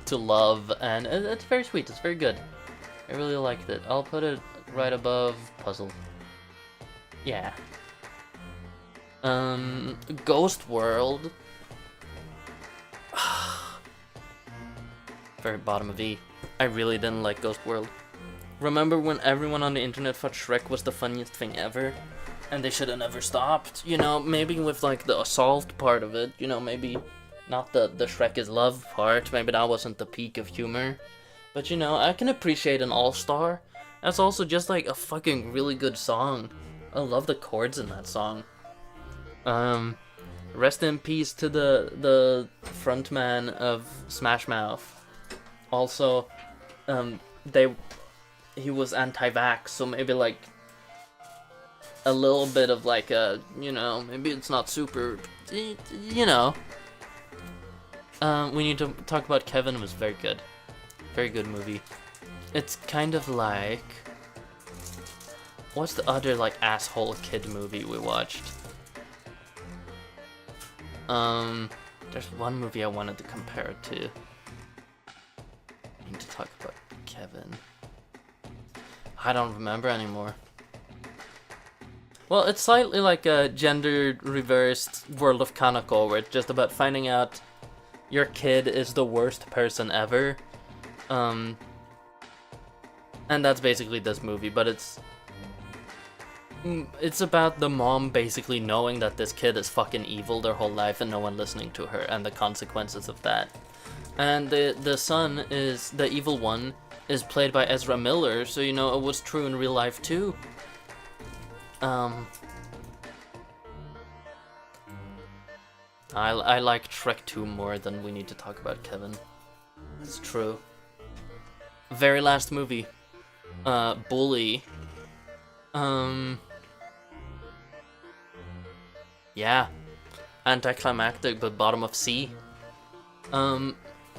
to love, and it's very sweet, it's very good. I really liked it. I'll put it right above Puzzle. Yeah. Ghost World. Very bottom of E. I really didn't like Ghost World. Remember when everyone on the internet thought Shrek was the funniest thing ever? And they should have never stopped. You know, maybe with like the assault part of it, you know, maybe not the Shrek is love part, maybe that wasn't the peak of humor. But you know, I can appreciate an all-star. That's also just like a fucking really good song. I love the chords in that song. Rest in peace to the frontman of Smash Mouth. Also, he was anti-vax, so maybe like a little bit of like a, you know, maybe it's not super, you know. We need to talk about Kevin. It was very good. Very good movie. It's kind of like, what's the other like asshole kid movie we watched? There's one movie I wanted to compare it to. I need to talk about Kevin. I don't remember anymore. Well, it's slightly like a gender reversed World of Kanako, where it's just about finding out your kid is the worst person ever. And that's basically this movie, but it's about the mom basically knowing that this kid is fucking evil their whole life and no one listening to her, and the consequences of that. And the son is, the evil one, is played by Ezra Miller, so you know, it was true in real life too. I like Shrek 2 more than we need to talk about Kevin. It's true. Very last movie. Bully. Yeah. Anticlimactic, but bottom of C.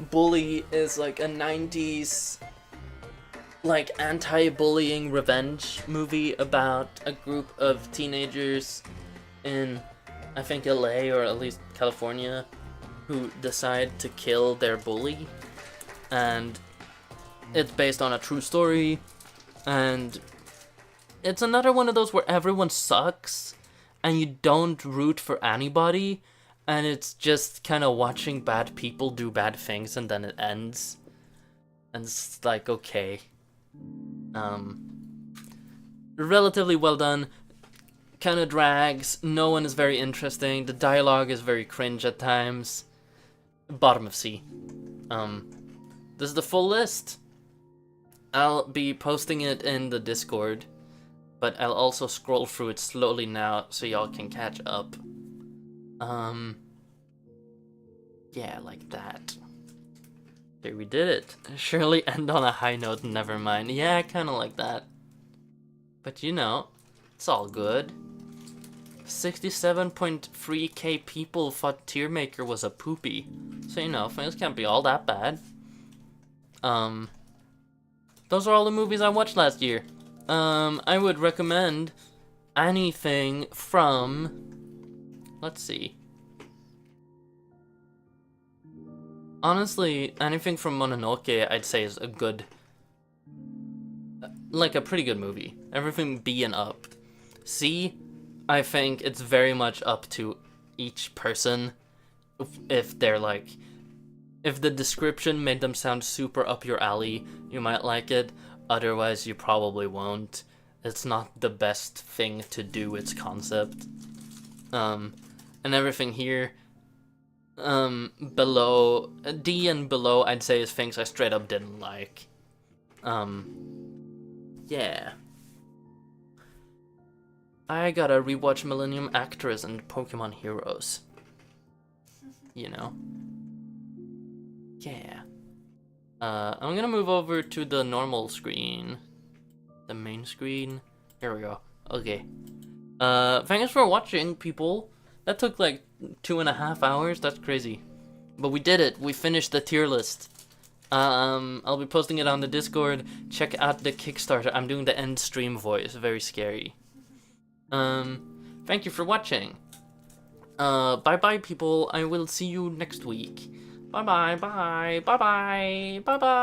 Bully is like a 90s like anti-bullying revenge movie about a group of teenagers in, I think, LA or at least California, who decide to kill their bully. And it's based on a true story, and it's another one of those where everyone sucks and you don't root for anybody, and it's just kind of watching bad people do bad things, and then it ends. And it's like, okay. Relatively well done. Kind of drags. No one is very interesting. The dialogue is very cringe at times. Bottom of C. This is the full list. I'll be posting it in the Discord, but I'll also scroll through it slowly now so y'all can catch up. Yeah, like that. There, we did it. Surely end on a high note, never mind. Yeah, kinda like that. But you know, it's all good. 67.3k people thought Tearmaker was a poopy. So you know, things can't be all that bad. Those are all the movies I watched last year. I would recommend anything from, let's see. Honestly, anything from Mononoke I'd say is a good, like a pretty good movie. Everything B and up. C, I think it's very much up to each person. If they're like, if the description made them sound super up your alley, you might like it. Otherwise, you probably won't. It's not the best thing to do, its concept. And everything here, below, D and below, I'd say is things I straight up didn't like. Yeah. I gotta rewatch Millennium Actress and Pokemon Heroes. You know? Yeah. I'm gonna move over to the normal screen. The main screen. Here we go. Okay. Thanks for watching, people. That took like 2.5 hours. That's crazy. But we did it. We finished the tier list. I'll be posting it on the Discord. Check out the Kickstarter. I'm doing the end stream voice. Very scary. Thank you for watching. Bye-bye, people. I will see you next week. Bye-bye, bye. Bye-bye. Bye-bye.